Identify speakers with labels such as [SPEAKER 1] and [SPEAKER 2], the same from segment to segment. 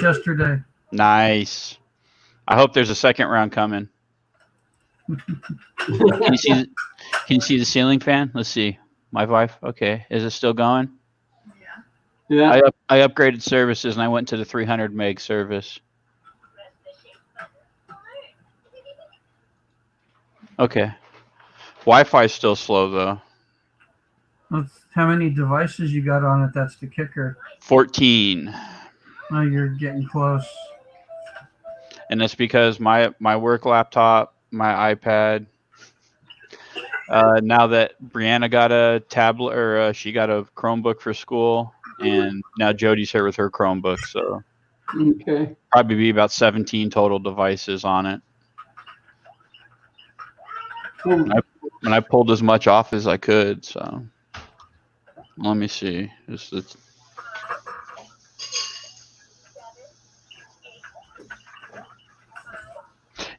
[SPEAKER 1] yesterday.
[SPEAKER 2] Nice. I hope there's a second round coming. Can you see? Can you see the ceiling fan? Let's see. My wife. Okay, is it still going?
[SPEAKER 3] Yeah.
[SPEAKER 2] I upgraded services and I went to the 300 meg service. Okay. Wi-Fi is still slow though.
[SPEAKER 1] That's how many devices you got on it. That's the kicker.
[SPEAKER 2] 14.
[SPEAKER 1] Oh, you're getting close.
[SPEAKER 2] And that's because my work laptop, my iPad. Now that Brianna got a tablet or she got a Chromebook for school, and now Jody's here with her Chromebook, so
[SPEAKER 3] Okay.
[SPEAKER 2] probably be about 17 total devices on it. And I pulled as much off as I could, so let me see.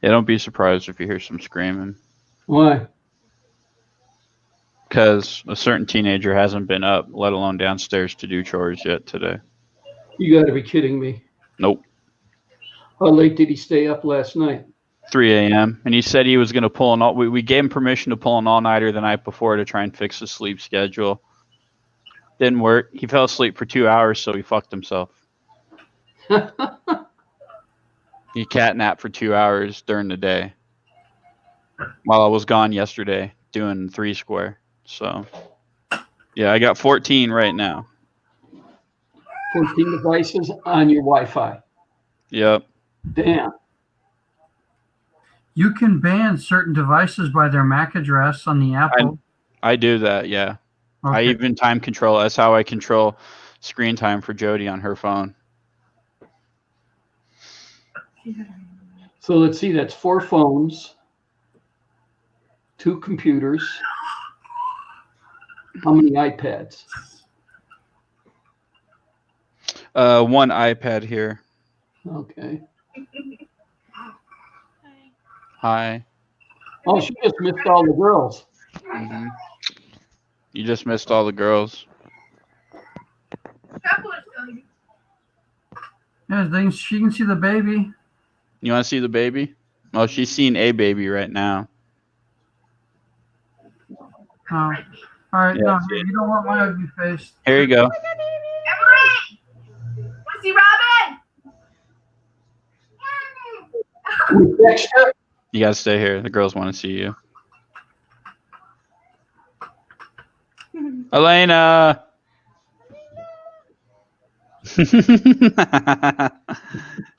[SPEAKER 2] Yeah, don't be surprised if you hear some screaming.
[SPEAKER 3] Why?
[SPEAKER 2] Because a certain teenager hasn't been up, let alone downstairs to do chores yet today.
[SPEAKER 3] You got to be kidding me.
[SPEAKER 2] Nope.
[SPEAKER 3] How late did he stay up last night?
[SPEAKER 2] 3 a.m. And he said he was going to pull an all. We gave him permission to pull an all-nighter the night before to try and fix his sleep schedule. Didn't work. He fell asleep for 2 hours, so he fucked himself. He catnapped for 2 hours during the day while I was gone yesterday doing 3 square. So, yeah, I got 14 right now.
[SPEAKER 3] 14 devices on your Wi-Fi.
[SPEAKER 2] Yep.
[SPEAKER 3] Damn.
[SPEAKER 1] You can ban certain devices by their MAC address on the Apple.
[SPEAKER 2] I do that, yeah.
[SPEAKER 1] Okay.
[SPEAKER 2] I even time control. That's how I control screen time for Jody on her phone.
[SPEAKER 3] So let's see, that's 4 phones, 2 computers. How many iPads?
[SPEAKER 2] 1 iPad here.
[SPEAKER 3] Okay.
[SPEAKER 2] Hi.
[SPEAKER 3] Oh, she just missed all the girls.
[SPEAKER 2] Mm-hmm. You just missed all the girls.
[SPEAKER 1] Yeah, she can see the baby.
[SPEAKER 2] You want to see the baby? Oh, she's seeing a baby right now.
[SPEAKER 1] Oh. All right,
[SPEAKER 2] Yeah,
[SPEAKER 1] no, you don't want my ugly face.
[SPEAKER 2] Here you go.
[SPEAKER 4] Emily! Want to see Robin?
[SPEAKER 3] Dexter?
[SPEAKER 2] You got to stay here. The girls want to see you. Elena!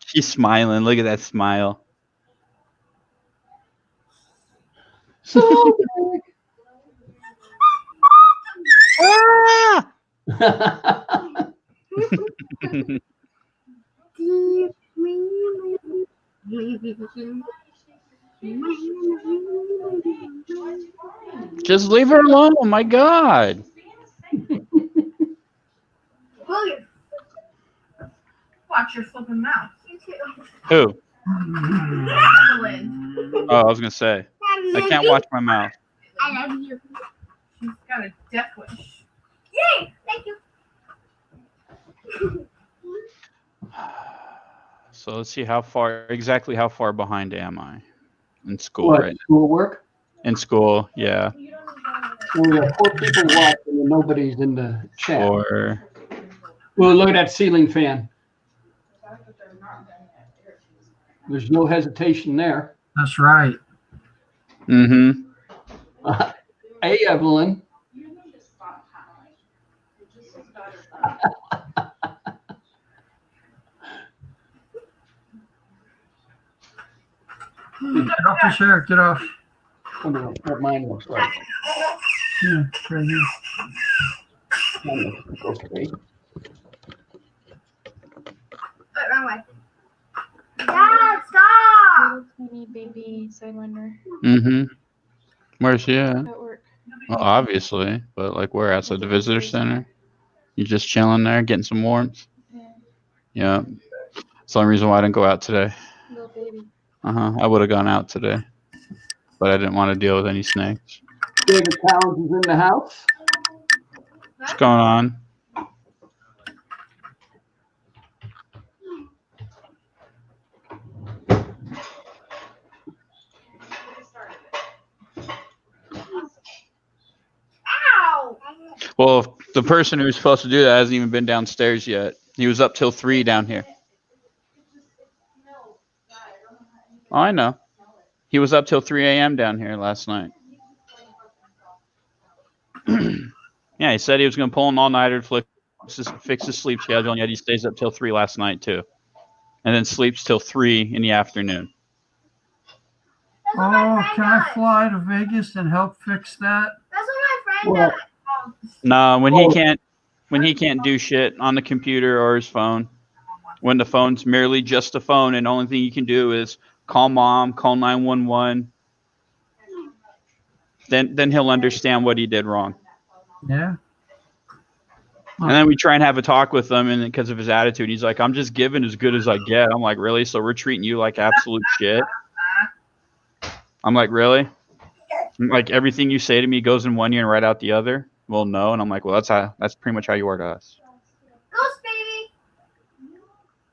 [SPEAKER 2] She's smiling. Look at that smile.
[SPEAKER 3] So
[SPEAKER 2] Ah! Just leave her alone. Oh my God.
[SPEAKER 4] William. Watch your flipping mouth.
[SPEAKER 2] Who?
[SPEAKER 4] Evelyn.
[SPEAKER 2] Oh, I was going to say. I can't watch my mouth.
[SPEAKER 4] I love you. She's got a death wish. Yay! Thank you.
[SPEAKER 2] So let's see exactly how far behind am I in school
[SPEAKER 3] what,
[SPEAKER 2] right now?
[SPEAKER 3] schoolwork?
[SPEAKER 2] In school, yeah.
[SPEAKER 3] Well, we have 4 people watching and nobody's in the chat.
[SPEAKER 2] Or
[SPEAKER 3] Well, look at that ceiling fan. There's no hesitation there.
[SPEAKER 1] That's right.
[SPEAKER 2] mm-hmm.
[SPEAKER 3] Hey, Evelyn.
[SPEAKER 1] Get off the chair. Get off.
[SPEAKER 3] I don't know what mine looks like.
[SPEAKER 1] Yeah, right here.
[SPEAKER 3] Okay.
[SPEAKER 4] Wrong way. Dad, stop!
[SPEAKER 5] Little tiny baby Sidewinder
[SPEAKER 2] Mm-hmm. Where's she at?
[SPEAKER 5] at work.
[SPEAKER 2] Well, obviously, but like where? Outside the visitor center? You just chilling there, getting some warmth?
[SPEAKER 5] Yeah,
[SPEAKER 2] Yeah. It's the only reason why I didn't go out today.
[SPEAKER 5] little baby.
[SPEAKER 2] I would have gone out today, but I didn't want to deal with any snakes.
[SPEAKER 3] David Collins is in the house.
[SPEAKER 2] What's going on? Well, the person who was supposed to do that hasn't even been downstairs yet. He was up till 3 down here. Oh, I know. He was up till 3 a.m. down here last night. Yeah, he said he was going to pull an all-nighter to fix his sleep schedule, and yet he stays up till 3 last night, too. And then sleeps till 3 in the afternoon.
[SPEAKER 1] Oh, can I fly to Vegas and help fix that?
[SPEAKER 4] That's what my friend does.
[SPEAKER 2] No, when he can't do shit on the computer or his phone, when the phone's merely just a phone and the only thing you can do is call mom, call 911, then he'll understand what he did wrong.
[SPEAKER 1] Yeah.
[SPEAKER 2] And then we try and have a talk with him, and because of his attitude, he's like, I'm just giving as good as I get. I'm like, really? So we're treating you like absolute shit? I'm like, really? Like everything you say to me goes in one ear and right out the other? Well, no. And I'm like, well, that's pretty much how you are to us.
[SPEAKER 4] Ghost baby.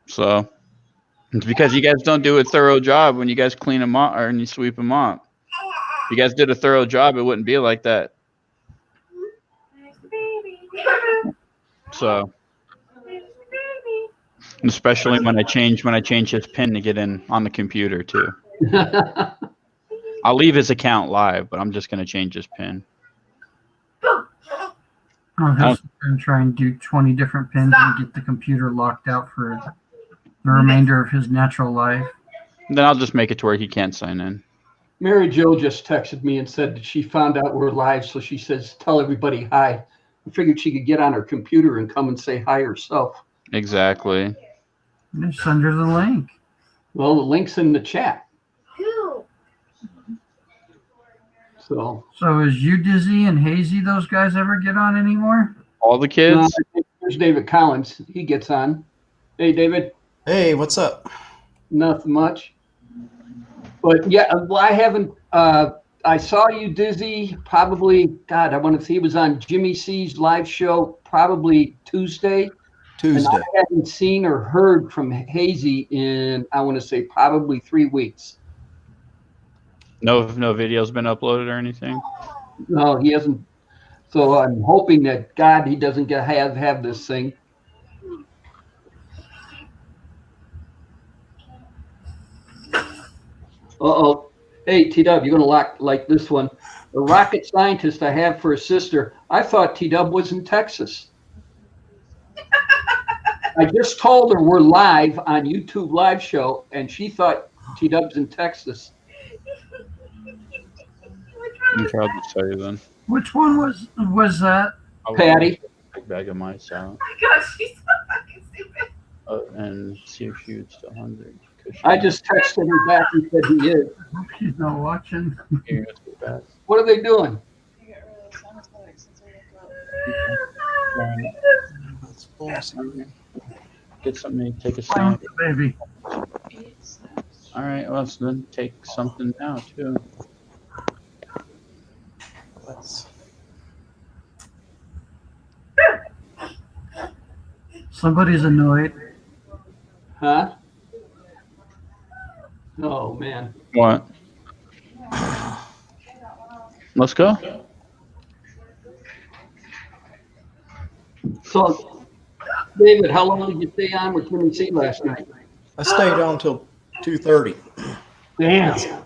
[SPEAKER 2] So it's because you guys don't do a thorough job when you guys clean them up or you sweep them up. If you guys did a thorough job, it wouldn't be like that. So, especially when I change his PIN to get in on the computer too. I'll leave his account live, but I'm just gonna change his PIN.
[SPEAKER 1] I'll have to try and do 20 different pins and get the computer locked out for the remainder of his natural life.
[SPEAKER 2] And then I'll just make it to where he can't sign in.
[SPEAKER 3] Mary Jo just texted me and said that she found out we're live, so she says, tell everybody hi. I figured she could get on her computer and come and say hi herself.
[SPEAKER 2] Exactly.
[SPEAKER 1] Just send her the link.
[SPEAKER 3] Well, the link's in the chat.
[SPEAKER 4] Who?
[SPEAKER 3] So
[SPEAKER 1] is you, Dizzy, and Hazy, those guys ever get on anymore?
[SPEAKER 2] All the kids?
[SPEAKER 3] There's David Collins. He gets on. Hey, David.
[SPEAKER 6] Hey, what's up?
[SPEAKER 3] Nothing much. But yeah, well, I haven't. I saw you, Dizzy, probably, God, I want to see, he was on Jimmy C's live show probably Tuesday. And I haven't seen or heard from Hazy in, I want to say, probably 3 weeks.
[SPEAKER 2] No video's been uploaded or anything?
[SPEAKER 3] No, he hasn't. So I'm hoping that, God, he doesn't have this thing. Uh-oh. Hey, T-Dub, you're going to like this one. The rocket scientist I have for a sister. I thought T-Dub was in Texas. I just told her we're live on YouTube live show, and she thought T-Dub's in Texas.
[SPEAKER 2] I'll just tell you then.
[SPEAKER 1] Which one was that?
[SPEAKER 3] Patty.
[SPEAKER 2] Big bag of mice out.
[SPEAKER 4] Oh my gosh, she's so fucking stupid.
[SPEAKER 2] And see if she was still hungry.
[SPEAKER 3] I just texted her back and said he is.
[SPEAKER 1] I hope she's not watching.
[SPEAKER 3] What are they doing?
[SPEAKER 2] Get something to take a
[SPEAKER 1] Playing
[SPEAKER 2] snack.
[SPEAKER 1] with the baby.
[SPEAKER 2] All right, well, so then take something now, too.
[SPEAKER 1] Somebody's annoyed.
[SPEAKER 3] Huh? Oh, man.
[SPEAKER 2] What? Let's go.
[SPEAKER 3] So, David, how long did you stay on with Jimmy C last night?
[SPEAKER 6] I stayed on till 2:30.
[SPEAKER 3] Damn.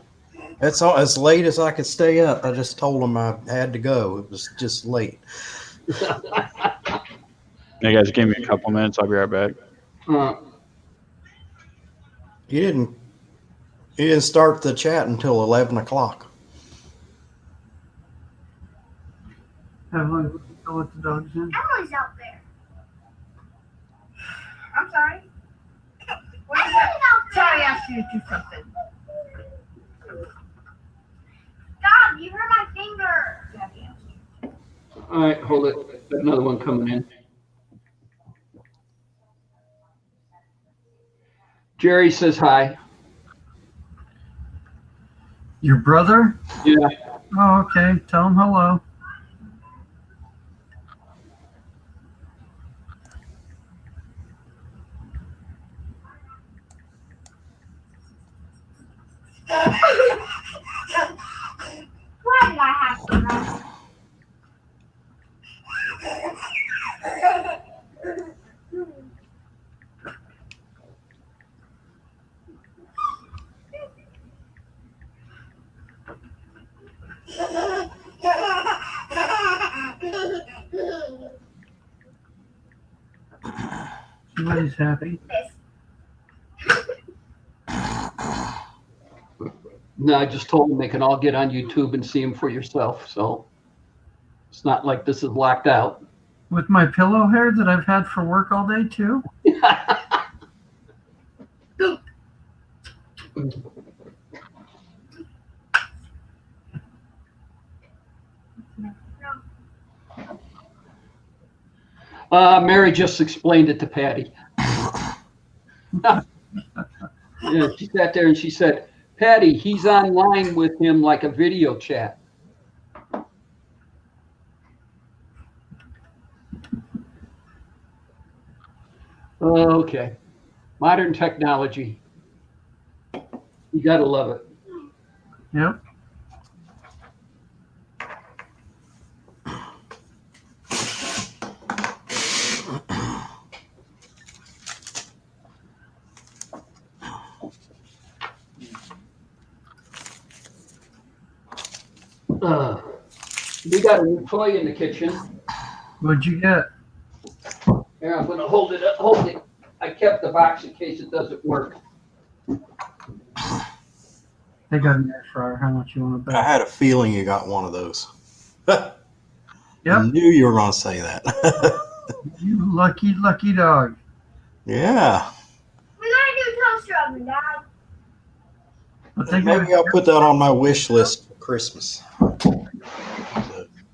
[SPEAKER 6] That's all, as late as I could stay up. I just told them I had to go. It was just late.
[SPEAKER 2] Hey, guys, give me a couple minutes. I'll be right back.
[SPEAKER 6] He didn't start the chat until 11 o'clock.
[SPEAKER 1] Evelyn, go let the dogs in.
[SPEAKER 4] Emily's out there. I'm sorry. What is that? Sorry, I asked you to do something. God, you hurt my finger.
[SPEAKER 3] All right, hold it. Got another one coming in. Jerry says hi.
[SPEAKER 1] Your brother?
[SPEAKER 3] Yeah.
[SPEAKER 1] Oh, okay. Tell him hello.
[SPEAKER 4] Why did I have to run?
[SPEAKER 1] Everybody's happy.
[SPEAKER 3] No, I just told them they can all get on YouTube and see them for yourself. So it's not like this is locked out.
[SPEAKER 1] With my pillow hair that I've had for work all day too.
[SPEAKER 3] Mary just explained it to Patty. Yeah, she sat there and she said, Patty, he's online with him like a video chat. Okay. Modern technology. You gotta love it.
[SPEAKER 1] Yep.
[SPEAKER 3] We got a new toy in the kitchen.
[SPEAKER 1] What'd you get?
[SPEAKER 3] Here, I'm gonna hold it up. Hold it. I kept the box in case it doesn't work.
[SPEAKER 1] They got an air fryer. How much you want to
[SPEAKER 6] I
[SPEAKER 1] bet?
[SPEAKER 6] had a feeling you got one of those. I
[SPEAKER 1] Yep.
[SPEAKER 6] knew you were going to say that.
[SPEAKER 1] You lucky, lucky dog.
[SPEAKER 6] Yeah.
[SPEAKER 4] We gotta do toaster oven, Dad.
[SPEAKER 1] But they got
[SPEAKER 6] Maybe I'll put that on my wish list for Christmas.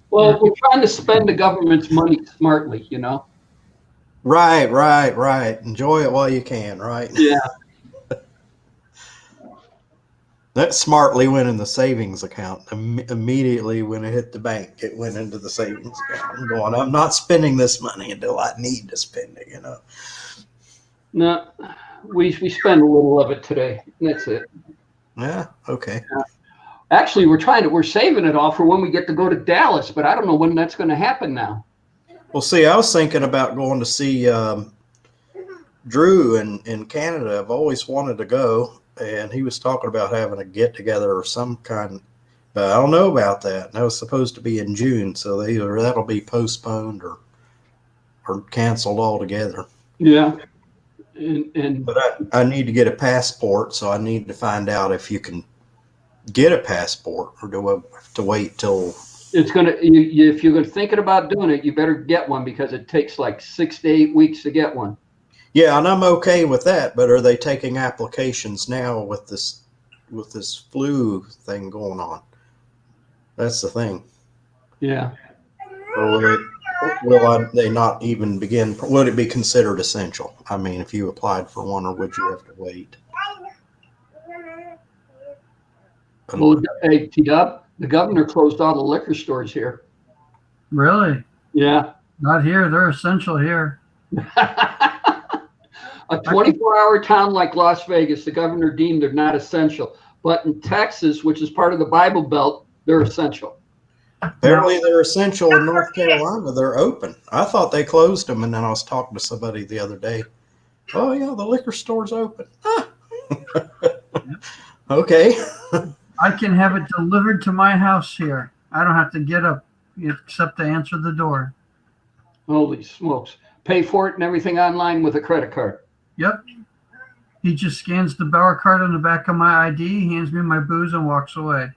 [SPEAKER 3] Well, we're trying to spend the government's money smartly, you know?
[SPEAKER 6] Right, right, right. Enjoy it while you can, right?
[SPEAKER 3] Yeah.
[SPEAKER 6] That smartly went in the savings account. Immediately when it hit the bank, it went into the savings account. I'm going, I'm not spending this money until I need to spend it, you know?
[SPEAKER 3] No, we spend a little of it today. That's it.
[SPEAKER 6] Yeah, okay.
[SPEAKER 3] Actually, we're saving it all for when we get to go to Dallas, but I don't know when that's going to happen now.
[SPEAKER 6] Well, see, I was thinking about going to see Drew in Canada. I've always wanted to go, and he was talking about having a get-together or some kind, but I don't know about that. That was supposed to be in June, so either that'll be postponed or canceled altogether.
[SPEAKER 3] Yeah. And
[SPEAKER 6] But I need to get a passport, so I need to find out if you can get a passport, or do I have to wait till...
[SPEAKER 3] it's going to, if you're thinking about doing it, you better get one because it takes like 6 to 8 weeks to get one.
[SPEAKER 6] Yeah, and I'm okay with that, but are they taking applications now with this flu thing going on? That's the thing.
[SPEAKER 3] Yeah.
[SPEAKER 6] Or they not even begin? Would it be considered essential? I mean, if you applied for one, or would you have to wait?
[SPEAKER 3] Well, hey, T-Dub, the governor closed all the liquor stores here.
[SPEAKER 1] Really?
[SPEAKER 3] Yeah.
[SPEAKER 1] Not here. They're essential here.
[SPEAKER 3] A 24-hour town like Las Vegas, the governor deemed they're not essential. But in Texas, which is part of the Bible Belt, they're essential.
[SPEAKER 6] Apparently, they're essential in North Carolina. They're open. I thought they closed them, and then I was talking to somebody the other day. Oh yeah, the liquor store's open. Huh. Okay.
[SPEAKER 1] I can have it delivered to my house here. I don't have to get up except to answer the door.
[SPEAKER 3] Holy smokes. Pay for it and everything online with a credit card.
[SPEAKER 1] Yep. He just scans the Bauer card on the back of my ID, hands me my booze, and walks away.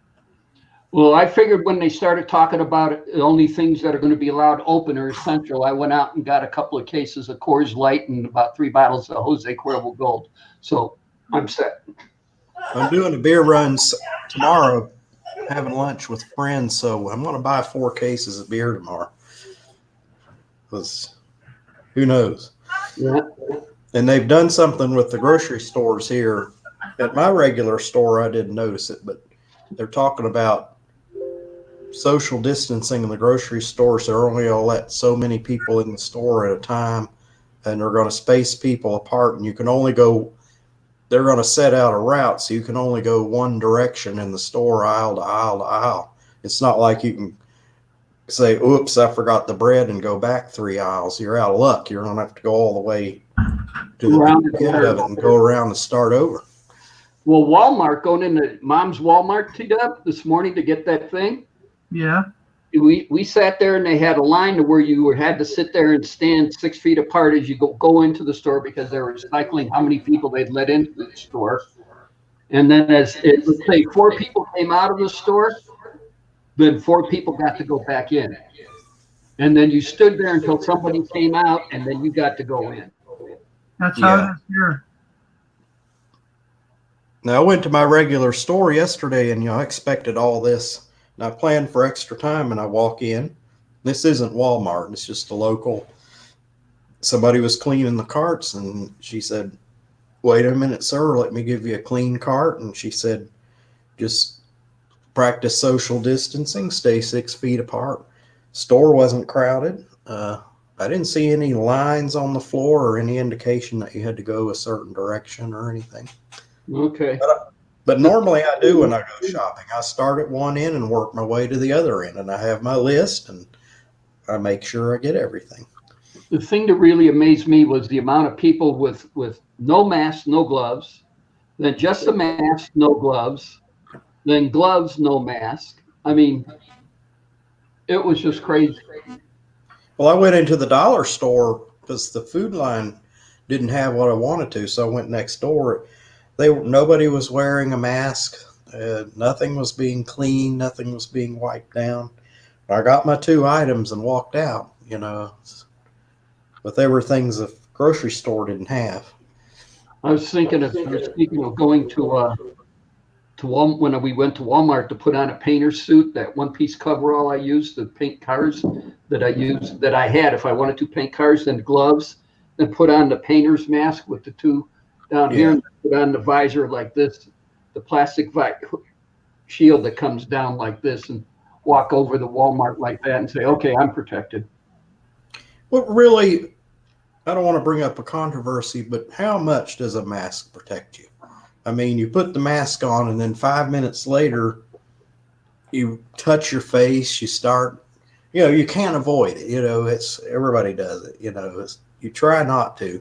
[SPEAKER 3] Well, I figured when they started talking about it, the only things that are going to be allowed open are essential. I went out and got a couple of cases of Coors Light and about 3 bottles of Jose Cuervo Gold. So I'm set.
[SPEAKER 6] I'm doing a beer runs tomorrow, having lunch with friends, so I'm going to buy 4 cases of beer tomorrow. Because who knows?
[SPEAKER 3] Yeah.
[SPEAKER 6] And they've done something with the grocery stores here. At my regular store, I didn't notice it, but they're talking about social distancing in the grocery stores. They're only going to let so many people in the store at a time, and they're going to space people apart, and you can only go, they're going to set out a route, so you can only go one direction in the store, aisle to aisle to aisle. It's not like you can say, oops, I forgot the bread, and go back 3 aisles. You're out of luck. You're going to have to go all the way to the end of it and go around and start over.
[SPEAKER 3] Well, Walmart, going into Mom's Walmart, T-Dub, this morning to get that thing.
[SPEAKER 1] Yeah.
[SPEAKER 3] we sat there and they had a line to where you had to sit there and stand 6 feet apart as you go into the store because they were cycling how many people they'd let into the store. And then as it would say 4 people came out of the store, then 4 people got to go back in. And then you stood there until somebody came out and then you got to go in.
[SPEAKER 1] That's how
[SPEAKER 6] Yeah.
[SPEAKER 1] it is here.
[SPEAKER 6] Now, I went to my regular store yesterday and, I expected all this. And I planned for extra time and I walk in. This isn't Walmart. It's just a local. Somebody was cleaning the carts and she said, "Wait a minute, sir. Let me give you a clean cart." And she said, "Just practice social distancing. Stay 6 feet apart." Store wasn't crowded. I didn't see any lines on the floor or any indication that you had to go a certain direction or anything.
[SPEAKER 3] Okay.
[SPEAKER 6] But normally I do when I go shopping. I start at one end and work my way to the other end, and I have my list and I make sure I get everything.
[SPEAKER 3] The thing that really amazed me was the amount of people with no mask, no gloves, then just a mask, no gloves, then gloves, no mask. I mean, it was just crazy.
[SPEAKER 6] Well, I went into the dollar store because the food line didn't have what I wanted to, so I went next door. Nobody was wearing a mask. Nothing was being cleaned. Nothing was being wiped down. I got my 2 items and walked out. But there were things the grocery store didn't have.
[SPEAKER 3] I was thinking of going to Walmart when we went to Walmart to put on a painter's suit, that one-piece coverall I used to paint cars that I had if I wanted to paint cars, then gloves, then put on the painter's mask with the 2 down here, and put on the visor like this, the plastic shield that comes down like this, and walk over the Walmart like that and say, "Okay, I'm protected."
[SPEAKER 6] Well, really, I don't want to bring up a controversy, but how much does a mask protect you? I mean, you put the mask on and then 5 minutes later, you touch your face, you start, you can't avoid it. Everybody does it, you try not to,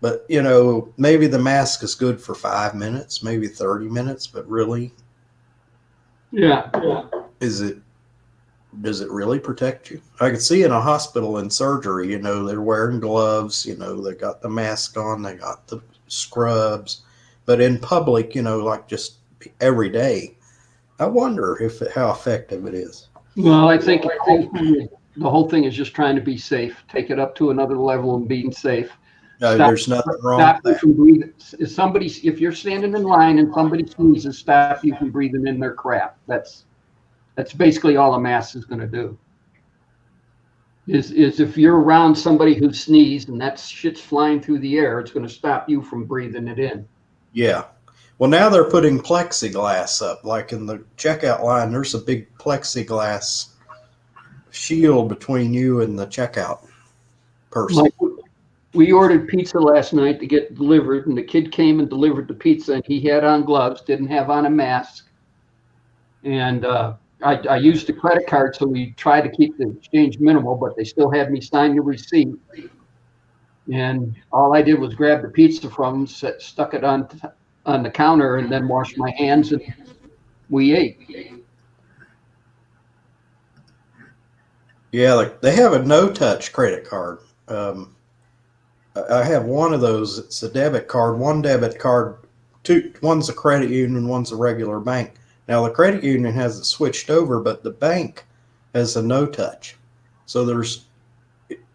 [SPEAKER 6] but maybe the mask is good for 5 minutes, maybe 30 minutes, but really,
[SPEAKER 3] Yeah.
[SPEAKER 6] does it really protect you? I could see in a hospital in surgery, they're wearing gloves, they got the mask on, they got the scrubs, but in public, like just every day, I wonder how effective it is.
[SPEAKER 3] Well, I think the whole thing is just trying to be safe, take it up to another level and being safe.
[SPEAKER 6] There's nothing wrong
[SPEAKER 3] Stop
[SPEAKER 6] with
[SPEAKER 3] you
[SPEAKER 6] that.
[SPEAKER 3] from breathing. If you're standing in line and somebody sneezes, stop you from breathing in their crap. That's basically all a mask is going to do. Is if you're around somebody who sneezed and that shit's flying through the air, it's going to stop you from breathing it in.
[SPEAKER 6] Yeah. Well, now they're putting plexiglass up. Like in the checkout line, there's a big plexiglass shield between you and the checkout person.
[SPEAKER 3] Like, we ordered pizza last night to get delivered, and the kid came and delivered the pizza, and he had on gloves, didn't have on a mask. And I used the credit card, so we tried to keep the exchange minimal, but they still had me sign the receipt. And all I did was grab the pizza from him, stuck it on the counter, and then washed my hands, and we ate.
[SPEAKER 6] Yeah, like they have a no-touch credit card. I have one of those. It's a debit card. One debit card, one's a credit union, one's a regular bank. Now the credit union has it switched over, but the bank has a no-touch. So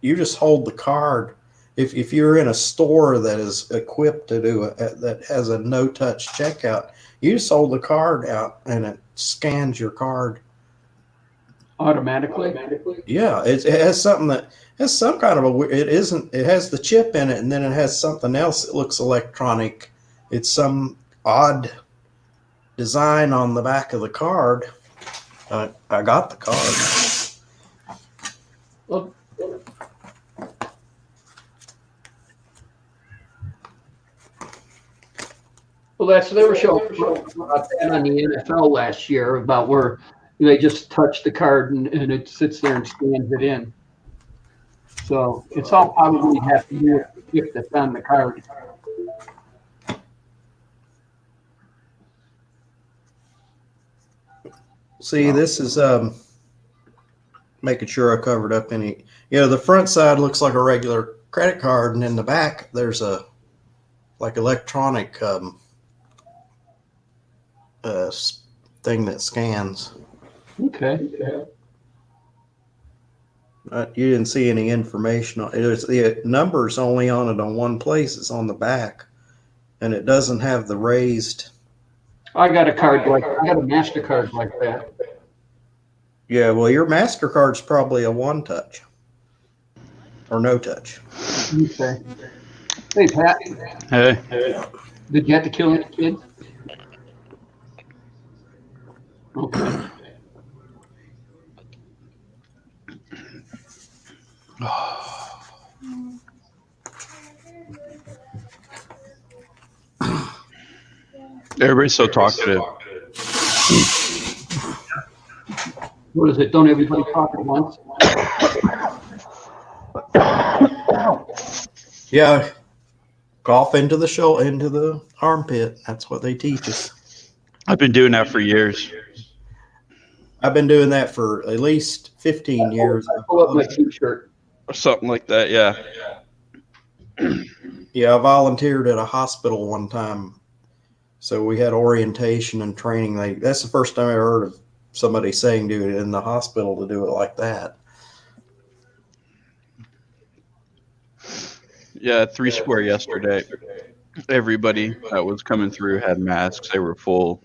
[SPEAKER 6] you just hold the card. If you're in a store that is equipped to that has a no-touch checkout, you just hold the card out and it scans your card
[SPEAKER 3] Automatically?
[SPEAKER 6] Yeah, it has something that has some kind of it has the chip in it, and then it has something else that looks electronic. It's some odd design on the back of the card. I got the card.
[SPEAKER 3] Well, they were showing about that on the NFL last year about where they just touch the card and it sits there and scans it in. So it's all probably have to do with the chip that's on the card.
[SPEAKER 6] See, this is making sure I covered up any. The front side looks like a regular credit card, and in the back there's a like electronic thing that scans.
[SPEAKER 3] Okay.
[SPEAKER 6] You didn't see any information on it. The numbers only on it on one place. It's on the back, and it doesn't have the raised.
[SPEAKER 3] I got a MasterCard like that.
[SPEAKER 6] Yeah, well, your MasterCard's probably a one touch or no touch.
[SPEAKER 3] Okay. Hey, Pat,
[SPEAKER 2] Hey,
[SPEAKER 3] did you have to kill any kids? Okay.
[SPEAKER 2] everybody's so talkative.
[SPEAKER 3] What is it? Don't everybody talk at once?
[SPEAKER 6] Yeah, golf into the armpit. That's what they teach us.
[SPEAKER 2] I've been doing that for years.
[SPEAKER 6] I've been doing that for at least 15 years.
[SPEAKER 3] Pull up my t-shirt.
[SPEAKER 2] Or something like that, yeah.
[SPEAKER 6] Yeah, I volunteered at a hospital one time. So we had orientation and training. That's the first time I heard of somebody saying do it in the hospital to do it like that.
[SPEAKER 2] Yeah, 3 Square yesterday. Everybody that was coming through had masks. They were full.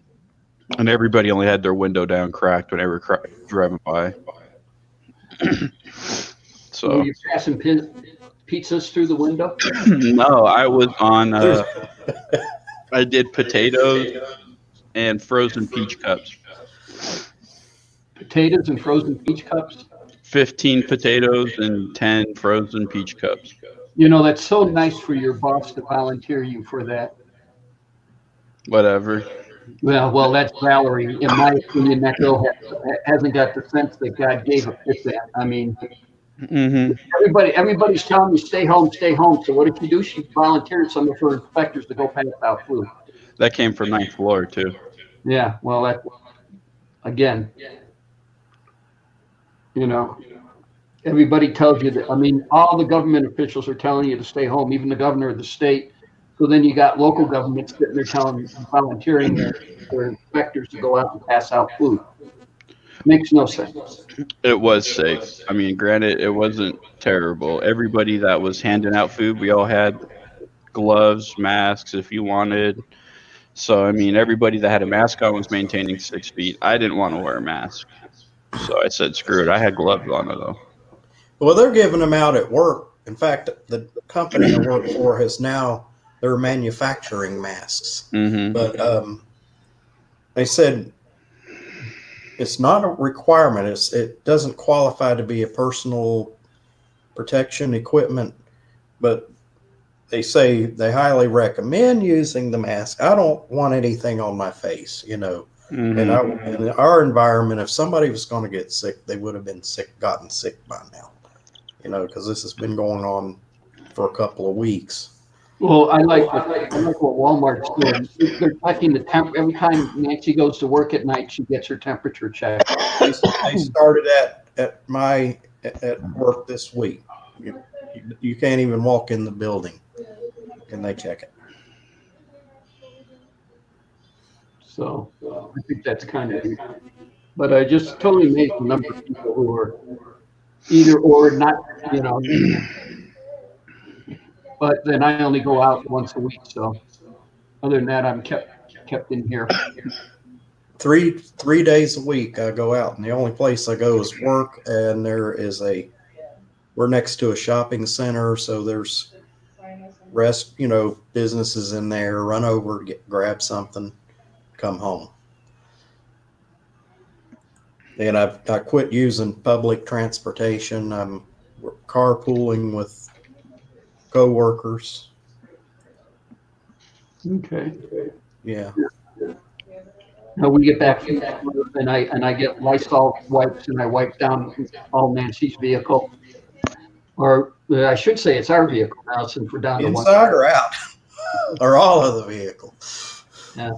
[SPEAKER 2] And everybody only had their window down cracked when they were driving by.
[SPEAKER 3] Were
[SPEAKER 2] So,
[SPEAKER 3] you passing pizzas through the window?
[SPEAKER 2] no, I was on, I did potatoes and frozen peach cups.
[SPEAKER 3] Potatoes and frozen peach cups?
[SPEAKER 2] 15 potatoes and 10 frozen peach cups.
[SPEAKER 3] That's so nice for your boss to volunteer you for that.
[SPEAKER 2] Whatever.
[SPEAKER 3] Well, that's Valerie. In my opinion, that girl hasn't got the sense that God gave a fit that. I mean, everybody's telling you stay home, stay home. So what did she do? She volunteered some of her inspectors to go pass out food.
[SPEAKER 2] That came from 9th floor, too.
[SPEAKER 3] Yeah, well, again, everybody tells you that. I mean, all the government officials are telling you to stay home, even the governor of the state. So then you got local governments sitting there volunteering their inspectors to go out and pass out food. Makes no sense.
[SPEAKER 2] It was safe. I mean, granted, it wasn't terrible. Everybody that was handing out food, we all had gloves, masks if you wanted. So, I mean, everybody that had a mask on was maintaining 6 feet. I didn't want to wear a mask. So I said, screw it. I had gloves on it, though.
[SPEAKER 6] Well, they're giving them out at work. In fact, the company I work for they're manufacturing masks.
[SPEAKER 2] Mm-hmm.
[SPEAKER 6] But they said it's not a requirement. It doesn't qualify to be a personal protection equipment, but they say they highly recommend using the mask. I don't want anything on my face,
[SPEAKER 2] Mm-hmm.
[SPEAKER 6] And in our environment, if somebody was going to get sick, they would have gotten sick by now, because this has been going on for a couple of weeks.
[SPEAKER 3] Well, I like what Walmart's doing. They're checking the temp every time Nancy goes to work at night. She gets her temperature checked.
[SPEAKER 6] They started at work this week. You can't even walk in the building, and they check it.
[SPEAKER 3] So I think that's kind of, but I just totally amazed the number of people who are either or not, But then I only go out once a week, so other than that, I'm kept in here.
[SPEAKER 6] Three days a week I go out, and the only place I go is work. And we're next to a shopping center, so there's businesses in there. Run over, grab something, come home. And I quit using public transportation. I'm carpooling with co-workers.
[SPEAKER 3] Okay.
[SPEAKER 6] Yeah.
[SPEAKER 3] Now we get back from that, and I get Lysol wipes, and I wipe down all Nancy's vehicle, or I should say it's our vehicle now since we're down to one.
[SPEAKER 6] Inside or out, or all of the vehicle.
[SPEAKER 3] Yeah.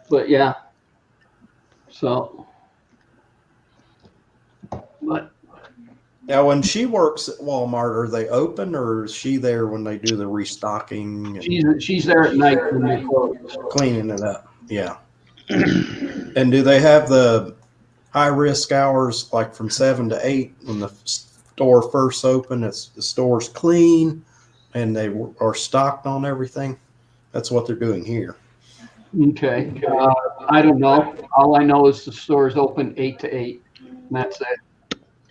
[SPEAKER 3] But yeah. So But
[SPEAKER 6] Now, when she works at Walmart, are they open or is she there when they do the restocking and
[SPEAKER 3] she's there at night when they close.
[SPEAKER 6] cleaning it up? Yeah. And do they have the high risk hours like from 7 to 8 when the store first open? It's the store's clean and they are stocked on everything. That's what they're doing here.
[SPEAKER 3] Okay. I don't know. All I know is the store is open 8 to 8. And that's it.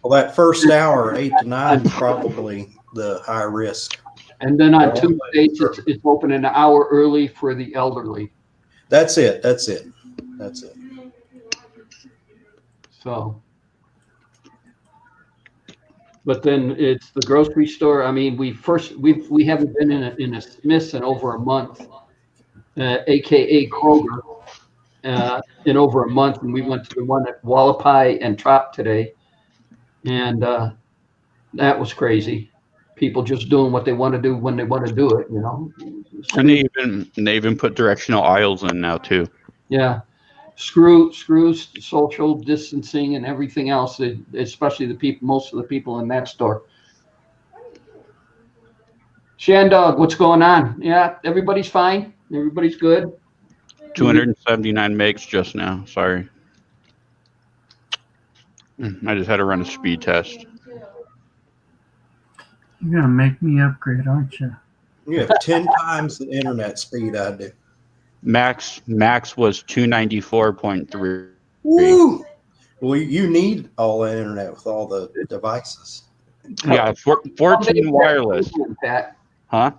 [SPEAKER 6] Well, that first hour, 8 to 9, is probably the high risk.
[SPEAKER 3] And then on Tuesdays, it's open an hour early for the elderly.
[SPEAKER 6] That's it.
[SPEAKER 3] So, but then it's the grocery store. I mean, we haven't been in a Smith's in over a month, AKA Kroger, in over a month, and we went to the one at Wallapai and Trop today, and that was crazy. People just doing what they want to do when they want to do it, you know.
[SPEAKER 2] And they even put directional aisles in now too.
[SPEAKER 3] Yeah. Screws social distancing and everything else, especially most of the people in that store. Shandog, what's going on? Yeah, everybody's fine. Everybody's good.
[SPEAKER 2] 279 megs just now. Sorry. I just had to run a speed test.
[SPEAKER 1] You're gonna make me upgrade, aren't you?
[SPEAKER 6] You have 10 times the internet speed I do.
[SPEAKER 2] Max was 294.3.
[SPEAKER 6] Woo! Well, you need all the internet with all the devices.
[SPEAKER 2] Yeah, 14 wireless.
[SPEAKER 3] Pat.
[SPEAKER 2] Huh?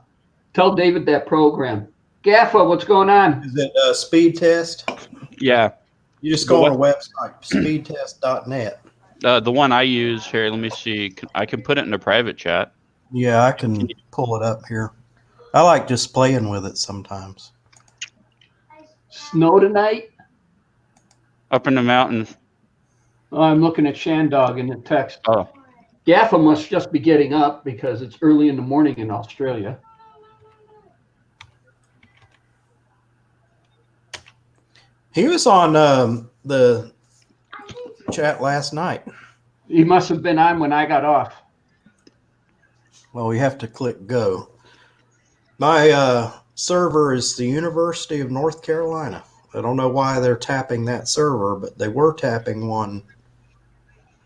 [SPEAKER 3] Tell David that program. Gaffa, what's going on?
[SPEAKER 6] Is it a speed test?
[SPEAKER 2] Yeah.
[SPEAKER 6] You just go on a website, speedtest.net.
[SPEAKER 2] The one I use here, let me see. I can put it in a private chat.
[SPEAKER 6] Yeah, I can pull it up here. I like just playing with it sometimes.
[SPEAKER 3] Snow tonight?
[SPEAKER 2] Up in the mountains.
[SPEAKER 3] Oh, I'm looking at Shandog in the text.
[SPEAKER 2] Oh.
[SPEAKER 3] Gaffa must just be getting up because it's early in the morning in Australia.
[SPEAKER 6] He was on the chat last night.
[SPEAKER 3] He must have been on when I got off.
[SPEAKER 6] Well, we have to click go. My server is the University of North Carolina. I don't know why they're tapping that server, but they were tapping one.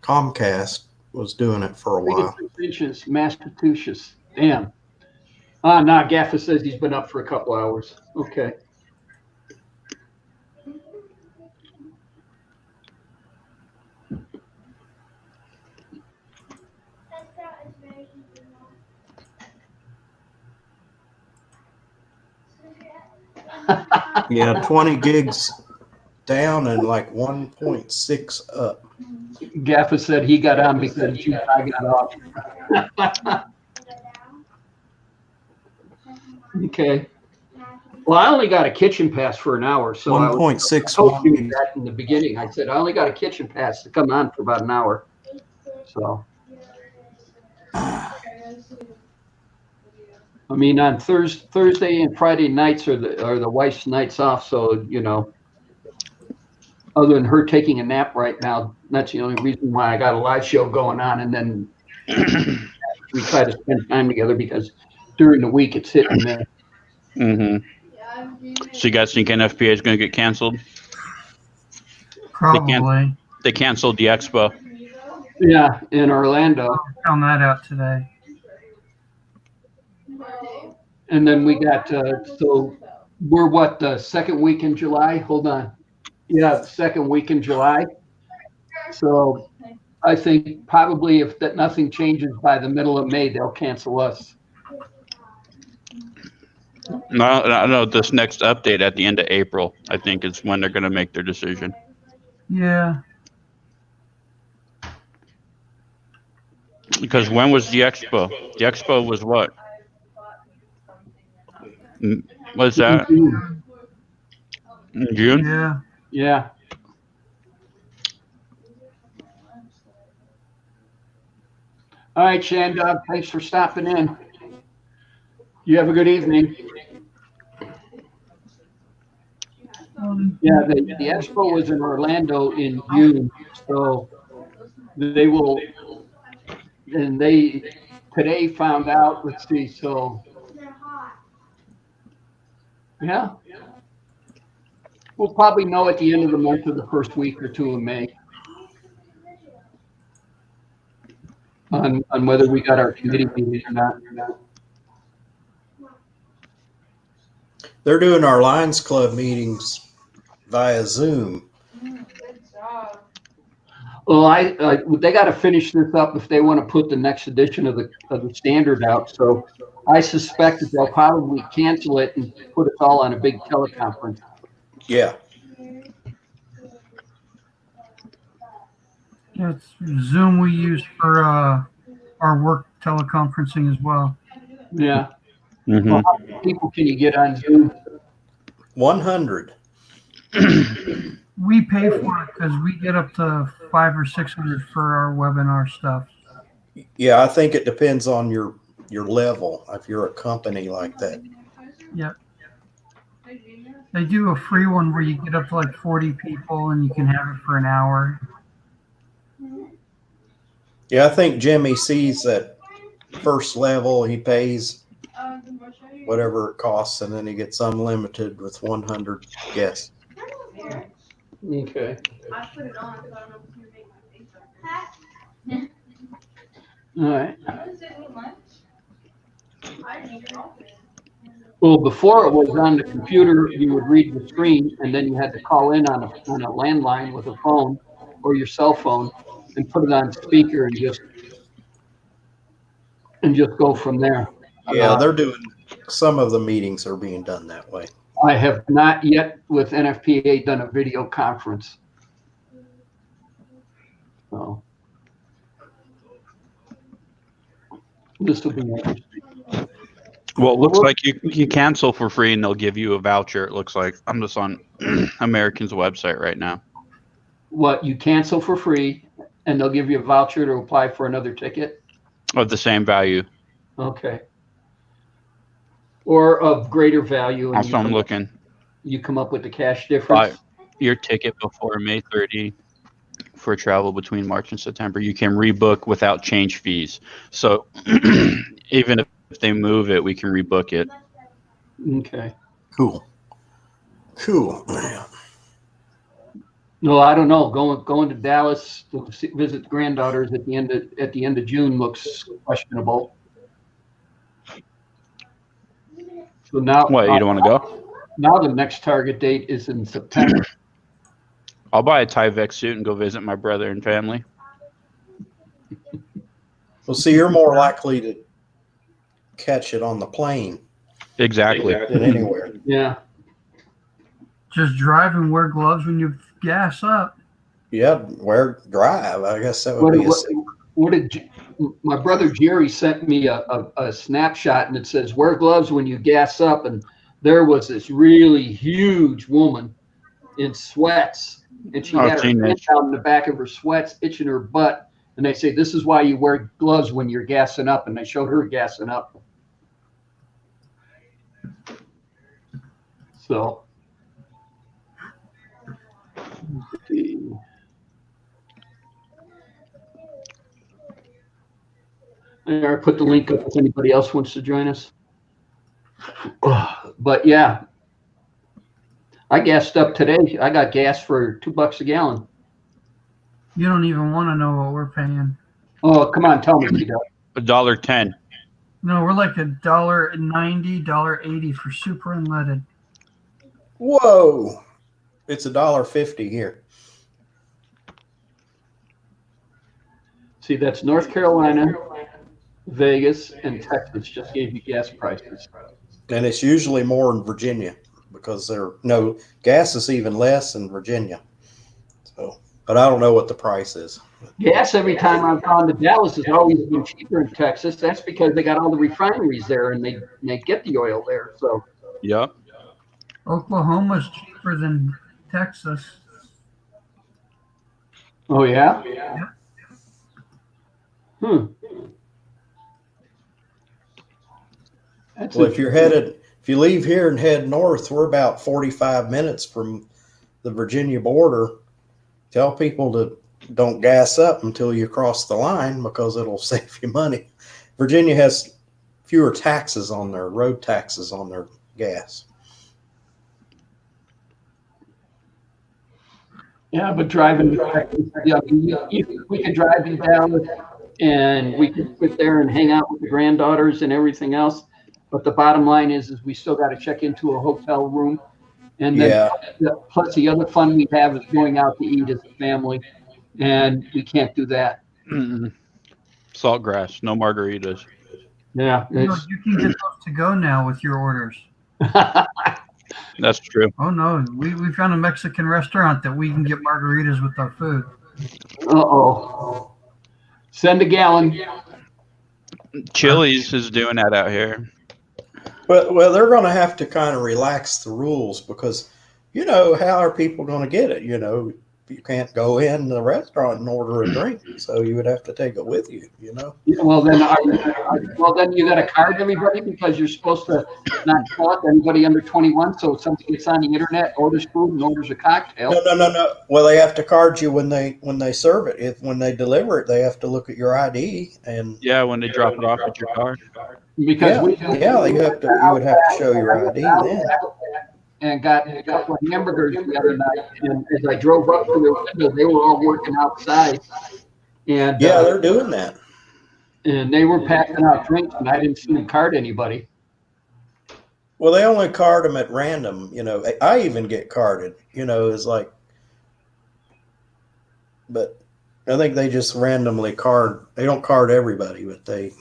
[SPEAKER 6] Comcast was doing it for a while.
[SPEAKER 3] Massachusetts. Damn. Nah, Gaffa says he's been up for a couple hours. Okay.
[SPEAKER 6] Yeah, 20 gigs down and like 1.6 up.
[SPEAKER 3] Gaffa said he got on because I got off. Okay. Well, I only got a kitchen pass for an hour, so
[SPEAKER 6] 1.6.
[SPEAKER 3] I told you that in the beginning. I said I only got a kitchen pass to come on for about an hour. So, I mean, on Thursday and Friday nights are the wife's nights off. So, you know, other than her taking a nap right now, that's the only reason why I got a live show going on. And then we try to spend time together because during the week it's hit and miss.
[SPEAKER 2] Mm-hmm. So you guys think NFPA is going to get canceled?
[SPEAKER 1] Probably.
[SPEAKER 2] They canceled the expo.
[SPEAKER 3] Yeah, in Orlando.
[SPEAKER 1] I found that out today.
[SPEAKER 3] And then we got, so we're what, the second week in July? Hold on. Yeah, second week in July. So I think probably if that nothing changes by the middle of May, they'll cancel us.
[SPEAKER 2] No, this next update at the end of April, I think, is when they're going to make their decision.
[SPEAKER 1] Yeah.
[SPEAKER 2] Because when was the expo? The expo was what? What's that? In June?
[SPEAKER 1] Yeah.
[SPEAKER 3] Yeah. All right, Shandog, thanks for stopping in. You have a good evening. Yeah, the expo was in Orlando in June, so they will, and they today found out, let's see, so, yeah. We'll probably know at the end of the month or the first week or two of May on whether we got our committee meeting or not.
[SPEAKER 6] They're doing our Lions Club meetings via Zoom.
[SPEAKER 5] Good job.
[SPEAKER 3] Well, they got to finish this up if they want to put the next edition of the standard out. So I suspect that they'll probably cancel it and put us all on a big teleconference.
[SPEAKER 6] Yeah.
[SPEAKER 1] Yeah, it's Zoom we use for our work teleconferencing as well.
[SPEAKER 3] Yeah.
[SPEAKER 2] Mm-hmm.
[SPEAKER 3] Well, how many people can you get on Zoom?
[SPEAKER 6] 100.
[SPEAKER 1] We pay for it because we get up to 500 or 600 for our webinar stuff.
[SPEAKER 6] Yeah, I think it depends on your level. If you're a company like that.
[SPEAKER 1] Yep. They do a free one where you get up to like 40 people and you can have it for an hour.
[SPEAKER 6] Yeah, I think Jimmy sees that first level. He pays whatever it costs, and then he gets unlimited with 100 guests.
[SPEAKER 3] Okay.
[SPEAKER 4] I put it on because I don't know if it's gonna make my face up.
[SPEAKER 3] All right.
[SPEAKER 4] I was sitting lunch. I didn't even open it.
[SPEAKER 3] Well, before it was on the computer, you would read the screen, and then you had to call in on a landline with a phone or your cell phone and put it on speaker and just go from there.
[SPEAKER 6] Yeah, they're doing some of the meetings are being done that way.
[SPEAKER 3] I have not yet with NFPA done a video conference. So this will be interesting.
[SPEAKER 2] Well, it looks like you cancel for free and they'll give you a voucher. It looks like I'm just on American's website right now.
[SPEAKER 3] What, you cancel for free and they'll give you a voucher to apply for another ticket?
[SPEAKER 2] Of the same value.
[SPEAKER 3] Okay. Or of greater value. And
[SPEAKER 2] Also, I'm looking.
[SPEAKER 3] You come up with the cash difference?
[SPEAKER 2] Your ticket before May 30 for travel between March and September. You can rebook without change fees. So even if they move it, we can rebook it.
[SPEAKER 3] Okay.
[SPEAKER 6] Cool.
[SPEAKER 3] No, I don't know. Going to Dallas to visit the granddaughters at the end of June looks questionable. So now,
[SPEAKER 2] What, you don't want to go?
[SPEAKER 3] Now the next target date is in September.
[SPEAKER 2] I'll buy a Tyvek suit and go visit my brother and family.
[SPEAKER 6] Well, see, you're more likely to catch it on the plane
[SPEAKER 2] Exactly.
[SPEAKER 6] than anywhere.
[SPEAKER 3] Yeah.
[SPEAKER 1] Just drive and wear gloves when you gas up.
[SPEAKER 6] Yeah, drive. I guess that would be
[SPEAKER 3] my brother Jerry sent me a snapshot, and it says wear gloves when you gas up, and there was this really huge woman in sweats, and she had her hand down in the back of her sweats, itching her butt, and they say this is why you wear gloves when you're gassing up, and they showed her gassing up. So let's see. I put the link up if anybody else wants to join us. But yeah, I gassed up today. I got gas for $2 a gallon.
[SPEAKER 1] You don't even want to know what we're paying.
[SPEAKER 3] Oh, come on, tell me.
[SPEAKER 2] $1.10.
[SPEAKER 1] No, we're like $1.90, $1.80 for super unleaded.
[SPEAKER 6] Whoa. It's $1.50 here.
[SPEAKER 3] See, that's North Carolina, Vegas, and Texas just gave you gas prices.
[SPEAKER 6] And it's usually more in Virginia because gas is even less in Virginia. So, but I don't know what the price is.
[SPEAKER 3] Gas every time I've gone to Dallas has always been cheaper in Texas. That's because they got all the refineries there and they get the oil there. So
[SPEAKER 2] Yep.
[SPEAKER 1] Oklahoma's cheaper than Texas.
[SPEAKER 3] Oh yeah?
[SPEAKER 1] Yep.
[SPEAKER 6] Well, if you leave here and head north, we're about 45 minutes from the Virginia border. Tell people to don't gas up until you cross the line because it'll save you money. Virginia has fewer taxes on their road taxes on their gas.
[SPEAKER 3] Yeah, but driving, yeah, we could drive you down and we could sit there and hang out with the granddaughters and everything else. But the bottom line is we still got to check into a hotel room. And then
[SPEAKER 6] Yeah.
[SPEAKER 3] plus the other fun we have is going out to eat as a family. And we can't do that.
[SPEAKER 2] Mm-mm. Saltgrass, no margaritas.
[SPEAKER 3] Yeah.
[SPEAKER 1] You know, you can get those to go now with your orders.
[SPEAKER 2] That's true.
[SPEAKER 1] Oh no, we found a Mexican restaurant that we can get margaritas with our food.
[SPEAKER 3] Uh-oh. Send a gallon.
[SPEAKER 2] Chili's is doing that out here.
[SPEAKER 6] Well, they're going to have to kind of relax the rules because, you know, how are people going to get it? You know, you can't go in the restaurant and order a drink, so you would have to take it with you. You know.
[SPEAKER 3] Well, then, you got to card everybody because you're supposed to not talk to anybody under 21. So if somebody gets on the internet, orders food and orders a cocktail.
[SPEAKER 6] No. Well, they have to card you when they serve it. When they deliver it, they have to look at your ID and
[SPEAKER 2] Yeah, when they drop it off at your car.
[SPEAKER 3] Because
[SPEAKER 6] you would have to show your ID then.
[SPEAKER 3] And got a couple of hamburgers the other night, and as I drove up to their window, they were all working outside. And
[SPEAKER 6] Yeah, they're doing that.
[SPEAKER 3] and they were passing out drinks, and I didn't see them card anybody.
[SPEAKER 6] Well, they only card them at random. You know, I even get carded. You know, it's like, but I think they just randomly card. They don't card everybody, but they.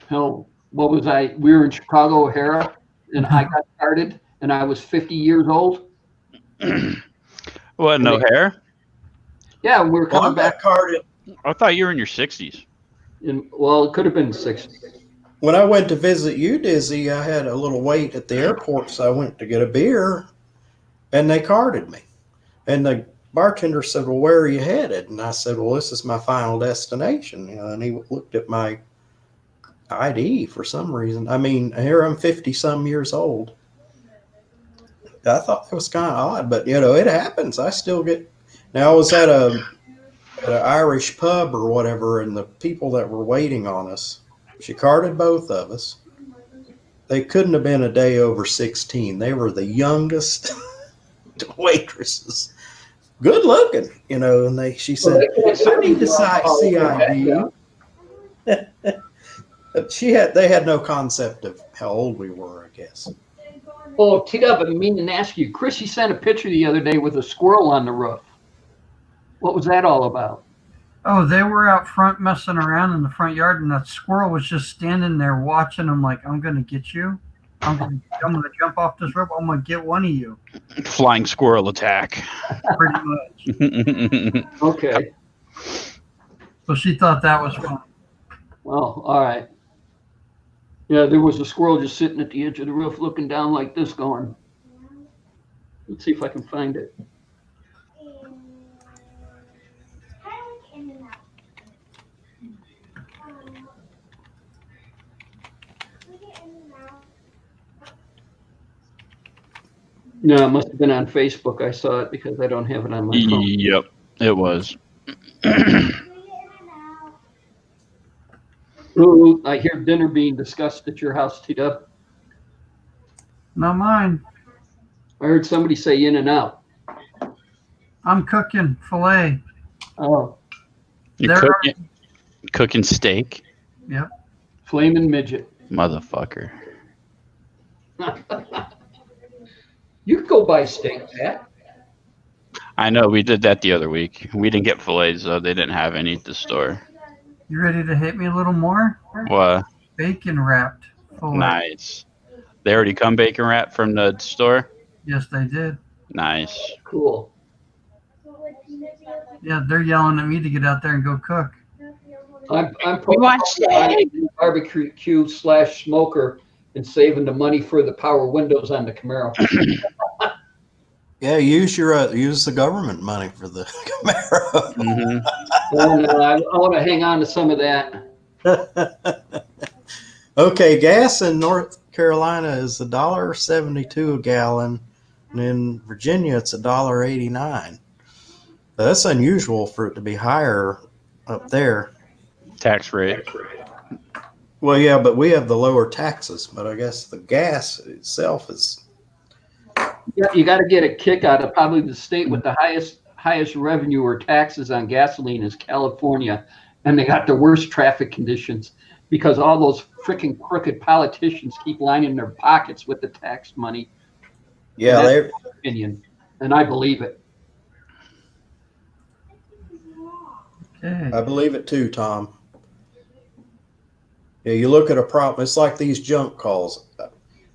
[SPEAKER 3] Hell, what was I? We were in Chicago O'Hara, and I got carded, and I was 50 years old.
[SPEAKER 2] What, no hair?
[SPEAKER 3] Yeah, we were
[SPEAKER 6] Well,
[SPEAKER 3] coming
[SPEAKER 6] I
[SPEAKER 3] back.
[SPEAKER 6] got carded
[SPEAKER 2] I thought you were in your 60s.
[SPEAKER 3] Well, it could have been 60.
[SPEAKER 6] when I went to visit you, Dizzy. I had a little wait at the airport, so I went to get a beer, and they carded me. And the bartender said, "Well, where are you headed?" And I said, "Well, this is my final destination." You know, and he looked at my ID for some reason. I mean, here I'm 50 some years old. I thought that was kind of odd, but you know, it happens. I still get. Now I was at an Irish pub or whatever, and the people that were waiting on us, she carded both of us. They couldn't have been a day over 16. They were the youngest waitresses. Good looking, you know, and she said, "I need to see ID." They had no concept of how old we were, I guess.
[SPEAKER 3] Oh, T-Dub, I mean to ask you, Chrissy sent a picture the other day with a squirrel on the roof. What was that all about?
[SPEAKER 1] Oh, they were out front messing around in the front yard, and that squirrel was just standing there watching them like, "I'm gonna get you. I'm gonna jump off this roof. I'm gonna get one of you."
[SPEAKER 2] Flying squirrel attack.
[SPEAKER 1] Pretty much.
[SPEAKER 3] Okay.
[SPEAKER 1] So she thought that was fun.
[SPEAKER 3] Well, all right. Yeah, there was a squirrel just sitting at the edge of the roof looking down like this going. Let's see if I can find it. No, it must have been on Facebook. I saw it because I don't have it on my phone.
[SPEAKER 2] Yep, it was.
[SPEAKER 3] Ooh, I hear dinner being discussed at your house, T-Dub.
[SPEAKER 1] Not mine.
[SPEAKER 3] I heard somebody say In and Out.
[SPEAKER 1] I'm cooking filet.
[SPEAKER 3] Oh,
[SPEAKER 2] You're
[SPEAKER 1] There
[SPEAKER 2] cooking steak?
[SPEAKER 1] Yep.
[SPEAKER 3] flaming midget.
[SPEAKER 2] Motherfucker.
[SPEAKER 3] You could go buy steak, Pat.
[SPEAKER 2] I know, we did that the other week. We didn't get fillets, though. They didn't have any at the store.
[SPEAKER 1] You ready to hit me a little more?
[SPEAKER 2] What?
[SPEAKER 1] Bacon wrapped filet.
[SPEAKER 2] Nice. They already come bacon wrap from the store?
[SPEAKER 1] Yes, they did.
[SPEAKER 2] Nice.
[SPEAKER 3] Cool.
[SPEAKER 1] Yeah, they're yelling at me to get out there and go cook.
[SPEAKER 3] I'm
[SPEAKER 2] We want
[SPEAKER 3] barbecue / smoker and saving the money for the power windows on the Camaro.
[SPEAKER 6] Yeah, use the government money for the Camaro.
[SPEAKER 2] Mm-hmm.
[SPEAKER 3] And, I want to hang on to some of that.
[SPEAKER 6] Okay, gas in North Carolina is $1.72 a gallon, and in Virginia it's $1.89. That's unusual for it to be higher up there.
[SPEAKER 2] Tax rate.
[SPEAKER 6] Well, yeah, but we have the lower taxes, but I guess the gas itself is.
[SPEAKER 3] Yeah, you got to get a kick out of probably the state with the highest revenue or taxes on gasoline is California, and they got the worst traffic conditions because all those freaking crooked politicians keep lining their pockets with the tax money.
[SPEAKER 6] Yeah,
[SPEAKER 3] That's
[SPEAKER 6] they.
[SPEAKER 3] my opinion, and I believe it.
[SPEAKER 1] Okay.
[SPEAKER 6] I believe it too, Tom. Yeah, you look at a problem. It's like these junk calls.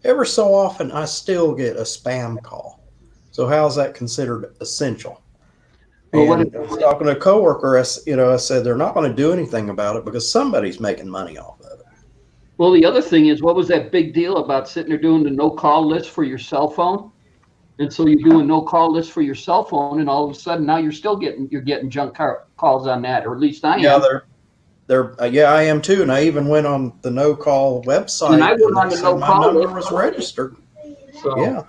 [SPEAKER 6] Ever so often, I still get a spam call. So how is that considered essential?
[SPEAKER 3] Well,
[SPEAKER 6] And I was talking to a coworker. I said they're not going to do anything about it because somebody's making money off of it.
[SPEAKER 3] Well, the other thing is, what was that big deal about sitting there doing the no call list for your cell phone? And so you do a no call list for your cell phone, and all of a sudden now you're getting junk calls on that, or at least I am.
[SPEAKER 6] Yeah, I am too. And I even went on the no call website.
[SPEAKER 3] And I went on the
[SPEAKER 6] said
[SPEAKER 3] no
[SPEAKER 6] my
[SPEAKER 3] call
[SPEAKER 6] number
[SPEAKER 3] list.
[SPEAKER 6] was registered.
[SPEAKER 3] So,
[SPEAKER 6] Yeah,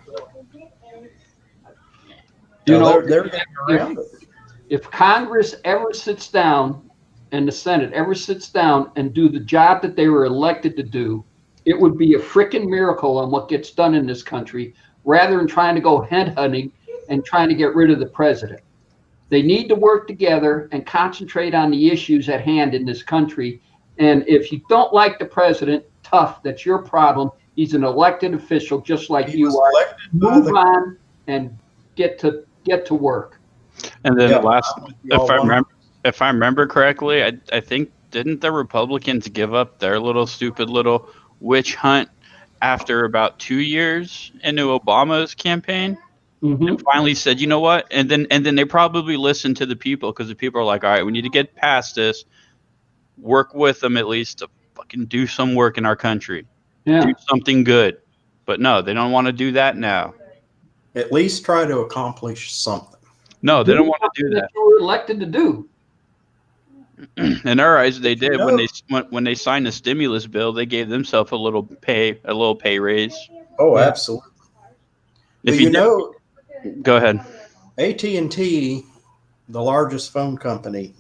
[SPEAKER 3] you know,
[SPEAKER 6] they're getting around it.
[SPEAKER 3] if Congress ever sits down and the Senate ever sits down and do the job that they were elected to do, it would be a freaking miracle on what gets done in this country rather than trying to go headhunting and trying to get rid of the president. They need to work together and concentrate on the issues at hand in this country. And if you don't like the president, tough, that's your problem. He's an elected official just like
[SPEAKER 6] He
[SPEAKER 3] you
[SPEAKER 6] was
[SPEAKER 3] are.
[SPEAKER 6] elected by
[SPEAKER 3] Move
[SPEAKER 6] the-
[SPEAKER 3] on and get to work.
[SPEAKER 2] And then
[SPEAKER 6] Yeah,
[SPEAKER 2] if I remember correctly, I think didn't the Republicans give up their little stupid little witch hunt after about 2 years into Obama's campaign?
[SPEAKER 3] Mhm.
[SPEAKER 2] And finally said, you know what? And then they probably listened to the people because the people are like, all right, we need to get past this, work with them at least to fucking do some work in our country,
[SPEAKER 3] Yeah.
[SPEAKER 2] do something good. But no, they don't want to do that now.
[SPEAKER 6] At least try to accomplish something.
[SPEAKER 2] No, they don't want to do
[SPEAKER 3] something
[SPEAKER 2] that.
[SPEAKER 3] you were elected to do.
[SPEAKER 2] In our eyes, they did
[SPEAKER 6] know-
[SPEAKER 2] when they signed the stimulus bill. They gave themselves a little pay raise.
[SPEAKER 6] Oh,
[SPEAKER 3] Yeah.
[SPEAKER 6] absolutely.
[SPEAKER 2] If
[SPEAKER 6] Well,
[SPEAKER 2] you know, go ahead.
[SPEAKER 6] AT&T, the largest phone company,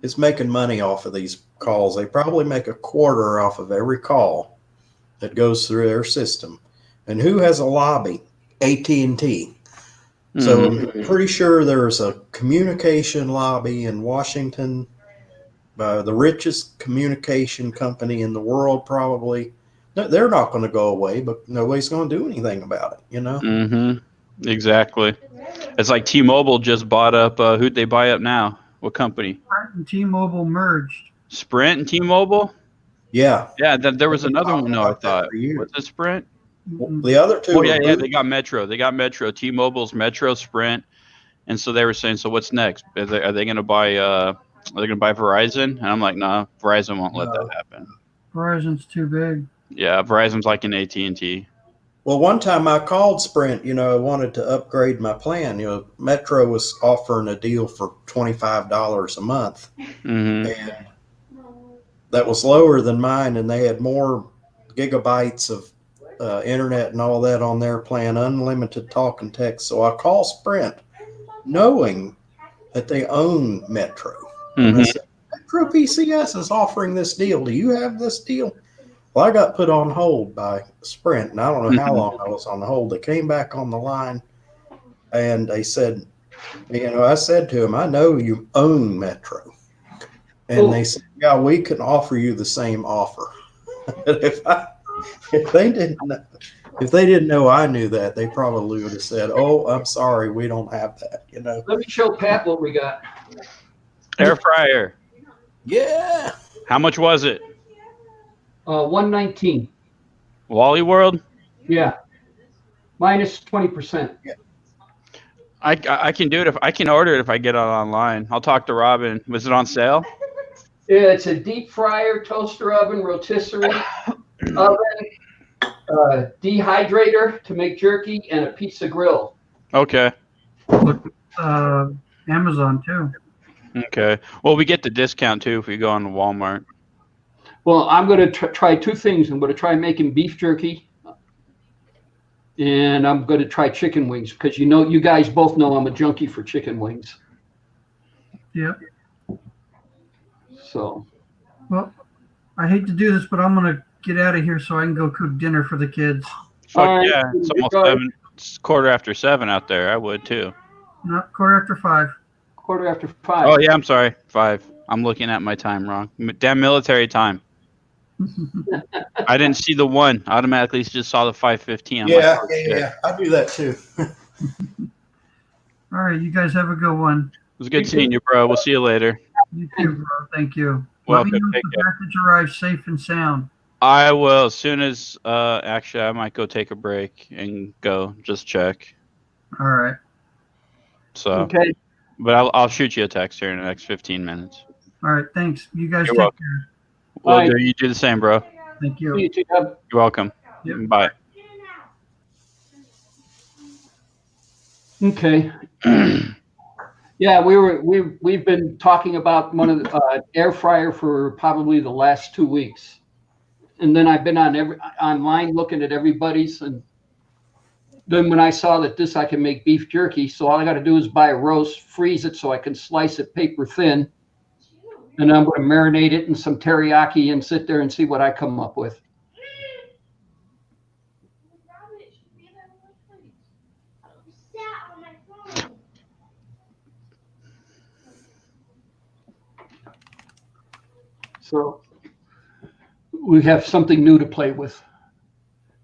[SPEAKER 6] is making money off of these calls. They probably make a quarter off of every call that goes through their system. And who has a lobby? AT&T. So
[SPEAKER 2] Mhm.
[SPEAKER 6] I'm pretty sure there's a communication lobby in Washington, the richest communication company in the world, probably. They're not going to go away, but nobody's going to do anything about it, you know?
[SPEAKER 2] Mm-hmm. Exactly. It's like T-Mobile just bought up. Who'd they buy up now? What company?
[SPEAKER 1] Sprint and T-Mobile merged.
[SPEAKER 2] Sprint and T-Mobile?
[SPEAKER 6] Yeah.
[SPEAKER 2] Yeah, there was
[SPEAKER 6] We've been
[SPEAKER 2] another one.
[SPEAKER 6] talking
[SPEAKER 2] No, I
[SPEAKER 6] about that
[SPEAKER 2] thought.
[SPEAKER 6] for years.
[SPEAKER 2] Was it Sprint?
[SPEAKER 6] The other two
[SPEAKER 2] Oh yeah,
[SPEAKER 6] are
[SPEAKER 2] yeah.
[SPEAKER 6] Boost.
[SPEAKER 2] They got Metro. They got Metro. T-Mobile's Metro, Sprint, and so they were saying, so what's next? Are they going to buy? Are they going to buy Verizon? And I'm like, nah, Verizon won't let that happen.
[SPEAKER 1] Verizon's too big.
[SPEAKER 2] Yeah, Verizon's like an AT&T.
[SPEAKER 6] Well, one time I called Sprint, I wanted to upgrade my plan. Metro was offering a deal for $25 a month.
[SPEAKER 2] Mm-hmm.
[SPEAKER 6] And that was lower than mine, and they had more gigabytes of internet and all that on their plan, unlimited talk and text. So I called Sprint, knowing that they own Metro. And I
[SPEAKER 2] Mm-hmm.
[SPEAKER 6] said, Metro PCS is offering this deal. Do you have this deal? Well, I got put on hold by Sprint, and I don't know how long I was on the hold. They came back on the line, and they said, I said to them, I know you own Metro. And they said, yeah, we can offer you the same offer. If they didn't know I knew that, they probably would have said, oh, I'm sorry, we don't have that,
[SPEAKER 3] Let me show Pat what we got.
[SPEAKER 2] Air fryer.
[SPEAKER 6] Yeah.
[SPEAKER 2] How much was it?
[SPEAKER 3] 119.
[SPEAKER 2] Wally World.
[SPEAKER 3] Yeah. Minus 20%.
[SPEAKER 2] I can do it if I can order it if I get it online. I'll talk to Robin. Was it on sale?
[SPEAKER 3] Yeah, it's a deep fryer, toaster oven, rotisserie oven, dehydrator to make jerky, and a pizza grill.
[SPEAKER 2] Okay.
[SPEAKER 1] Amazon too.
[SPEAKER 2] Okay. Well, we get the discount too if we go on to Walmart.
[SPEAKER 3] Well, I'm going to try two things. I'm going to try making beef jerky, and I'm going to try chicken wings because you guys both know I'm a junkie for chicken wings.
[SPEAKER 1] Yeah.
[SPEAKER 3] So,
[SPEAKER 1] Well, I hate to do this, but I'm gonna get out of here so I can go cook dinner for the kids.
[SPEAKER 2] Fuck
[SPEAKER 3] All right.
[SPEAKER 2] yeah. It's almost
[SPEAKER 3] Enjoy.
[SPEAKER 2] 7. It's 7:15 out there. I would too.
[SPEAKER 1] No, 5:15.
[SPEAKER 3] 5:15.
[SPEAKER 2] Oh yeah, I'm sorry. 5. I'm looking at my time wrong. Damn military time. I didn't see the 1. Automatically just saw the 5:15. I'm
[SPEAKER 6] Yeah,
[SPEAKER 2] like, oh, shit.
[SPEAKER 6] yeah. I do that too.
[SPEAKER 1] All right, you guys have a good one.
[SPEAKER 2] It was good
[SPEAKER 3] You too.
[SPEAKER 2] seeing you, bro. We'll see you later.
[SPEAKER 1] You too, bro. Thank you.
[SPEAKER 2] Welcome.
[SPEAKER 1] Let me know
[SPEAKER 2] Take
[SPEAKER 1] if the
[SPEAKER 2] care.
[SPEAKER 1] package arrives safe and sound.
[SPEAKER 2] I will as soon as actually I might go take a break and go just check.
[SPEAKER 1] All right.
[SPEAKER 2] So,
[SPEAKER 3] Okay.
[SPEAKER 2] but I'll shoot you a text here in the next 15 minutes.
[SPEAKER 1] All right. Thanks. You guys
[SPEAKER 2] You're
[SPEAKER 1] take
[SPEAKER 2] welcome.
[SPEAKER 1] care.
[SPEAKER 2] Well,
[SPEAKER 3] Bye.
[SPEAKER 2] you do the same, bro.
[SPEAKER 1] Thank you.
[SPEAKER 3] You too. Have-
[SPEAKER 2] You're welcome.
[SPEAKER 1] Yep.
[SPEAKER 2] Bye.
[SPEAKER 3] Okay. Yeah, we've been talking about one of the air fryer for probably the last 2 weeks, and then I've been online looking at everybody's, and then when I saw that I can make beef jerky, so all I got to do is buy a roast, freeze it so I can slice it paper thin, and I'm going to marinate it in some teriyaki and sit there and see what I come up with. So we have something new to play with.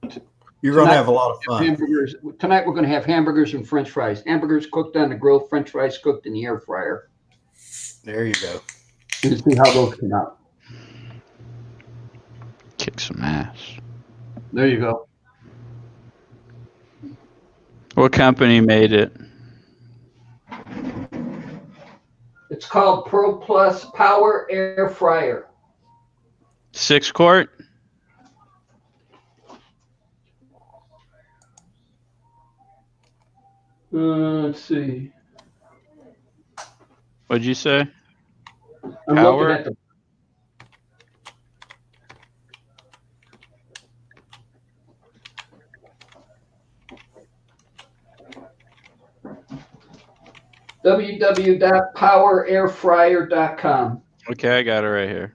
[SPEAKER 6] You're going to
[SPEAKER 3] Tonight-
[SPEAKER 6] have a lot of fun.
[SPEAKER 3] Hamburgers. Tonight we're going to have hamburgers and French fries. Hamburgers cooked on the grill, French fries cooked in the air fryer.
[SPEAKER 6] There you go.
[SPEAKER 3] And see how those come out.
[SPEAKER 2] Kick some ass.
[SPEAKER 3] There you go.
[SPEAKER 2] What company made it?
[SPEAKER 3] It's called Pro Plus Power Air Fryer.
[SPEAKER 2] 6 quart?
[SPEAKER 3] Let's see.
[SPEAKER 2] What'd you say?
[SPEAKER 3] I'm
[SPEAKER 2] Power?
[SPEAKER 3] looking at the. www.powerairfryer.com.
[SPEAKER 2] Okay, I got it right here.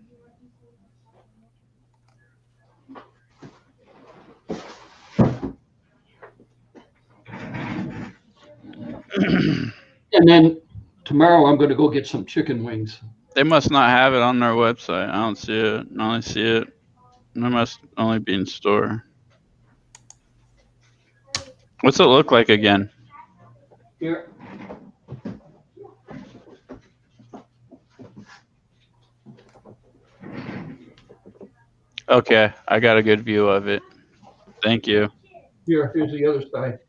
[SPEAKER 3] And then tomorrow I'm going to go get some chicken wings.
[SPEAKER 2] They must not have it on their website. I don't see it. I only see it. It must only be in store. What's it look like again?
[SPEAKER 3] Here.
[SPEAKER 2] Okay, I got a good view of it. Thank you.
[SPEAKER 3] Here's the other side.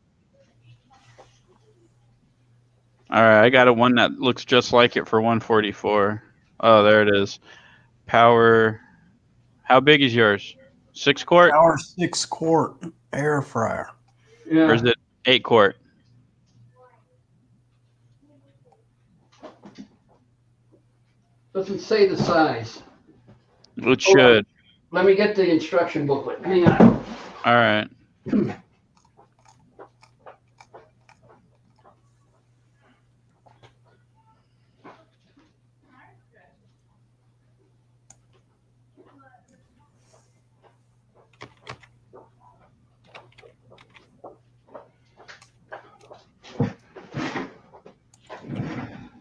[SPEAKER 2] All right, I got a one that looks just like it for 144. Oh, there it is. Power. How big is yours? 6 quart?
[SPEAKER 6] Power 6 quart air fryer.
[SPEAKER 2] Or is
[SPEAKER 3] Yeah.
[SPEAKER 2] it 8 quart?
[SPEAKER 3] Doesn't say the size.
[SPEAKER 2] It should.
[SPEAKER 3] Let me get the instruction booklet. Hang on.
[SPEAKER 2] All right.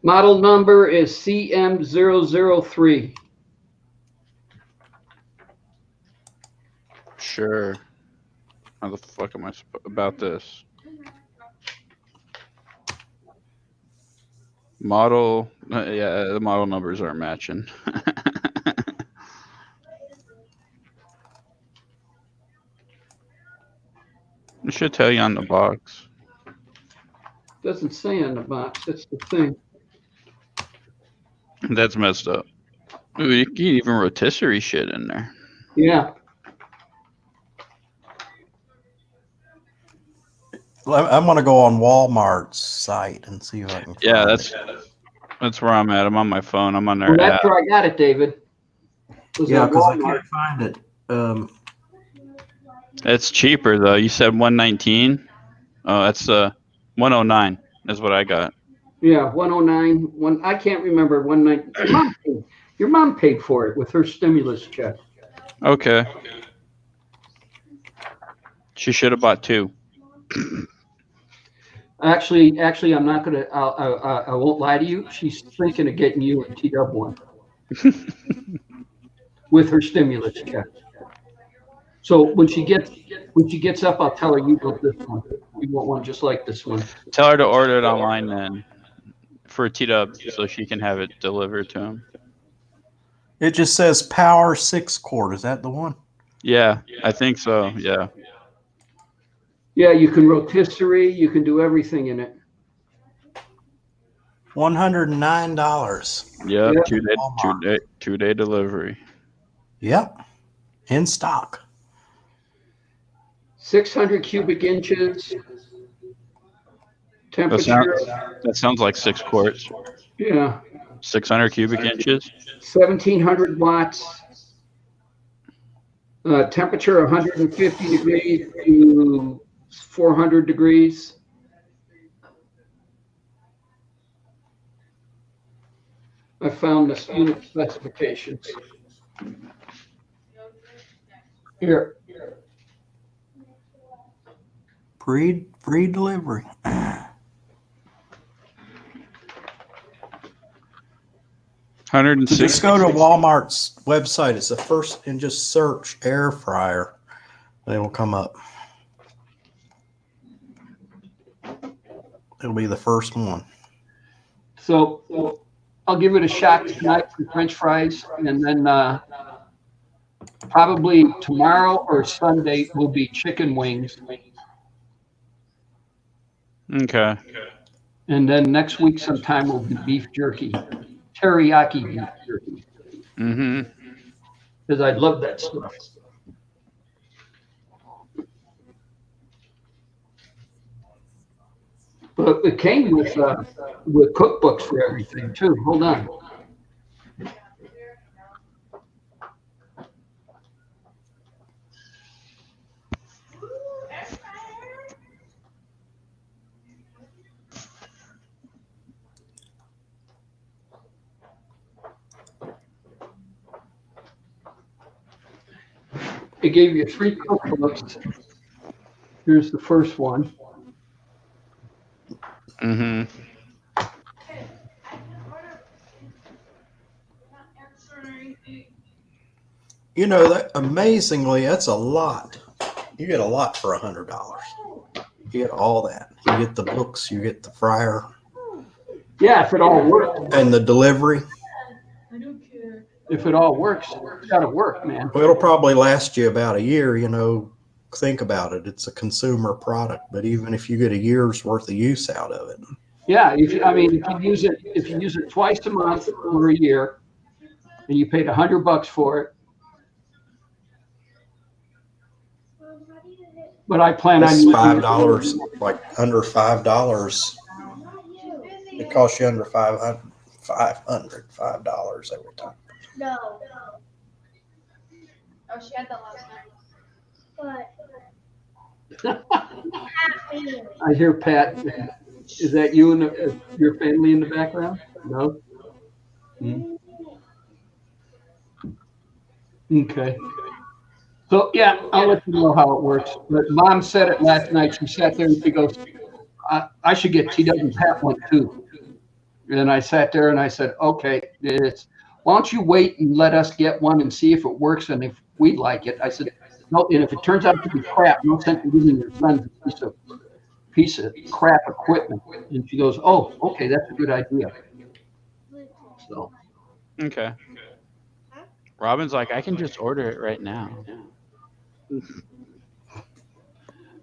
[SPEAKER 3] Model number is CM003.
[SPEAKER 2] Sure. How the fuck am I about this? Model. Yeah, the model numbers aren't matching. It should tell you on the box.
[SPEAKER 3] Doesn't say on the box. That's the thing.
[SPEAKER 2] That's messed up. Ooh, you can even rotisserie shit in there.
[SPEAKER 3] Yeah.
[SPEAKER 6] I'm going to go on Walmart's site and see if I can find
[SPEAKER 2] Yeah,
[SPEAKER 6] it.
[SPEAKER 2] that's where I'm at. I'm on my phone. I'm on their
[SPEAKER 3] Well,
[SPEAKER 2] app.
[SPEAKER 3] that's where I got it, David. Was
[SPEAKER 6] Yeah,
[SPEAKER 3] at
[SPEAKER 6] because I
[SPEAKER 3] Walmart.
[SPEAKER 6] can't find it.
[SPEAKER 2] It's cheaper though. You said 119. Oh, that's 109 is what I got.
[SPEAKER 3] Yeah, 109. I can't remember 19. Your mom paid for it with her stimulus check.
[SPEAKER 2] Okay. She should have bought 2.
[SPEAKER 3] Actually, I'm not gonna. I won't lie to you. She's thinking of getting you a TW one with her stimulus check. So when she gets up, I'll tell her you want this one. You want one just like this one.
[SPEAKER 2] Tell her to order it online then for a T-Dub so she can have it delivered to him.
[SPEAKER 6] It just says Power 6 cord. Is that the one?
[SPEAKER 2] Yeah, I think so. Yeah.
[SPEAKER 3] Yeah, you can rotisserie. You can do everything in it.
[SPEAKER 6] $109.
[SPEAKER 2] Yep.
[SPEAKER 3] Yeah.
[SPEAKER 2] Two-day delivery.
[SPEAKER 6] Yep. In stock.
[SPEAKER 3] 600 cubic inches. Temperature.
[SPEAKER 2] That sounds like 6 quarts.
[SPEAKER 3] Yeah.
[SPEAKER 2] 600 cubic inches.
[SPEAKER 3] 1,700 watts. Temperature 150 degrees to 400 degrees. I found the unit specifications. Here.
[SPEAKER 6] Free delivery. Just go to Walmart's website. It's the first, and just search air fryer. They will come up. It'll be the first one.
[SPEAKER 3] So I'll give it a shot tonight for French fries, and then probably tomorrow or Sunday will be chicken wings.
[SPEAKER 2] Okay.
[SPEAKER 3] And then next week sometime will be beef jerky, teriyaki beef jerky.
[SPEAKER 2] Mm-hmm.
[SPEAKER 3] Because I love that stuff. But it came with cookbooks for everything too. Hold on. It gave you 3 cookbooks. Here's the first one.
[SPEAKER 2] Mm-hmm.
[SPEAKER 6] You know, that amazingly, that's a lot. You get a lot for $100. You get all that. You get the books. You get the fryer.
[SPEAKER 3] Yeah, if it all works.
[SPEAKER 6] And the delivery.
[SPEAKER 3] If it all works, it's got to work, man.
[SPEAKER 6] Well, it'll probably last you about a year. You know, think about it. It's a consumer product, but even if you get a year's worth of use out of it.
[SPEAKER 3] Yeah, if you use it twice a month or a year, and you paid $100 for it. But I plan on using
[SPEAKER 6] $5, like under $5. It costs you under $5 every time.
[SPEAKER 5] No. Oh, she had that last night. But
[SPEAKER 3] I hear Pat. Is that you and your family in the background? No. Okay. So yeah, I'll let you know how it works. But Mom said it last night. She sat there and she goes, "I should get TW Pat one too." And I sat there and I said, "Okay, why don't you wait and let us get one and see if it works and if we like it?" I said, "No, and if it turns out to be crap, no sense in giving your son a piece of crap equipment." And she goes, "Oh, okay, that's a good idea." So.
[SPEAKER 2] Okay. Robin's like, I can just order it right now.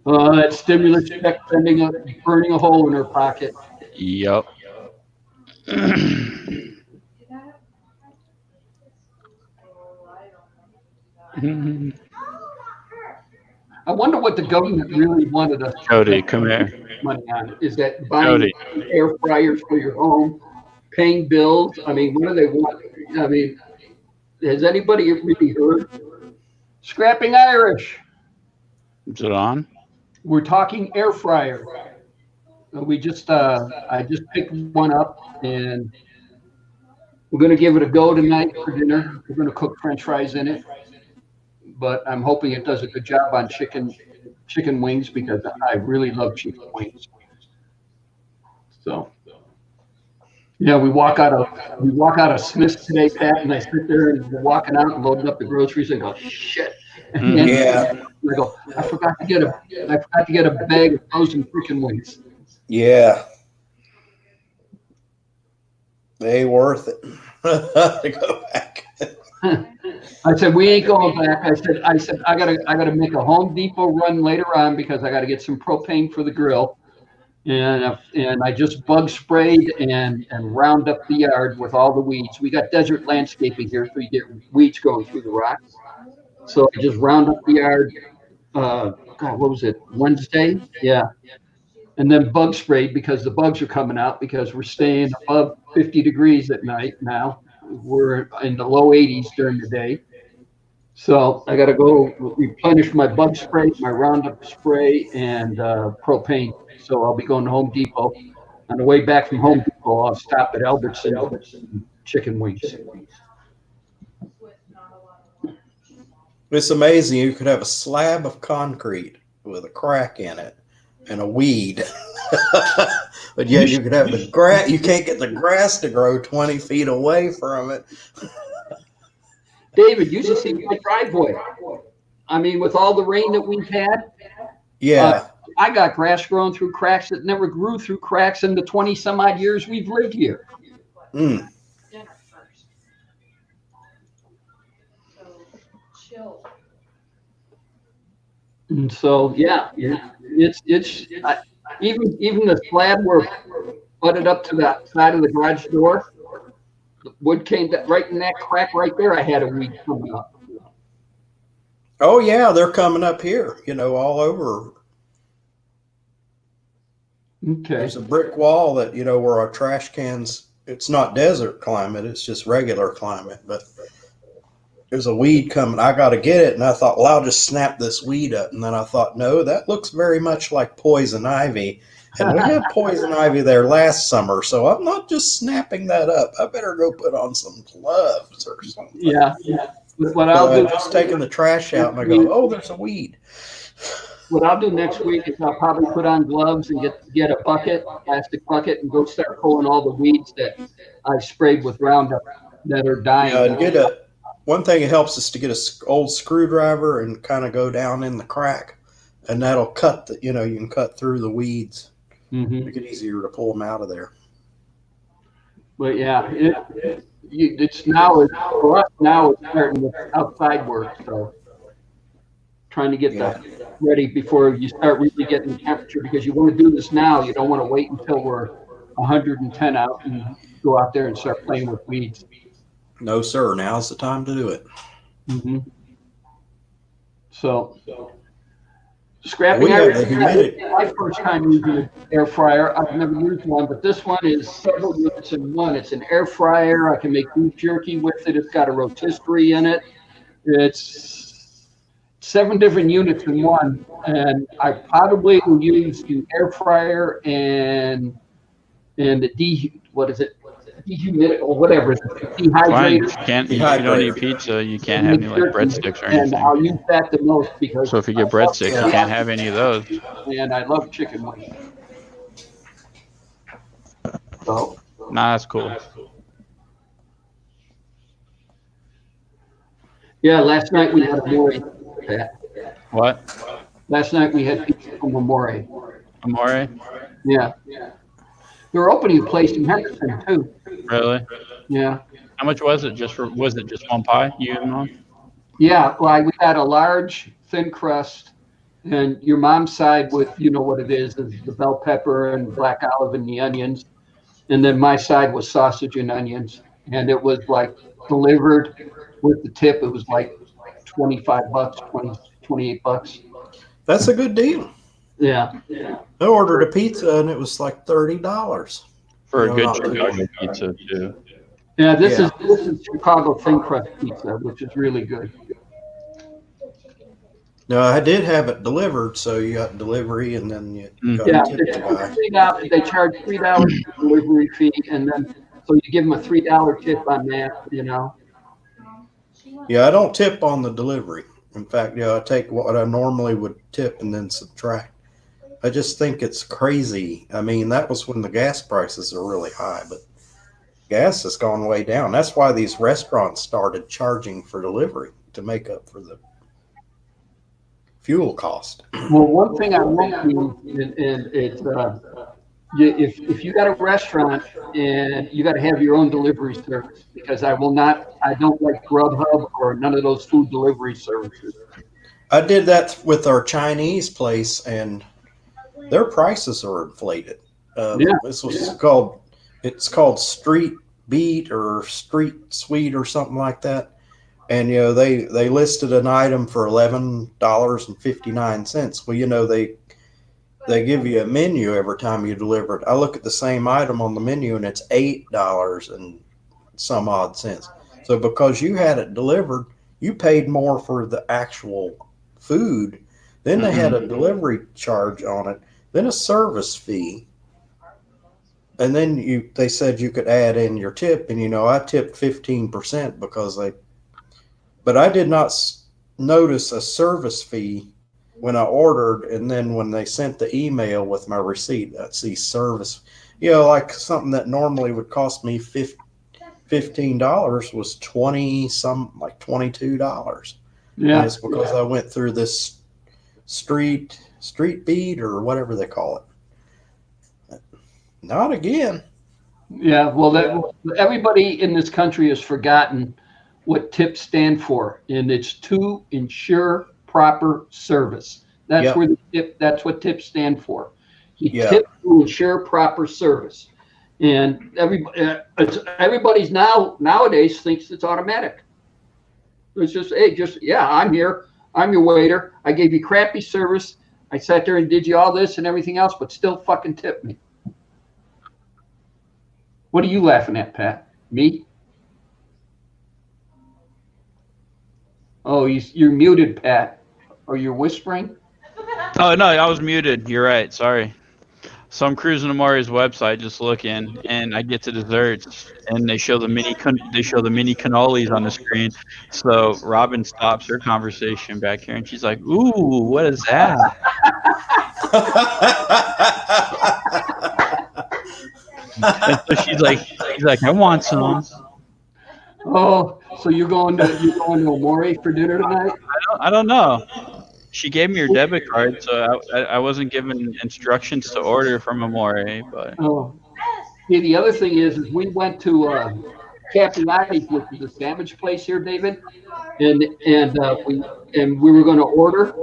[SPEAKER 3] That stimulus check burning a hole in her pocket.
[SPEAKER 2] Yep.
[SPEAKER 3] I wonder what the government really wanted us
[SPEAKER 2] Cody, come here.
[SPEAKER 3] money on. Is that buying air fryers for your home, paying bills? I mean, what do they want? I mean, has anybody really heard? Scrapping Irish.
[SPEAKER 2] Is it on?
[SPEAKER 3] We're talking air fryer. We just I just picked one up, and we're going to give it a go tonight for dinner. We're going to cook French fries in it, but I'm hoping it does a good job on chicken wings because I really love chicken wings. So yeah, we walk out of Smith's today, Pat, and I sit there and we're walking out and loading up the groceries and go, shit. And
[SPEAKER 6] Yeah.
[SPEAKER 3] I go, I forgot to get a bag of frozen chicken wings.
[SPEAKER 6] Yeah. They ain't worth it. To go back.
[SPEAKER 3] I said, we ain't going back. I said, I gotta make a Home Depot run later on because I gotta get some propane for the grill. And I just bug sprayed and round up the yard with all the weeds. We got desert landscaping here, so you get weeds growing through the rocks. So I just round up the yard. God, what was it? Wednesday? Yeah. And then bug sprayed because the bugs are coming out because we're staying above 50 degrees at night now. We're in the low 80s during the day. So I got to go replenish my bug spray, my Roundup spray, and propane. So I'll be going to Home Depot. On the way back from Home Depot, I'll stop at Albertsons chicken wings.
[SPEAKER 6] It's amazing. You could have a slab of concrete with a crack in it and a weed. But yet you could have the grass. You can't get the grass to grow 20 feet away from it.
[SPEAKER 3] David, you should see my driveway. I mean, with all the rain that we've had,
[SPEAKER 6] Yeah.
[SPEAKER 3] I got grass growing through cracks that never grew through cracks in the 20 some odd years we've lived here.
[SPEAKER 6] Mm.
[SPEAKER 5] Dinner first. So chill.
[SPEAKER 3] And so, yeah, even the slab where butted up to the side of the garage door, the wood came right in that crack right there. I had a weed coming up.
[SPEAKER 6] Oh, yeah. They're coming up here, all over.
[SPEAKER 3] Okay.
[SPEAKER 6] There's a brick wall that, where our trash cans, it's not desert climate, it's just regular climate, but there's a weed coming. I got to get it. And I thought, well, I'll just snap this weed up. And then I thought, no, that looks very much like poison ivy. And we had poison ivy there last summer. So I'm not just snapping that up. I better go put on some gloves or something.
[SPEAKER 3] Yeah. What I'll do,
[SPEAKER 6] I'm just taking the trash out and I go, oh, there's a weed.
[SPEAKER 3] What I'll do next week is I'll probably put on gloves and get a plastic bucket, and go start pulling all the weeds that I sprayed with Roundup that are dying.
[SPEAKER 6] Yeah, and one thing it helps is to get an old screwdriver and kind of go down in the crack, and that'll cut you can cut through the weeds.
[SPEAKER 3] Mm-hmm.
[SPEAKER 6] Make it easier to pull them out of there.
[SPEAKER 3] But yeah, it's for us now it's starting with outside work, so trying to get that ready before you start really getting the temperature, because you want to do this now. You don't want to wait until we're 110 out and go out there and start playing with weeds.
[SPEAKER 6] No, sir. Now's the time to do it.
[SPEAKER 3] Mm-hmm. So scrapping
[SPEAKER 6] We have
[SPEAKER 3] iron.
[SPEAKER 6] the humidity.
[SPEAKER 3] My first time using an air fryer. I've never used one, but this one is several units in one. It's an air fryer. I can make beef jerky with it. It's got a rotisserie in it. It's 7 different units in one, and I probably will use the air fryer and the dehumidifier or whatever,
[SPEAKER 2] Fine.
[SPEAKER 3] dehydrator.
[SPEAKER 2] If you don't eat pizza, you can't have any like breadsticks or
[SPEAKER 3] And I'll
[SPEAKER 2] anything.
[SPEAKER 3] use that the most because.
[SPEAKER 2] So if you get breadsticks, you can't have any of those.
[SPEAKER 3] And I love chicken wings. So.
[SPEAKER 2] Nah, that's cool.
[SPEAKER 3] Yeah, last night we had Amore.
[SPEAKER 2] What?
[SPEAKER 3] Last night we had pizza from Amore.
[SPEAKER 2] Amore?
[SPEAKER 3] Yeah. They're opening a place in Henderson too.
[SPEAKER 2] Really?
[SPEAKER 3] Yeah.
[SPEAKER 2] How much was it? Was it just one pie? You and Mom?
[SPEAKER 3] Yeah. Well, we had a large thin crust, and your mom's side with, you know what it is the bell pepper and black olive and the onions. And then my side was sausage and onions. And it was like delivered with the tip. It was like $25, 28 bucks.
[SPEAKER 6] That's a good deal.
[SPEAKER 3] Yeah.
[SPEAKER 6] I ordered a pizza and it was like $30
[SPEAKER 2] For a
[SPEAKER 6] You know,
[SPEAKER 2] good
[SPEAKER 6] not
[SPEAKER 2] Chicago pizza, too.
[SPEAKER 3] Yeah, this is Chicago thin crust pizza, which is really good.
[SPEAKER 6] No, I did have it delivered, so you got delivery, and then you got
[SPEAKER 3] Yeah,
[SPEAKER 6] to tip the guy.
[SPEAKER 3] they charge $3 delivery fee, and then so you give them a $3 tip on that.
[SPEAKER 6] Yeah, I don't tip on the delivery. In fact, I take what I normally would tip and then subtract. I just think it's crazy. I mean, that was when the gas prices are really high, but gas has gone way down. That's why these restaurants started charging for delivery to make up for the fuel cost.
[SPEAKER 3] Well, one thing I won't do, and it's if you got a restaurant and you got to have your own delivery service, because I don't like Grubhub or none of those food delivery services.
[SPEAKER 6] I did that with our Chinese place, and their prices are inflated. This was it's called Street Beat or Street Sweet or something like that. And they listed an item for $11.59. Well, they give you a menu every time you deliver it. I look at the same item on the menu and it's $8 and some odd cents. So because you had it delivered, you paid more for the actual food. Then they had a delivery charge on it, then a service fee. And then they said you could add in your tip, and I tipped 15% but I did not notice a service fee when I ordered, and then when they sent the email with my receipt, I'd see service. Like something that normally would cost me $15 was like $22.
[SPEAKER 3] Yeah,
[SPEAKER 6] and it's because I went through this street beat or whatever they call it. Not again.
[SPEAKER 3] Yeah, well, everybody in this country has forgotten what tips stand for, and it's to ensure proper service. That's where that's what tips stand for. You tip to ensure proper service, and everybody's nowadays thinks it's automatic. It's just, hey, I'm here, I'm your waiter. I gave you crappy service. I sat there and did you all this and everything else, but still fucking tip me. What are you laughing at, Pat? Me? Oh, you're muted, Pat. Or you're whispering?
[SPEAKER 2] Oh no, I was muted. You're right. Sorry. So I'm cruising to Mario's website, just looking, and I get to desserts, and they show the mini cannolis on the screen. So Robin stops her conversation back here, and she's like, "Ooh, what is that?" And so she's like, "I want some."
[SPEAKER 3] Oh, so you're going to Amore for dinner tonight?
[SPEAKER 2] I don't know. She gave me her debit card, so I wasn't given instructions to order from Amore, but.
[SPEAKER 3] Oh, yeah. The other thing is we went to Capriati's, which is a sandwich place here, David, and we were going to order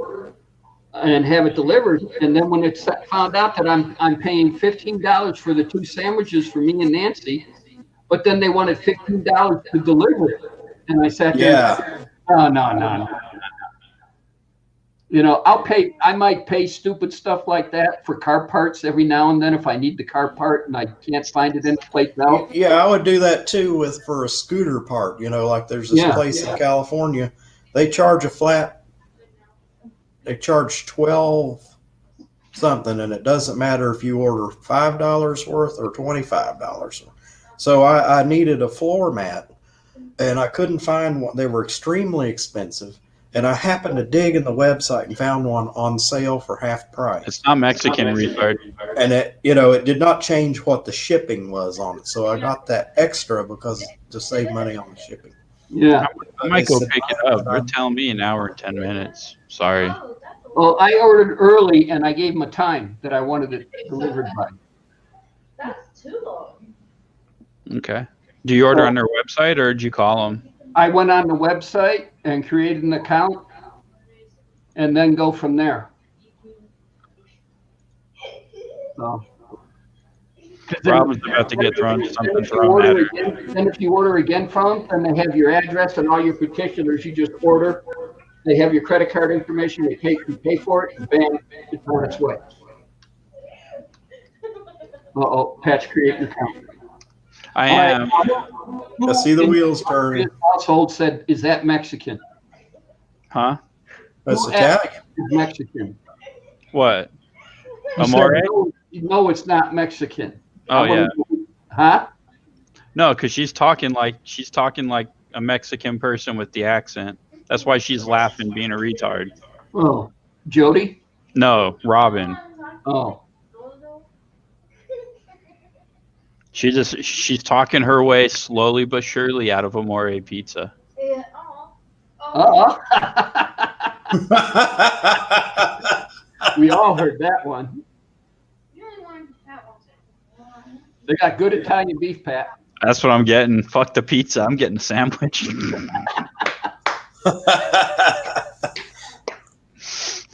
[SPEAKER 3] and have it delivered, and then when it's found out that I'm paying $15 for the 2 sandwiches for me and Nancy. But then they wanted $15 to deliver it, and I sat there.
[SPEAKER 6] Yeah.
[SPEAKER 3] And said, no. I might pay stupid stuff like that for car parts every now and then if I need the car part and I can't find it in the place out.
[SPEAKER 6] Yeah, I would do that too for a scooter part. Like there's this place in California, they charge they charge 12 something, and it doesn't matter if you order $5 worth or $25. So I needed a floor mat, and I couldn't find one. They were extremely expensive, and I happened to dig in the website and found one on sale for half price.
[SPEAKER 2] It's not Mexican, retard.
[SPEAKER 6] And it did not change what the shipping was on it, so I got that extra to save money on the shipping.
[SPEAKER 3] Yeah,
[SPEAKER 2] I might go pick it up. They're telling me an hour and 10 minutes. Sorry.
[SPEAKER 3] Well, I ordered early, and I gave them a time that I wanted it delivered by.
[SPEAKER 5] That's too long.
[SPEAKER 2] Okay. Do you order on their website, or did you call them?
[SPEAKER 3] I went on the website and created an account and then go from there. So,
[SPEAKER 2] Robin's about to get thrown something
[SPEAKER 3] then if you order again from them, then they have your address and all your particulars. You just order. They have your credit card information. You pay for it, and bam, it's on its way. Pat's creating an account.
[SPEAKER 2] I am.
[SPEAKER 6] I see the wheels turning.
[SPEAKER 3] His household said, "Is that Mexican?"
[SPEAKER 2] Huh?
[SPEAKER 6] That's
[SPEAKER 3] Who
[SPEAKER 6] Italian.
[SPEAKER 3] is Mexican?
[SPEAKER 2] What?
[SPEAKER 3] You said,
[SPEAKER 2] Amore?
[SPEAKER 3] no, it's not Mexican.
[SPEAKER 2] Oh
[SPEAKER 3] I wanna-
[SPEAKER 2] yeah.
[SPEAKER 3] Huh?
[SPEAKER 2] No, because she's talking like a Mexican person with the accent. That's why she's laughing, being a retard.
[SPEAKER 3] Oh, Jody?
[SPEAKER 2] No, Robin.
[SPEAKER 3] Oh.
[SPEAKER 2] She's talking her way slowly but surely out of Amore Pizza.
[SPEAKER 5] Yeah.
[SPEAKER 3] Oh. We all heard that one.
[SPEAKER 5] You only wanted that one.
[SPEAKER 3] They got good Italian beef, Pat.
[SPEAKER 2] That's what I'm getting. Fuck the pizza. I'm getting a sandwich.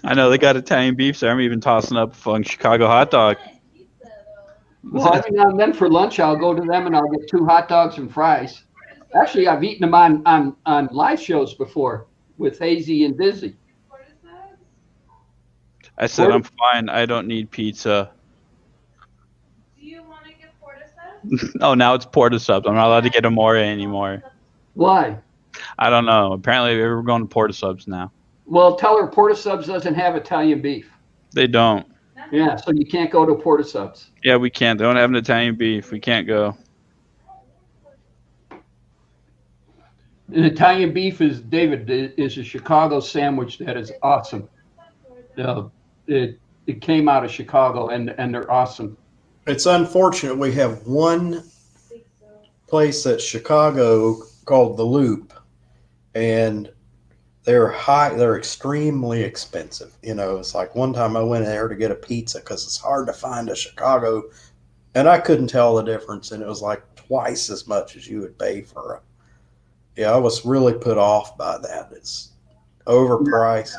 [SPEAKER 2] I know they got Italian beef, so I'm even tossing up a fucking Chicago hot dog.
[SPEAKER 3] Well, every now and then for lunch, I'll go to them and I'll get 2 hot dogs and fries. Actually, I've eaten them on live shows before with Hazy and Dizzy.
[SPEAKER 2] I said I'm fine. I don't need pizza.
[SPEAKER 5] Do you want to get porta
[SPEAKER 2] Oh, now it's porta subs. I'm not allowed to get Amore anymore.
[SPEAKER 3] Why?
[SPEAKER 2] I don't know. Apparently, we're going to porta subs now.
[SPEAKER 3] Well, tell her Porta Subs doesn't have Italian beef.
[SPEAKER 2] They don't.
[SPEAKER 3] Yeah, so you can't go to Porta Subs.
[SPEAKER 2] Yeah, we can't. They don't have an Italian beef. We can't go.
[SPEAKER 3] An Italian beef is a Chicago sandwich that is awesome. It came out of Chicago and they're awesome.
[SPEAKER 6] It's unfortunate we have one place at Chicago called The Loop, and they're extremely expensive. You know, it's like one time I went there to get a pizza because it's hard to find a Chicago, and I couldn't tell the difference, and it was like twice as much as you would pay for a. Yeah, I was really put off by that. It's overpriced.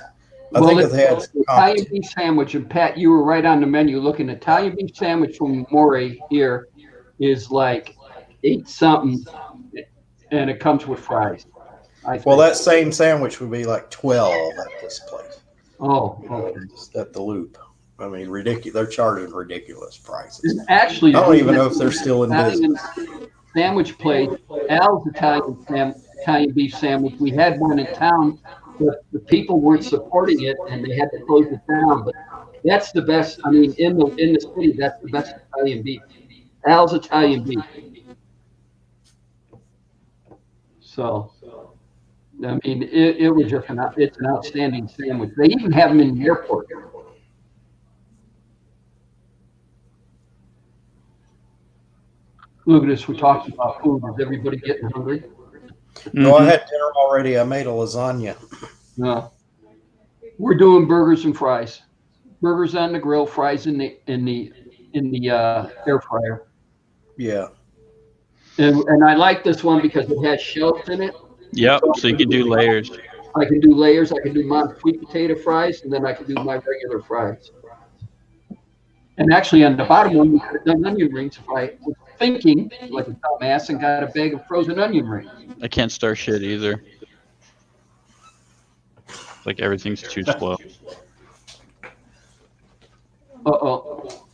[SPEAKER 6] I think if they had
[SPEAKER 3] Italian beef sandwich, and Pat, you were right on the menu looking. Italian beef sandwich from More here is like 8 something, and it comes with fries.
[SPEAKER 6] Well, that same sandwich would be like 12 at this place.
[SPEAKER 3] Oh, okay.
[SPEAKER 6] At The Loop. I mean, ridiculous. They're charging ridiculous prices.
[SPEAKER 3] And actually,
[SPEAKER 6] I don't even know if they're still in business.
[SPEAKER 3] Sandwich place, Al's Italian beef sandwich. We had one in town, but the people weren't supporting it, and they had to close it down. But that's the best. I mean, in the city, that's the best Italian beef. Al's Italian beef. So, I mean, it was just it's an outstanding sandwich. They even have them in the airport. Look at this. We're talking about food. Is everybody getting hungry?
[SPEAKER 6] No, I had dinner already. I made a lasagna.
[SPEAKER 3] No. We're doing burgers and fries. Burgers on the grill, fries in the air fryer.
[SPEAKER 6] Yeah.
[SPEAKER 3] And I like this one because it has shells in it.
[SPEAKER 2] Yep, so you can do layers.
[SPEAKER 3] I can do layers. I can do my sweet potato fries, and then I can do my regular fries. And actually, on the bottom one, we could have done onion rings if I was thinking like a dumbass and got a bag of frozen onion rings.
[SPEAKER 2] I can't start shit either. It's like everything's too slow.
[SPEAKER 3] Uh-oh.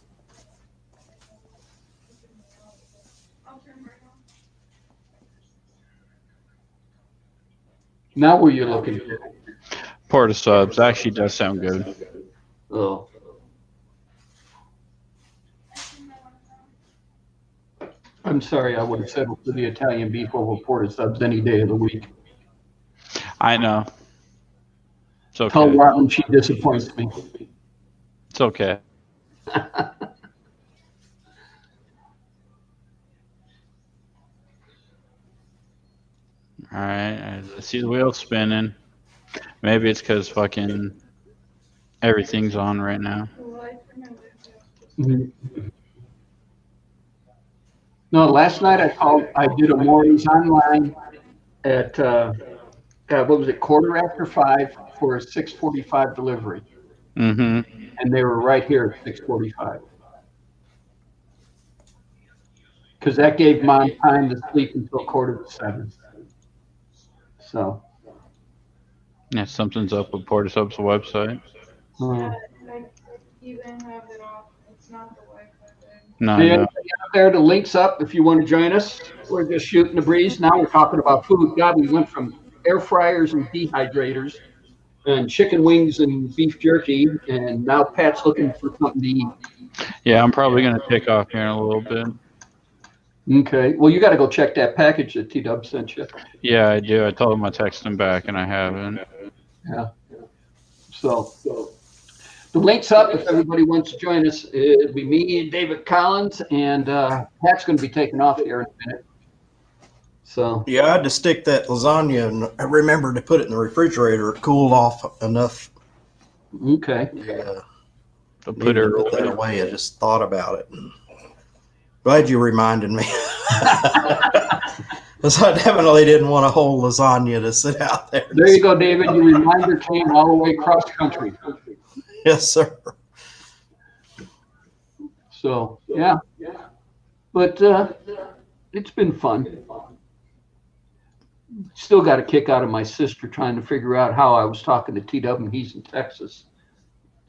[SPEAKER 3] Now where you looking at?
[SPEAKER 2] Porta subs actually does sound good.
[SPEAKER 3] Oh. I'm sorry, I would have settled for the Italian beef over Porta subs any day of the week.
[SPEAKER 2] I know. It's okay.
[SPEAKER 3] Tell Robin she disappoints me.
[SPEAKER 2] It's okay. All right, I see the wheel spinning. Maybe it's because fucking everything's on right now.
[SPEAKER 3] No, last night I did a Maury's online at, what was it, 5:15 for a 6:45 delivery.
[SPEAKER 2] Mm-hmm.
[SPEAKER 3] And they were right here at 6:45. Because that gave Mom time to sleep until 6:45. So.
[SPEAKER 2] Yeah, something's up with Porta Subs website.
[SPEAKER 4] Even have it off. It's not the Wi-Fi thing.
[SPEAKER 2] No,
[SPEAKER 3] Yeah,
[SPEAKER 2] no.
[SPEAKER 3] out there, the link's up if you want to join us. We're just shooting the breeze. Now we're talking about food. God, we went from air fryers and dehydrators and chicken wings and beef jerky, and now Pat's looking for something to eat.
[SPEAKER 2] Yeah, I'm probably gonna take off here in a little bit.
[SPEAKER 3] Okay. Well, you got to go check that package that T-Dub sent you.
[SPEAKER 2] Yeah, I do. I told him I text him back, and I haven't.
[SPEAKER 3] Yeah. So the link's up if everybody wants to join us. It'll be me and David Collins, and Pat's going to be taking off here in a minute. So
[SPEAKER 6] Yeah, I had to stick that lasagna, and I remembered to put it in the refrigerator. It cooled off enough.
[SPEAKER 3] okay.
[SPEAKER 6] Yeah,
[SPEAKER 2] To
[SPEAKER 6] put
[SPEAKER 2] put her
[SPEAKER 6] that away. I just thought about it. Glad you reminded me. Because I definitely didn't want a whole lasagna to sit out there.
[SPEAKER 3] There you go, David. Your reminder came all the way across country.
[SPEAKER 6] Yes, sir.
[SPEAKER 3] So yeah, but it's been fun. Still got a kick out of my sister trying to figure out how I was talking to T-Dub and he's in Texas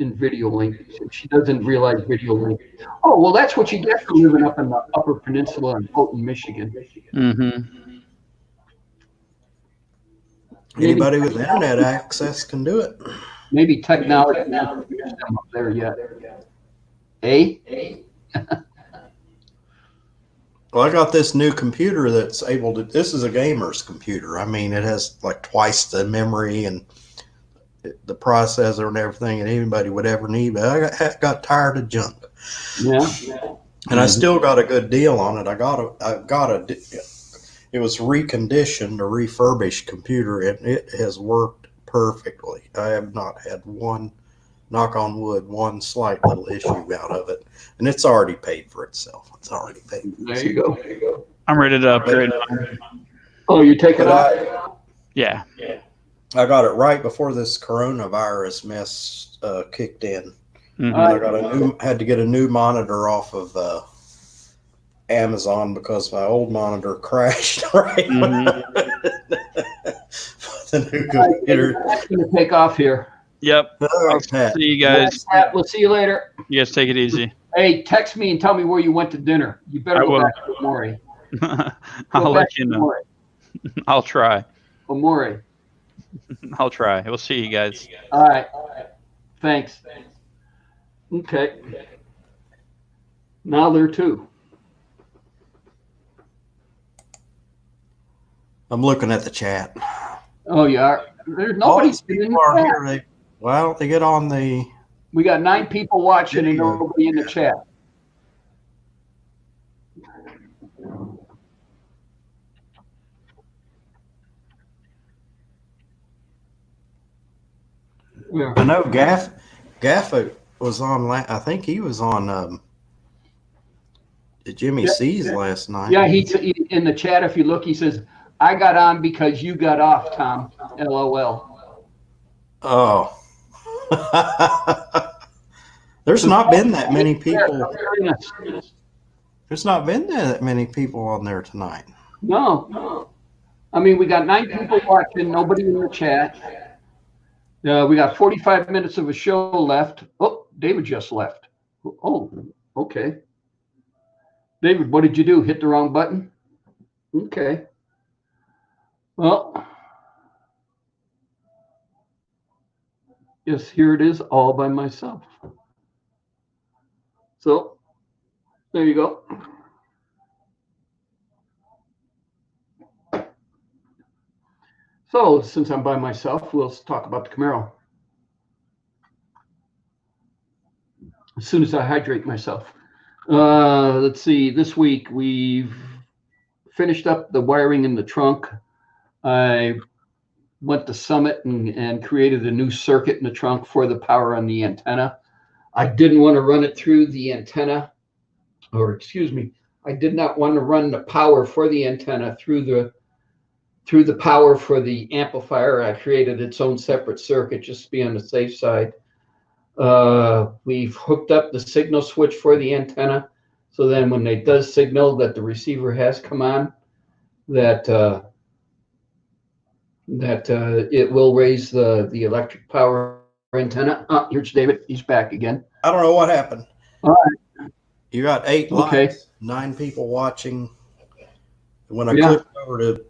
[SPEAKER 3] in video link. She doesn't realize video link. Oh, well, that's what you get for living up in the Upper Peninsula in Houghton, Michigan.
[SPEAKER 2] Mm-hmm.
[SPEAKER 6] Anybody with internet access can do it.
[SPEAKER 3] Maybe technology hasn't reached them up there yet. Eh?
[SPEAKER 6] Well, I got this new computer that's able to. This is a gamer's computer. I mean, it has like twice the memory and the processor and everything that anybody would ever need. But I got tired of junk.
[SPEAKER 3] Yeah.
[SPEAKER 6] And I still got a good deal on it. I got a. It was reconditioned, a refurbished computer, and it has worked perfectly. I have not had one, knock on wood, one slight little issue out of it, and it's already paid for itself. It's already paid.
[SPEAKER 3] There you go.
[SPEAKER 2] I'm ready to upgrade.
[SPEAKER 3] Oh, you take it off?
[SPEAKER 2] Yeah.
[SPEAKER 6] I got it right before this coronavirus mess kicked in.
[SPEAKER 2] Mhm.
[SPEAKER 6] I had to get a new monitor off of Amazon because my old monitor crashed right the new computer.
[SPEAKER 3] I'm going to take off here.
[SPEAKER 2] Yep.
[SPEAKER 6] All right, Pat.
[SPEAKER 2] See you guys.
[SPEAKER 3] Pat, we'll see you later.
[SPEAKER 2] You guys take it easy.
[SPEAKER 3] Hey, text me and tell me where you went to dinner. You better
[SPEAKER 2] I
[SPEAKER 3] go
[SPEAKER 2] will.
[SPEAKER 3] back to Amore.
[SPEAKER 2] I'll let you know. I'll try.
[SPEAKER 3] Amore.
[SPEAKER 2] I'll try. We'll see you guys.
[SPEAKER 3] All right. Thanks. Okay. Now there too.
[SPEAKER 6] I'm looking at the chat.
[SPEAKER 3] Oh, you are? There's
[SPEAKER 6] All
[SPEAKER 3] nobody
[SPEAKER 6] these
[SPEAKER 3] in
[SPEAKER 6] people
[SPEAKER 3] the
[SPEAKER 6] are
[SPEAKER 3] chat.
[SPEAKER 6] here. They get on the.
[SPEAKER 3] We got 9 people watching and
[SPEAKER 6] Video.
[SPEAKER 3] nobody in the chat. Yeah.
[SPEAKER 6] I know Gaffa was on. I think he was on Jimmy C's last night.
[SPEAKER 3] Yeah, he in the chat, if you look, he says, I got on because you got off, Tom. LOL.
[SPEAKER 6] Oh. There's not been that many people. There's not been that many people on there tonight.
[SPEAKER 3] No. I mean, we got 9 people watching, nobody in the chat. We got 45 minutes of a show left. Oh, David just left. Oh, okay. David, what did you do? Hit the wrong button? Okay. Well, yes, here it is all by myself. So, there you go. So, since I'm by myself, we'll talk about the Camaro. As soon as I hydrate myself. Let's see, this week we've finished up the wiring in the trunk. I went to Summit and created a new circuit in the trunk for the power on the antenna. I didn't want to run it through the antenna, or excuse me, I did not want to run the power for the antenna through the power for the amplifier. I created its own separate circuit just to be on the safe side. We've hooked up the signal switch for the antenna, so then when it does signal that the receiver has come on, that it will raise the electric power antenna. Oh, here's David. He's back again.
[SPEAKER 6] I don't know what happened.
[SPEAKER 3] All right.
[SPEAKER 6] You got 8
[SPEAKER 3] Okay.
[SPEAKER 6] likes, 9 people watching. When I
[SPEAKER 3] Yeah.
[SPEAKER 6] clicked over to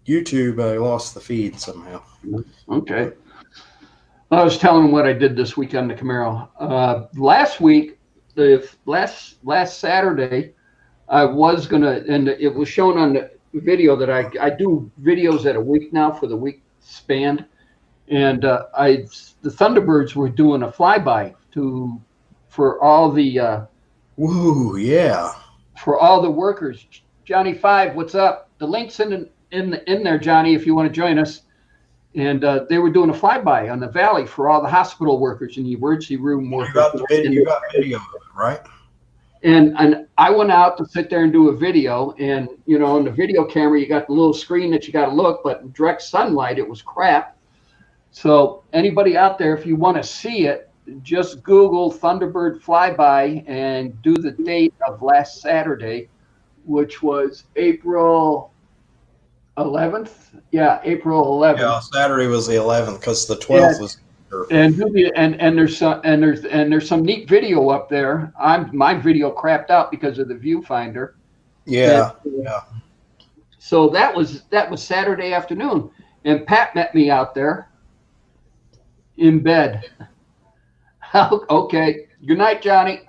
[SPEAKER 6] YouTube, I lost the feed somehow.
[SPEAKER 3] Okay. I was telling them what I did this week on the Camaro. Last week, last Saturday, I was gonna, and it was shown on the video that I do videos at a week now for the week span, and the Thunderbirds were doing a flyby for all the
[SPEAKER 6] Woo, yeah.
[SPEAKER 3] for all the workers. Johnny Five, what's up? The link's in there, Johnny, if you want to join us. And they were doing a flyby on the valley for all the hospital workers and the emergency room workers.
[SPEAKER 6] You got video of it, right?
[SPEAKER 3] And I went out to sit there and do a video. And, you know, on the video camera, you got the little screen that you got to look, but in direct sunlight, it was crap. So anybody out there, if you want to see it, just Google Thunderbird flyby and do the date of last Saturday, which was April 11th. Yeah, April 11th.
[SPEAKER 6] Yeah, Saturday was the 11th because the 12th was.
[SPEAKER 3] And there's some neat video up there. My video crapped out because of the viewfinder.
[SPEAKER 6] Yeah.
[SPEAKER 3] So that was Saturday afternoon, and Pat met me out there in bed. Okay. Good night, Johnny.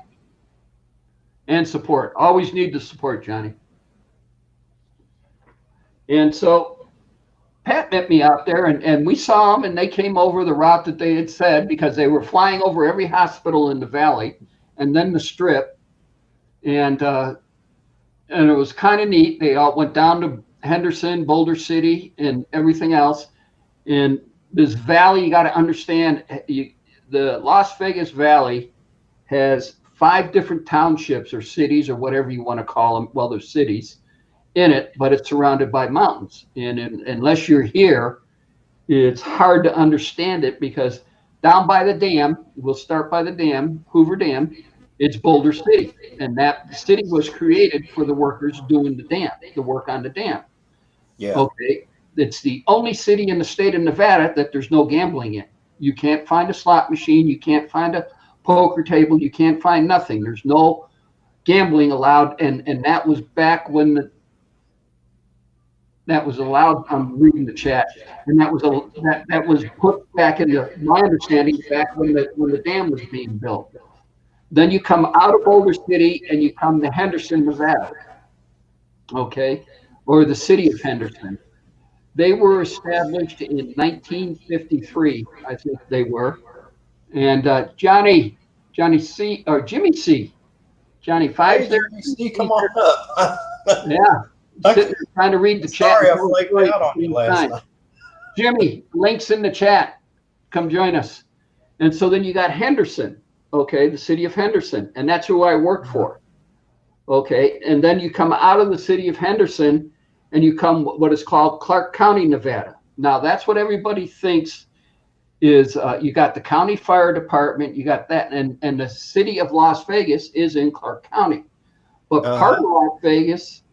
[SPEAKER 3] And support. Always need the support, Johnny. And so Pat met me out there, and we saw them, and they came over the route that they had said, because they were flying over every hospital in the valley and then the strip. And it was kind of neat. They all went down to Henderson, Boulder City, and everything else. And this valley, you got to understand, the Las Vegas Valley has 5 different townships or cities or whatever you want to call them. Well, they're cities in it, but it's surrounded by mountains. And unless you're here, it's hard to understand it, because down by the dam, we'll start by the dam, Hoover Dam, it's Boulder City. And that city was created for the workers doing the dam, the work on the dam.
[SPEAKER 6] Yeah.
[SPEAKER 3] Okay. It's the only city in the state of Nevada that there's no gambling in. You can't find a slot machine. You can't find a poker table. You can't find nothing. There's no gambling allowed. And that was back when that was allowed. I'm reading the chat, and that was put back into my understanding back when the dam was being built. Then you come out of Boulder City and you come to Henderson, Nevada, okay, or the city of Henderson. They were established in 1953, I think they were. And Johnny C, or Jimmy C, Johnny Five,
[SPEAKER 6] hey, Jimmy C, come on up.
[SPEAKER 3] Yeah. Sitting there trying to read the chat.
[SPEAKER 6] Sorry, I flaked out on you last night.
[SPEAKER 3] Jimmy, links in the chat. Come join us. And so then you got Henderson, okay, the city of Henderson, and that's who I work for. Okay, and then you come out of the city of Henderson and you come what is called Clark County, Nevada. Now that's what everybody thinks is you got the county fire department, you got that, and the city of Las Vegas is in Clark County. But part of Las Vegas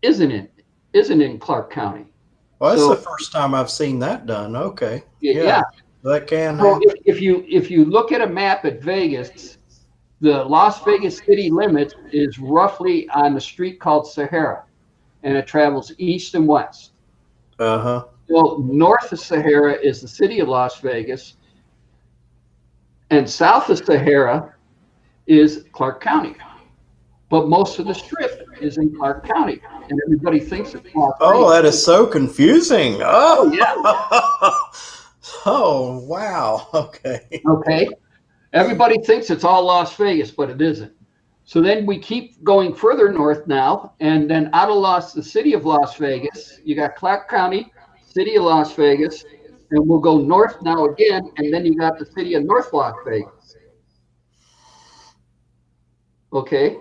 [SPEAKER 3] isn't in Clark County.
[SPEAKER 6] Well, that's the first time I've seen that done. Okay.
[SPEAKER 3] Yeah.
[SPEAKER 6] That can
[SPEAKER 3] So if you look at a map at Vegas, the Las Vegas city limits is roughly on the street called Sahara, and it travels east and west.
[SPEAKER 6] Uh-huh.
[SPEAKER 3] So north of Sahara is the city of Las Vegas, and south of Sahara is Clark County. But most of the strip is in Clark County, and everybody thinks it's Las Vegas.
[SPEAKER 6] Oh, that is so confusing. Oh,
[SPEAKER 3] yeah.
[SPEAKER 6] Oh, wow. Okay.
[SPEAKER 3] Okay. Everybody thinks it's all Las Vegas, but it isn't. So then we keep going further north now, and then out of the city of Las Vegas, you got Clark County, city of Las Vegas, and we'll go north now again, and then you got the city of North Las Vegas. Okay.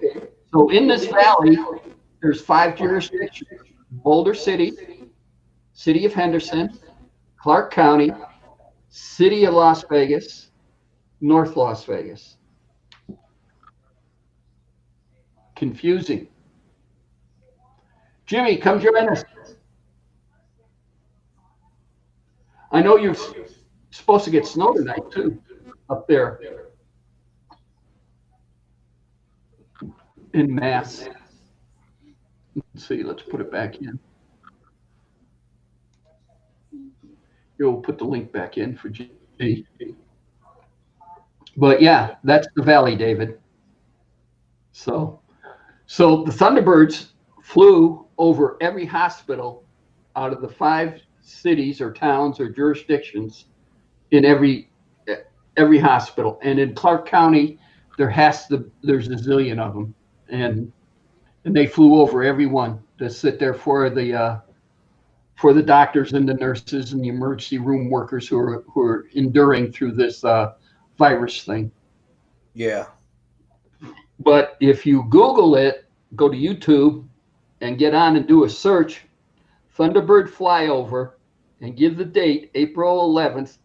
[SPEAKER 3] So in this valley, there's 5 jurisdictions: Boulder City, city of Henderson, Clark County, city of Las Vegas, North Las Vegas. Confusing. Jimmy, come join us. I know you're supposed to get snow tonight too, up there in Mass. Let's see, let's put it back in. You'll put the link back in for Jimmy. See. But yeah, that's the valley, David. So the Thunderbirds flew over every hospital out of the 5 cities or towns or jurisdictions in every hospital. And in Clark County, there's a zillion of them, and they flew over every one to sit there for the doctors and the nurses and the emergency room workers who are enduring through this virus thing.
[SPEAKER 6] Yeah.
[SPEAKER 3] But if you Google it, go to YouTube and get on and do a search, Thunderbird flyover, and give the date, April 11th,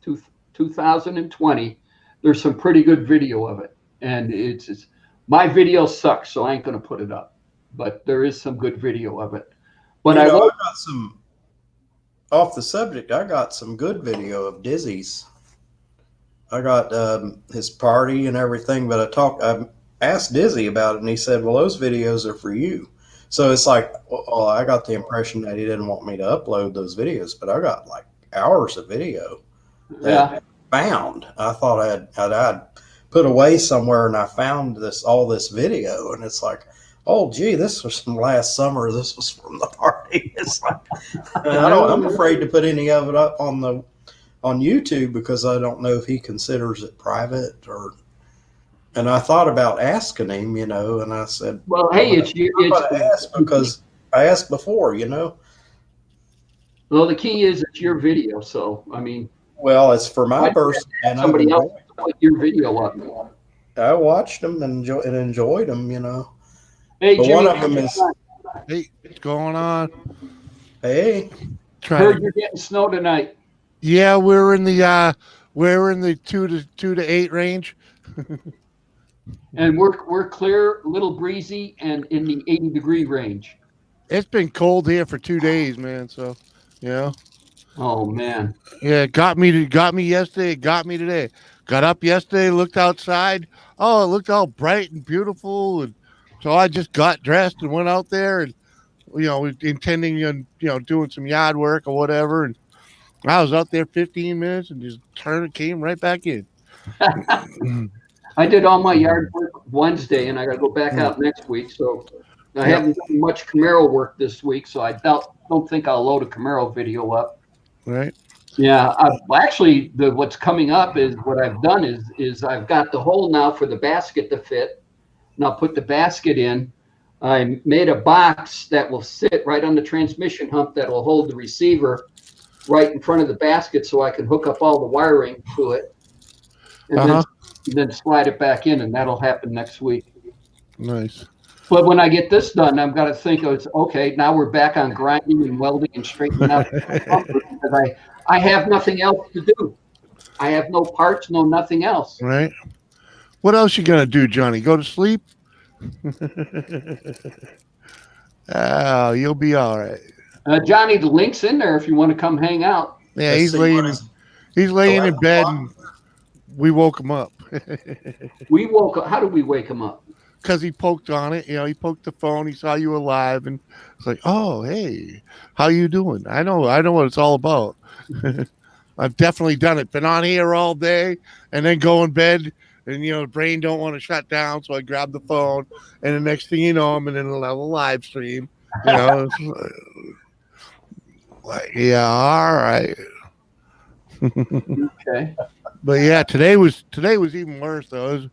[SPEAKER 3] 2020. There's some pretty good video of it. And it's my video sucks, so I ain't going to put it up. But there is some good video of it. But
[SPEAKER 6] I
[SPEAKER 3] will.
[SPEAKER 6] got some, off the subject, I got some good video of Dizzy's. I got his party and everything, but I asked Dizzy about it, and he said, well, those videos are for you. So it's like, well, I got the impression that he didn't want me to upload those videos, but I got like hours of video that I found. I thought I'd put away somewhere, and I found all this video, and it's like, oh, gee, this was from last summer. This was from the party. It's like, I'm afraid to put any of it up on YouTube because I don't know if he considers it private or. And I thought about asking him, and I said,
[SPEAKER 3] well, hey,
[SPEAKER 6] because I asked before,
[SPEAKER 3] Well, the key is it's your video, so I mean.
[SPEAKER 6] Well, it's for my person, and
[SPEAKER 3] somebody else put your video up.
[SPEAKER 6] I watched them and enjoyed them,
[SPEAKER 3] Hey,
[SPEAKER 6] but
[SPEAKER 3] Jimmy,
[SPEAKER 6] one of them is.
[SPEAKER 7] Hey, what's going on?
[SPEAKER 6] Hey.
[SPEAKER 3] Heard you're getting snow tonight.
[SPEAKER 7] Yeah, we're in the 2 to 8 range.
[SPEAKER 3] And we're clear, a little breezy, and in the 80-degree range.
[SPEAKER 7] It's been cold here for 2 days, man. So,
[SPEAKER 3] Oh man.
[SPEAKER 7] Yeah, it got me yesterday. It got me today. Got up yesterday, looked outside. Oh, it looked all bright and beautiful, and so I just got dressed and went out there, and intending on doing some yard work or whatever. And I was out there 15 minutes and just came right back in.
[SPEAKER 3] I did all my yard work Wednesday, and I got to go back out next week. So I haven't done much Camaro work this week, so I don't think I'll load a Camaro video up.
[SPEAKER 7] Right.
[SPEAKER 3] Yeah. Actually, what's coming up is what I've done is I've got the hole now for the basket to fit, and I'll put the basket in. I made a box that will sit right on the transmission hump that will hold the receiver right in front of the basket, so I can hook up all the wiring to it. And then slide it back in, and that'll happen next week.
[SPEAKER 7] Nice.
[SPEAKER 3] But when I get this done, I've got to think it's okay. Now we're back on grinding and welding and straightening out because I have nothing else to do. I have no parts, nothing else.
[SPEAKER 7] Right. What else you gonna do, Johnny? Go to sleep? Oh, you'll be all right.
[SPEAKER 3] Johnny, the link's in there if you want to come hang out.
[SPEAKER 7] Yeah, he's laying in bed, and we woke him up.
[SPEAKER 3] We woke up. How did we wake him up?
[SPEAKER 7] Because he poked on it. He poked the phone. He saw you were live, and it's like, oh, hey, how you doing? I know what it's all about. I've definitely done it. Been on here all day, and then go in bed, and the brain don't want to shut down, so I grab the phone, and the next thing you know, I'm in another live stream. Like, yeah, all right.
[SPEAKER 3] Okay.
[SPEAKER 7] But yeah, today was even worse though.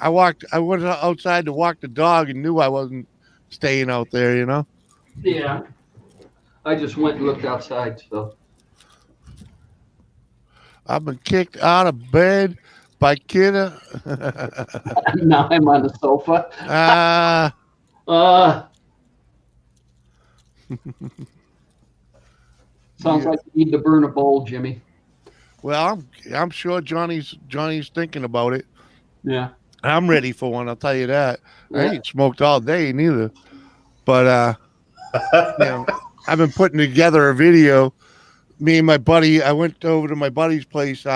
[SPEAKER 7] I went outside to walk the dog and knew I wasn't staying out there,
[SPEAKER 3] Yeah. I just went and looked outside, so.
[SPEAKER 7] I've been kicked out of bed by Kidda.
[SPEAKER 3] Now I'm on the sofa. Sounds like you need to burn a bowl, Jimmy.
[SPEAKER 7] Well, I'm sure Johnny's thinking about it.
[SPEAKER 3] Yeah.
[SPEAKER 7] I'm ready for one, I'll tell you that.
[SPEAKER 3] Yeah.
[SPEAKER 7] I ain't smoked all day neither. But I've been putting together a video. Me and my buddy, I went over to my buddy's place,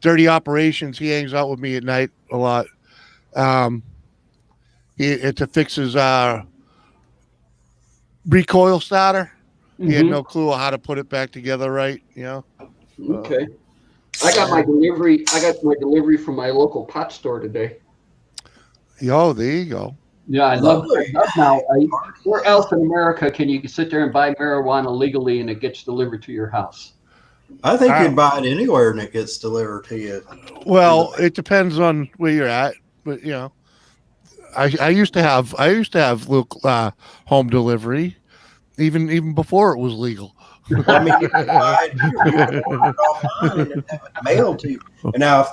[SPEAKER 7] Dirty Operations. He hangs out with me at night a lot. It to fix his recoil starter. He had no clue how to put it back together right,
[SPEAKER 3] Okay. I got my delivery. I got my delivery from my local pot store today.
[SPEAKER 7] Oh, there you go.
[SPEAKER 3] Yeah, I love
[SPEAKER 6] Lovely.
[SPEAKER 3] now. Where else in America can you sit there and buy marijuana legally and it gets delivered to your house?
[SPEAKER 6] I think
[SPEAKER 7] Wow.
[SPEAKER 6] you'd buy it anywhere and it gets delivered to you.
[SPEAKER 7] Well, it depends on where you're at, but you know, I used to have little home delivery even before it was legal.
[SPEAKER 6] Well, I mean, you can buy it here. You can order it online and have it mailed to you. And now, if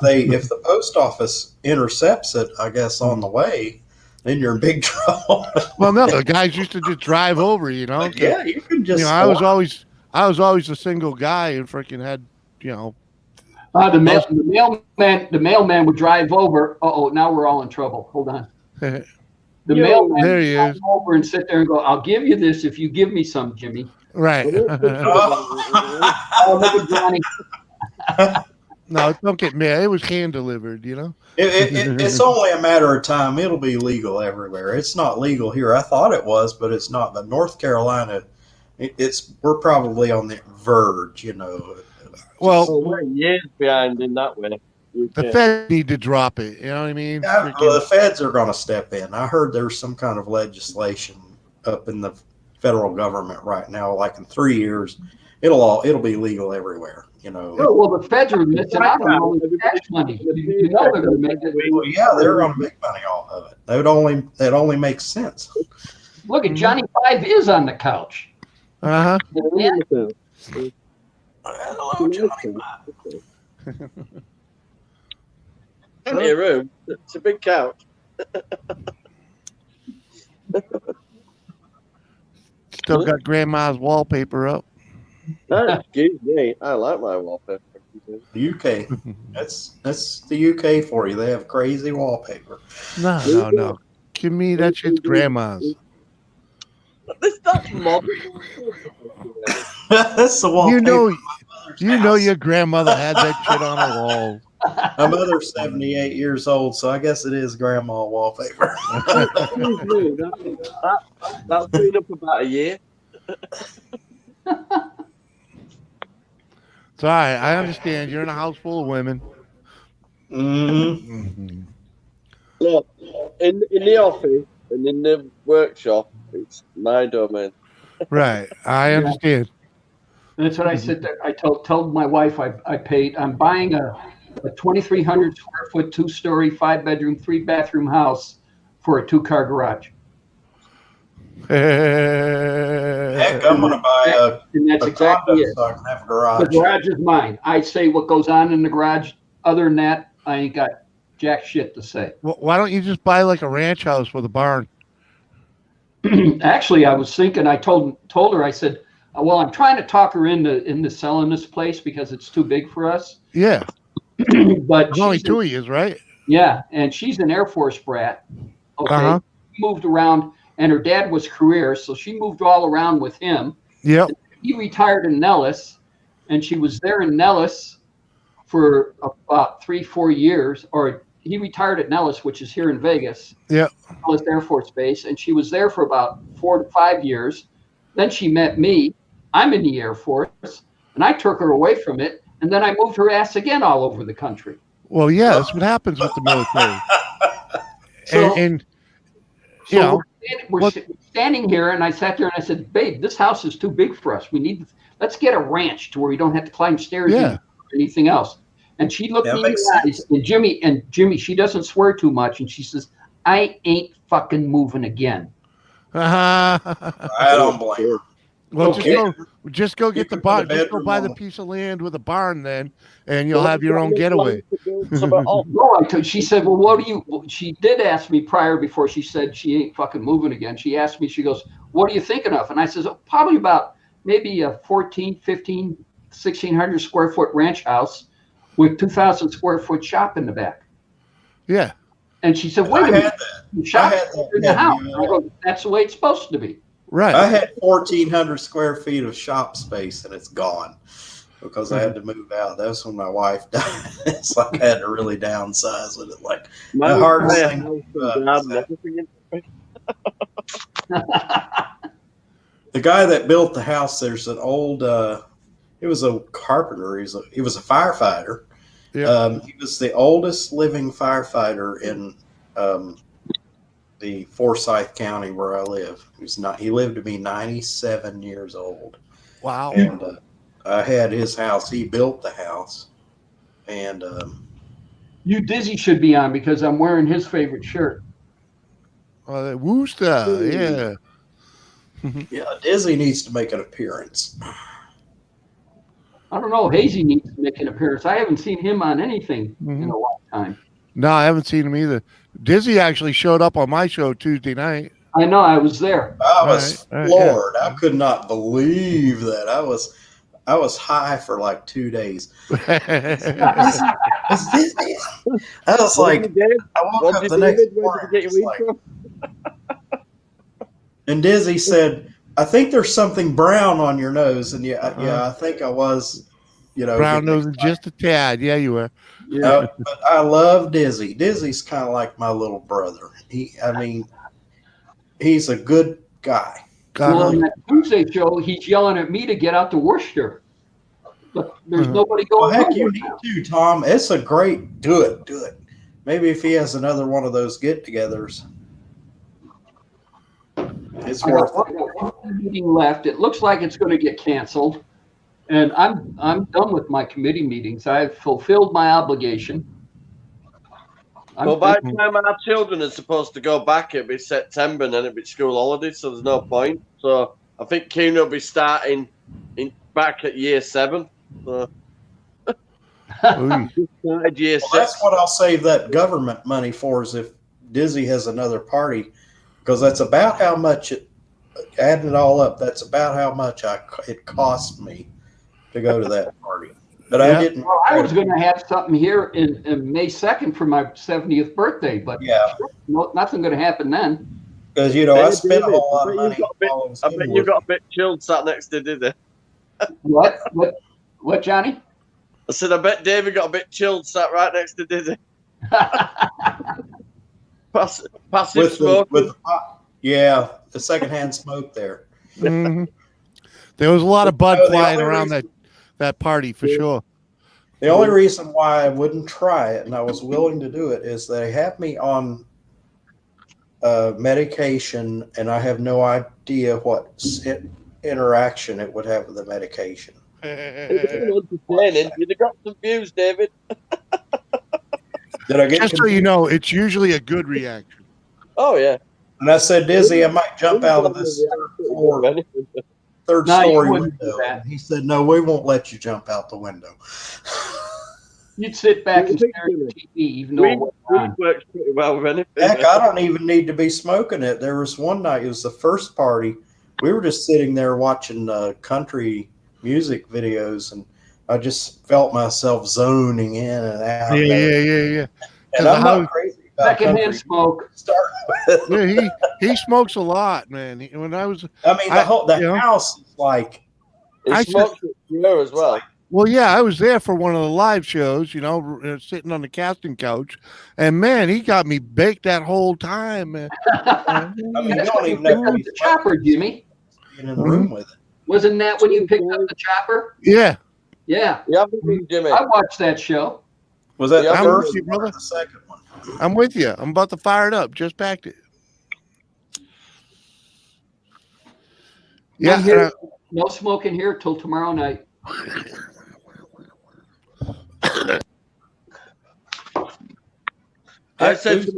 [SPEAKER 6] the post office intercepts it, I guess on the way, then you're in big trouble.
[SPEAKER 7] Well, no, the guys used to just drive over, you know.
[SPEAKER 6] But yeah, you can just.
[SPEAKER 7] You know, I was always a single guy and freaking had, you know.
[SPEAKER 3] The mailman would drive over. Oh, now we're all in trouble. Hold on. The mailman
[SPEAKER 7] There
[SPEAKER 3] would
[SPEAKER 7] he
[SPEAKER 3] drive
[SPEAKER 7] is.
[SPEAKER 3] over and sit there and go, "I'll give you this if you give me some, Jimmy."
[SPEAKER 7] Right.
[SPEAKER 3] Oh, look at Johnny.
[SPEAKER 7] No, don't get mad. It was hand delivered, you know.
[SPEAKER 6] It's only a matter of time. It'll be legal everywhere. It's not legal here. I thought it was, but it's not. But North Carolina, we're probably on the verge, you know.
[SPEAKER 7] Well,
[SPEAKER 8] we're years behind in that way.
[SPEAKER 7] the Fed need to drop it. You know what I mean?
[SPEAKER 6] Yeah, well, the feds are going to step in. I heard there's some kind of legislation up in the federal government right now. Like in 3 years, it'll be legal everywhere. You know.
[SPEAKER 3] Oh, well, the feds are missing out on all the tax money. You know they're going to make it.
[SPEAKER 6] Well, yeah, they're going to make money off of it. That only makes sense.
[SPEAKER 3] Look at Johnny Five is on the couch.
[SPEAKER 7] Uh huh.
[SPEAKER 6] Hello, Johnny.
[SPEAKER 8] Plenty of room. It's a big couch.
[SPEAKER 7] Still got grandma's wallpaper up.
[SPEAKER 8] Excuse me. I like my wallpaper.
[SPEAKER 6] The UK. That's the UK for you. They have crazy wallpaper.
[SPEAKER 7] No. Give me that shit's grandma's.
[SPEAKER 8] That's modern.
[SPEAKER 6] That's the wallpaper.
[SPEAKER 7] You know your grandmother had that shit on her wall.
[SPEAKER 6] My mother's 78 years old, so I guess it is grandma wallpaper.
[SPEAKER 8] That's been up about a year.
[SPEAKER 7] It's all right. I understand. You're in a house full of women.
[SPEAKER 6] Mm-hmm.
[SPEAKER 8] Look, in the office and in the workshop, it's my domain.
[SPEAKER 7] Right. I understand.
[SPEAKER 3] That's what I said there. I told my wife I'm buying a 2,300 square foot, 2-story, 5-bedroom, 3-bathroom house for a 2-car garage.
[SPEAKER 6] Heck, I'm going to buy
[SPEAKER 3] And that's
[SPEAKER 6] a
[SPEAKER 3] exactly
[SPEAKER 6] condo
[SPEAKER 3] it.
[SPEAKER 6] so I can have a
[SPEAKER 3] The
[SPEAKER 6] garage.
[SPEAKER 3] garage is mine. I say what goes on in the garage. Other than that, I ain't got jack shit to say.
[SPEAKER 7] Well, why don't you just buy like a ranch house with a barn?
[SPEAKER 3] Actually, I was thinking. I told her. I said, "Well, I'm trying to talk her into selling this place because it's too big for us."
[SPEAKER 7] Yeah.
[SPEAKER 3] But
[SPEAKER 7] There's only 2 of you, right?
[SPEAKER 3] Yeah, and she's an Air Force brat. Okay,
[SPEAKER 7] Uh-huh.
[SPEAKER 3] She moved around, and her dad was career, so she moved all around with him.
[SPEAKER 7] Yep.
[SPEAKER 3] He retired in Nellis, and she was there in Nellis for about 3-4 years. Or he retired at Nellis, which is here in Vegas.
[SPEAKER 7] Yep.
[SPEAKER 3] Nellis Air Force Base, and she was there for about 4 to 5 years. Then she met me. I'm in the Air Force, and I took her away from it, and then I moved her ass again all over the country.
[SPEAKER 7] Well, yeah, that's what happens with the military.
[SPEAKER 3] So-
[SPEAKER 7] and
[SPEAKER 3] So
[SPEAKER 7] you know,
[SPEAKER 3] we're standing here, and I sat there and I said, "Babe, this house is too big for us. Let's get a ranch to where we don't have to climb stairs
[SPEAKER 7] Yeah.
[SPEAKER 3] or anything else." And she looked
[SPEAKER 6] That
[SPEAKER 3] me in
[SPEAKER 6] makes
[SPEAKER 3] the eyes, and Jimmy, she doesn't swear too much, and she says, "I ain't fucking moving again."
[SPEAKER 6] I don't blame her.
[SPEAKER 7] well,
[SPEAKER 6] Okay.
[SPEAKER 7] just go get the
[SPEAKER 6] can put a
[SPEAKER 7] barn. Just go
[SPEAKER 6] bedroom
[SPEAKER 7] buy
[SPEAKER 6] on
[SPEAKER 7] the
[SPEAKER 6] the-
[SPEAKER 7] piece of land with a barn then, and you'll have your own getaway.
[SPEAKER 3] No, she said, "Well, what do you?" Well, she did ask me prior before she said she ain't fucking moving again. She asked me, she goes, "What are you thinking of?" And I says, "Oh, probably about maybe a 14, 15, 1,600 square foot ranch house with 2,000 square foot shop in the back."
[SPEAKER 7] Yeah.
[SPEAKER 3] And she said,
[SPEAKER 6] I
[SPEAKER 3] "Wait a
[SPEAKER 6] had
[SPEAKER 3] minute,
[SPEAKER 6] that.
[SPEAKER 3] the shop
[SPEAKER 6] I had
[SPEAKER 3] is
[SPEAKER 6] that,
[SPEAKER 3] in the
[SPEAKER 6] yeah,
[SPEAKER 3] house."
[SPEAKER 6] yeah.
[SPEAKER 3] I go, "That's the way it's supposed to be."
[SPEAKER 7] Right.
[SPEAKER 6] I had 1,400 square feet of shop space, and it's gone because I had to move out. That's when my wife died. It's like I had to really downsize with it. Like the hardest thing. The guy that built the house, there's an old. He was a carpenter. He was a firefighter,
[SPEAKER 7] Yeah.
[SPEAKER 6] He was the oldest living firefighter in the Forsyth County where I live. He lived to be 97 years old.
[SPEAKER 7] Wow.
[SPEAKER 6] And I had his house. He built the house. And
[SPEAKER 3] You Dizzy should be on because I'm wearing his favorite shirt.
[SPEAKER 7] Wooster. Yeah.
[SPEAKER 6] yeah, Dizzy needs to make an appearance.
[SPEAKER 3] I don't know. Hazy needs to make an appearance. I haven't seen him on anything in a long time.
[SPEAKER 7] No, I haven't seen him either. Dizzy actually showed up on my show Tuesday night.
[SPEAKER 3] I know. I was there.
[SPEAKER 6] I was
[SPEAKER 7] All right,
[SPEAKER 6] floored. I could not believe that. I was high for like 2 days.
[SPEAKER 8] Dizzy.
[SPEAKER 6] I was like, I woke up the next
[SPEAKER 8] Where
[SPEAKER 6] morning.
[SPEAKER 8] did you get your
[SPEAKER 6] Like,
[SPEAKER 8] weed from?
[SPEAKER 6] and Dizzy said, "I think there's something brown on your nose." And yeah, I think I was,
[SPEAKER 7] Brown nose just a tad. Yeah, you were.
[SPEAKER 3] Yeah.
[SPEAKER 6] But I love Dizzy. Dizzy's kind of like my little brother. He's a good guy.
[SPEAKER 3] Well, on that Tuesday show, he's yelling at me to get out to Worcester. But there's nobody
[SPEAKER 6] Well,
[SPEAKER 3] going.
[SPEAKER 6] heck, you need to, Tom. It's a great. Do it. Maybe if he has another one of those get-togethers, it's
[SPEAKER 3] I
[SPEAKER 6] worth
[SPEAKER 3] got one meeting left. It looks like it's going to get canceled, and I'm done with my committee meetings. I've fulfilled my obligation.
[SPEAKER 8] Well, by the time our children are supposed to go back, it'll be September and then it'll be school holidays, so there's no point. So I think Keenan will be starting back at year 7. So. Started year 6.
[SPEAKER 6] That's what I'll save that government money for, is if Dizzy has another party, because that's about how much adding it all up. That's about how much it cost me to go to that party. But I didn't.
[SPEAKER 3] Well, I was going to have something here in May 2nd for my 70th birthday, but nothing going to happen then.
[SPEAKER 6] Because I spent a whole lot of money.
[SPEAKER 8] I bet you got a bit chilled sat next to Dizzy.
[SPEAKER 3] What, Johnny?
[SPEAKER 8] I said, I bet David got a bit chilled sat right next to Dizzy. Passive smoke.
[SPEAKER 6] The secondhand smoke there.
[SPEAKER 7] Mm-hmm. There was a lot of bud flying around that party for sure.
[SPEAKER 6] The only reason why I wouldn't try it, and I was willing to do it, is they have me on medication, and I have no idea what interaction it would have with the medication.
[SPEAKER 8] You'd have got some views, David.
[SPEAKER 6] Did I get
[SPEAKER 7] Just so you know, it's usually a good reaction.
[SPEAKER 8] Oh, yeah.
[SPEAKER 6] And I said, Dizzy, I might jump out of this third story window. And he said, no, we won't let you jump out the window.
[SPEAKER 3] You'd sit back and stare at the TV, even though it
[SPEAKER 8] works pretty well with anything.
[SPEAKER 6] Heck, I don't even need to be smoking it. There was one night, it was the first party. We were just sitting there watching country music videos, and I just felt myself zoning in and out.
[SPEAKER 7] Yeah.
[SPEAKER 6] And I'm not crazy about
[SPEAKER 3] secondhand smoke.
[SPEAKER 7] Yeah, he smokes a lot, man. When I was,
[SPEAKER 6] the house is like.
[SPEAKER 8] He smokes it as well.
[SPEAKER 7] Well, yeah, I was there for one of the live shows, sitting on the casting couch, and man, he got me baked that whole time, man.
[SPEAKER 6] You don't even know
[SPEAKER 3] the chopper, Jimmy.
[SPEAKER 6] In the room with it.
[SPEAKER 3] Wasn't that when you picked up the chopper?
[SPEAKER 7] Yeah.
[SPEAKER 3] Yeah,
[SPEAKER 8] Jimmy.
[SPEAKER 3] I watched that show.
[SPEAKER 6] Was that the first
[SPEAKER 7] brother?
[SPEAKER 6] Or the second one?
[SPEAKER 7] I'm with you. I'm about to fire it up. Just packed it. Yeah.
[SPEAKER 3] No smoking here till tomorrow night.
[SPEAKER 8] I said to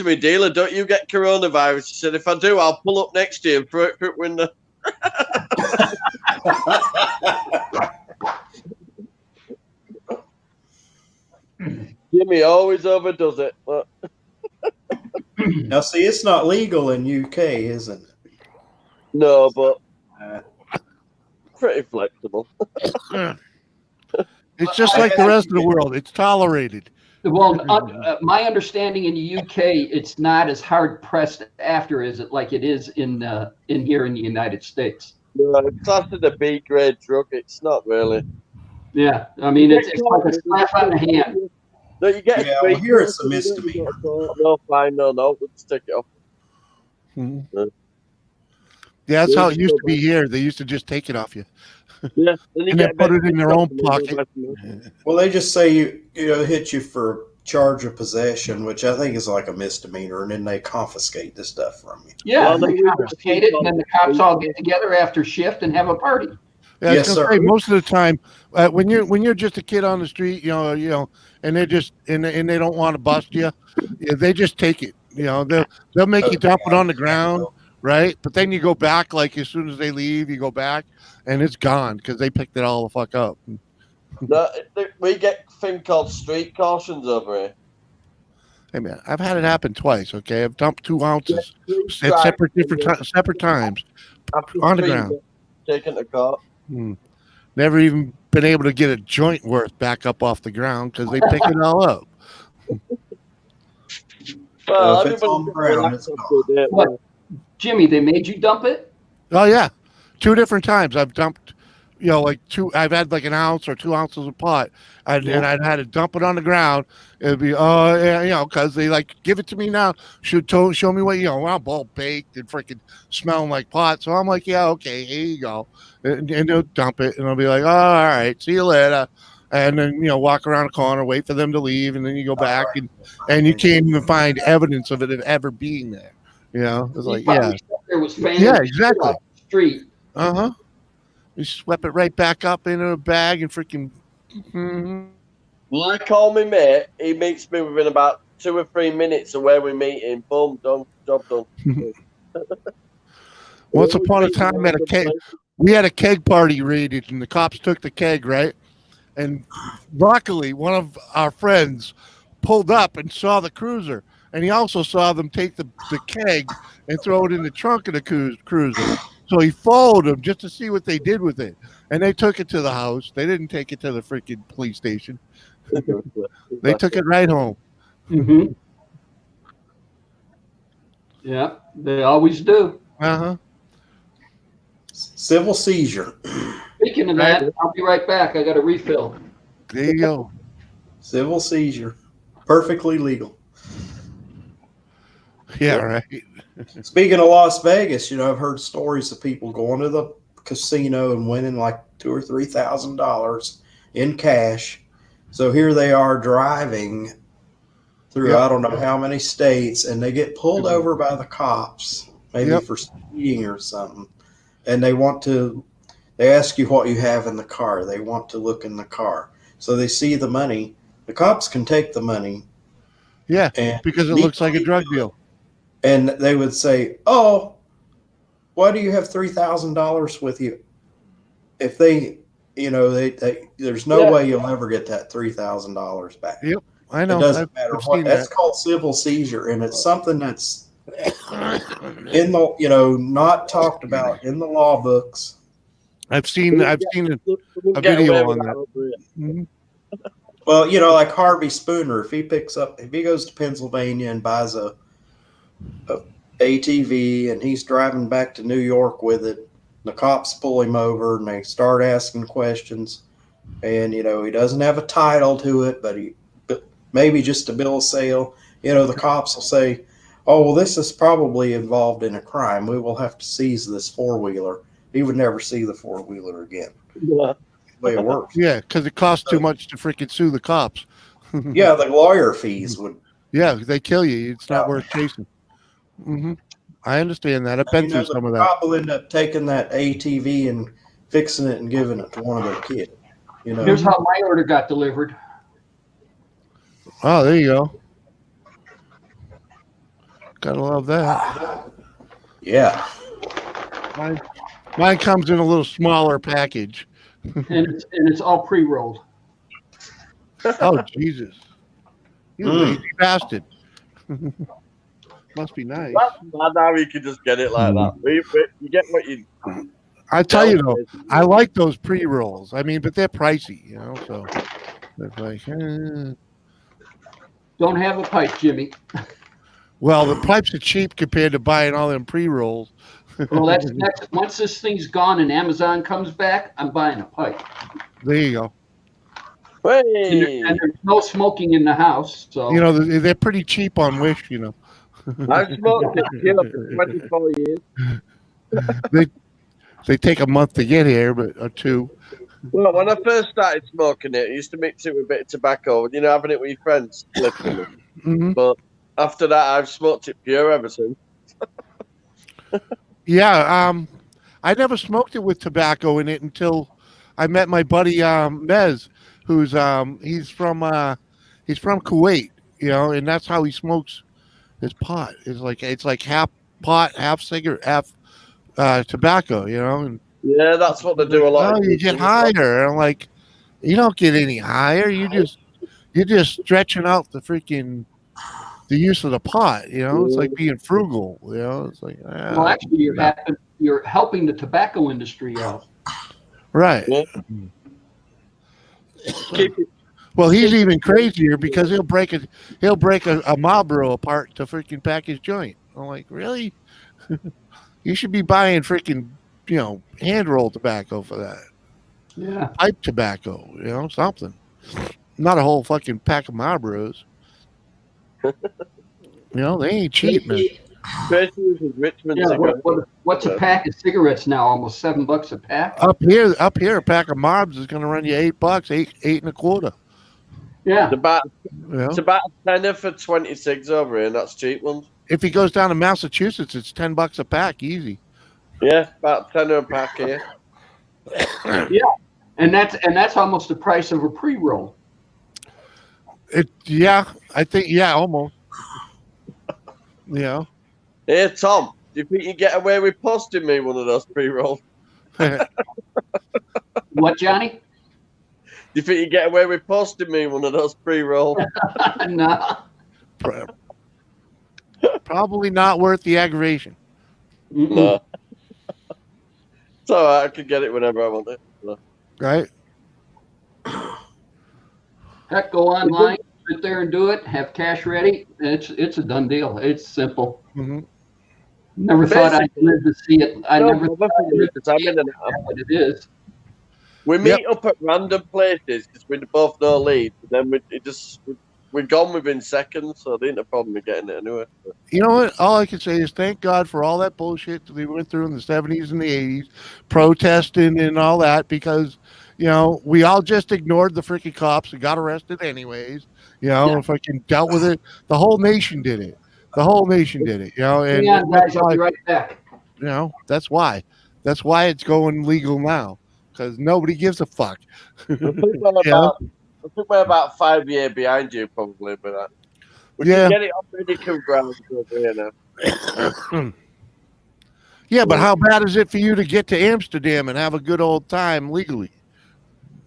[SPEAKER 8] my dealer, don't you get coronavirus? She said, if I do, I'll pull up next to you and throw it through the window. Jimmy always overdoes it.
[SPEAKER 6] Now, see, it's not legal in UK, isn't it?
[SPEAKER 8] No, but pretty flexible.
[SPEAKER 7] It's just like the rest of the world. It's tolerated.
[SPEAKER 3] Well, my understanding in the UK, it's not as hard pressed after as it like it is in here in the United States.
[SPEAKER 8] No, it's classed as a B grade drug. It's not really.
[SPEAKER 3] Yeah, I mean it's like a slap on the hand.
[SPEAKER 8] No, you get
[SPEAKER 6] here it's a misdemeanor.
[SPEAKER 8] No, fine, no, we'll just take it off.
[SPEAKER 7] Mm-hmm. Yeah, that's how it used to be here. They used to just take it off you.
[SPEAKER 8] Yeah, then you
[SPEAKER 7] and
[SPEAKER 8] get
[SPEAKER 7] then
[SPEAKER 8] a
[SPEAKER 7] put
[SPEAKER 8] bit
[SPEAKER 7] it in their
[SPEAKER 8] pissed
[SPEAKER 7] own
[SPEAKER 8] off and they go
[SPEAKER 7] pocket.
[SPEAKER 8] back to
[SPEAKER 6] Well, they just say hit you for charge of possession, which I think is like a misdemeanor, and then they confiscate the stuff from you.
[SPEAKER 3] Yeah,
[SPEAKER 8] Well,
[SPEAKER 3] they
[SPEAKER 8] then we got
[SPEAKER 3] confiscate it, and then the cops all get together after shift and have a party.
[SPEAKER 7] Yeah, I was
[SPEAKER 6] Yes,
[SPEAKER 7] gonna
[SPEAKER 6] sir.
[SPEAKER 7] say most of the time when you're just a kid on the street, and they're just and they don't want to bust you, yeah, they just take it. They'll make you dump it on the ground, right? But then you go back like as soon as they leave, you go back and it's gone because they picked it all the fuck up.
[SPEAKER 8] No, we get a thing called street cautions over here.
[SPEAKER 7] Hey man, I've had it happen twice. Okay, I've dumped 2 ounces
[SPEAKER 8] Street
[SPEAKER 7] at
[SPEAKER 8] strike,
[SPEAKER 7] separate times
[SPEAKER 8] after
[SPEAKER 7] on the
[SPEAKER 8] street,
[SPEAKER 7] ground.
[SPEAKER 8] taken to court.
[SPEAKER 7] Never even been able to get a joint worth back up off the ground because they pick it all up.
[SPEAKER 8] Well,
[SPEAKER 6] if it's on the ground, it's gone.
[SPEAKER 3] What, Jimmy? They made you dump it?
[SPEAKER 7] Oh yeah, 2 different times I've dumped. Like 2. I've had like an ounce or 2 ounces of pot, and I'd had to dump it on the ground. It'd be because they like give it to me now. Show me what I'm all baked and freaking smelling like pot. So I'm like, yeah, okay, here you go, and they'll dump it, and I'll be like, oh, all right, see you later. And then walk around the corner, wait for them to leave, and then you go back, and you can't even find evidence of it ever being there. It's like, yeah,
[SPEAKER 3] There was fans.
[SPEAKER 7] Yeah, exactly.
[SPEAKER 3] On the street.
[SPEAKER 7] You swept it right back up into a bag and freaking.
[SPEAKER 8] Well, I call me mate. He meets me within about 2 or 3 minutes of where we meet him. Boom, done, job done.
[SPEAKER 7] Once upon a time, we had a keg party raided, and the cops took the keg, right? And luckily, one of our friends pulled up and saw the cruiser, and he also saw them take the keg and throw it in the trunk of the cruiser. So he followed them just to see what they did with it. And they took it to the house. They didn't take it to the freaking police station. They took it right home.
[SPEAKER 3] Mm-hmm. Yeah, they always do.
[SPEAKER 6] Civil seizure.
[SPEAKER 3] Speaking of that, I'll be right back. I got a refill.
[SPEAKER 7] There you go.
[SPEAKER 6] Civil seizure. Perfectly legal.
[SPEAKER 7] Yeah, right.
[SPEAKER 6] Speaking of Las Vegas, I've heard stories of people going to the casino and winning like $2,000 or $3,000 in cash. So here they are driving through I don't know how many states, and they get pulled over by the cops, maybe for speeding or something. And they ask you what you have in the car. They want to look in the car. So they see the money. The cops can take the money.
[SPEAKER 7] Yeah, because it looks like a drug deal.
[SPEAKER 6] And they would say, "Oh, why do you have $3,000 with you?" If they, there's no way you'll ever get that $3,000 back.
[SPEAKER 7] Yep, I know.
[SPEAKER 6] It doesn't matter what. That's called civil seizure, and it's something that's in the, not talked about in the law books.
[SPEAKER 7] I've seen a video on that. Mm-hmm.
[SPEAKER 6] Well, like Harvey Spooner, if he goes to Pennsylvania and buys a ATV and he's driving back to New York with it, the cops pull him over and they start asking questions, and he doesn't have a title to it, but maybe just a bill of sale. The cops will say, "Oh, well, this is probably involved in a crime. We will have to seize this 4-wheeler." He would never see the 4-wheeler again.
[SPEAKER 8] Yeah.
[SPEAKER 6] The way it works.
[SPEAKER 7] Yeah, because it costs too much to freaking sue the cops.
[SPEAKER 6] Yeah, the lawyer fees would.
[SPEAKER 7] Yeah, they kill you. It's not worth chasing. Mm-hmm. I understand that. I've been through some of that.
[SPEAKER 6] The cop will end up taking that ATV and fixing it and giving it to one of their kids.
[SPEAKER 3] Here's how my order got delivered.
[SPEAKER 7] Oh, there you go. Gotta love that.
[SPEAKER 6] Yeah.
[SPEAKER 7] Mine comes in a little smaller package.
[SPEAKER 3] and it's all pre-rolled.
[SPEAKER 7] Oh, Jesus. You lazy bastard. Must be nice.
[SPEAKER 8] Now you can just get it like that. You get what you.
[SPEAKER 7] I tell you though, I like those pre-rolls. I mean, but they're pricey, so it's like.
[SPEAKER 3] Don't have a pipe, Jimmy.
[SPEAKER 7] Well, the pipes are cheap compared to buying all them pre-rolls.
[SPEAKER 3] Well, that's next. Once this thing's gone and Amazon comes back, I'm buying a pipe.
[SPEAKER 7] There you go.
[SPEAKER 8] Hey.
[SPEAKER 3] And there's no smoking in the house, so
[SPEAKER 7] they're pretty cheap on Wish.
[SPEAKER 8] I've smoked it for 24 years.
[SPEAKER 7] They take a month to get here, but or two.
[SPEAKER 8] Well, when I first started smoking it, I used to mix it with a bit of tobacco, you know, having it with your friends.
[SPEAKER 7] Hmm.
[SPEAKER 8] But after that, I've smoked it pure ever since.
[SPEAKER 7] Yeah, I never smoked it with tobacco in it until I met my buddy Mez, who's he's from Kuwait, you know, and that's how he smokes his pot. It's like half pot, half cigarette, half tobacco, you know. And
[SPEAKER 8] Yeah, that's what they do a lot.
[SPEAKER 7] oh, you get higher. And I'm like, you don't get any higher. You're just stretching out the use of the pot, you know. It's like being frugal, you know. It's like
[SPEAKER 3] Well, actually, you're helping the tobacco industry out.
[SPEAKER 7] right.
[SPEAKER 8] Yeah. Keep it.
[SPEAKER 7] Well, he's even crazier because he'll break a Marlboro apart to freaking pack his joint. I'm like, really? You should be buying freaking, you know, hand roll tobacco for that.
[SPEAKER 3] Yeah.
[SPEAKER 7] Pipe tobacco, you know, something. Not a whole fucking pack of Marlboros. You know, they ain't cheap, man.
[SPEAKER 8] Tracy uses Richmond
[SPEAKER 3] Yeah.
[SPEAKER 8] cigarettes.
[SPEAKER 3] What's a pack of cigarettes now? Almost $7 a pack.
[SPEAKER 7] Up here, a pack of Marbs is going to run you $8, eight and a quarter.
[SPEAKER 3] Yeah.
[SPEAKER 8] It's about a tenner for 26 over here, and that's cheap ones.
[SPEAKER 7] If he goes down to Massachusetts, it's $10 a pack, easy.
[SPEAKER 8] Yeah, about 10 a pack here.
[SPEAKER 3] Yeah, and that's almost the price of a pre-roll.
[SPEAKER 7] I think almost. Yeah.
[SPEAKER 8] Hey, Tom, do you think you get away with posting me one of those pre-rolls?
[SPEAKER 3] What, Johnny?
[SPEAKER 8] Do you think you get away with posting me one of those pre-rolls?
[SPEAKER 3] No.
[SPEAKER 7] Probably not worth the aggravation.
[SPEAKER 8] No. So I could get it whenever I want it. So.
[SPEAKER 7] Right?
[SPEAKER 3] Heck, go online, sit there and do it. Have cash ready. It's a done deal. It's simple.
[SPEAKER 7] Mm-hmm.
[SPEAKER 3] Never thought I'd live to see it. I
[SPEAKER 8] No,
[SPEAKER 3] never thought I'd live to see it, but it is.
[SPEAKER 8] We meet up at random places because we both know leads. And then we're gone within seconds, so there ain't a problem with getting it anyway.
[SPEAKER 7] You know what? All I can say is thank God for all that bullshit that we went through in the 70s and the 80s, protesting and all that, because, you know, we all just ignored the freaking cops and got arrested anyways, you know, and fucking dealt with it. The whole nation did it. You know. And
[SPEAKER 3] Yeah, guys, I'll be right back.
[SPEAKER 7] You know, that's why. That's why it's going legal now, because nobody gives a fuck.
[SPEAKER 8] I think we're about 5 years behind you, probably, but we can get it on medical grounds over here now.
[SPEAKER 7] Yeah, but how bad is it for you to get to Amsterdam and have a good old time legally?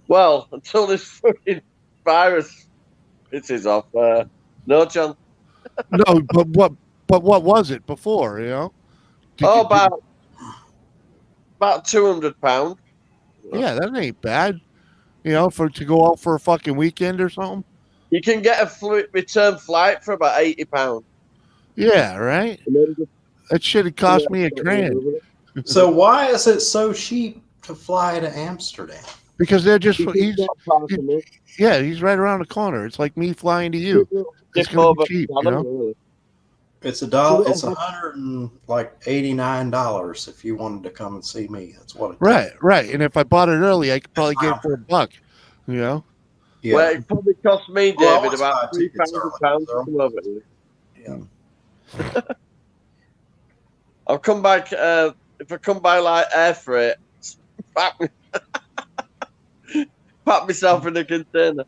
[SPEAKER 8] Well, until this fucking virus pisses off, no chance.
[SPEAKER 7] No, but what was it before? You know?
[SPEAKER 8] About £200.
[SPEAKER 7] Yeah, that ain't bad. You know, to go out for a fucking weekend or something.
[SPEAKER 8] You can get a return flight for about £80.
[SPEAKER 7] Yeah, right. That shit had cost me $1,000.
[SPEAKER 6] So why is it so cheap to fly to Amsterdam?
[SPEAKER 7] Because they're just he's right around the corner. It's like me flying to you. It's gonna be cheap, you know?
[SPEAKER 6] It's $1. It's $189 if you wanted to come and see me. That's what it
[SPEAKER 7] Right. And if I bought it early, I could probably get it for $1. You know?
[SPEAKER 6] Yeah.
[SPEAKER 8] Well, it probably cost me, David, about £3,000 to come over here.
[SPEAKER 6] Yeah.
[SPEAKER 8] I'll come back if I come by like air freight. Pack myself in a container.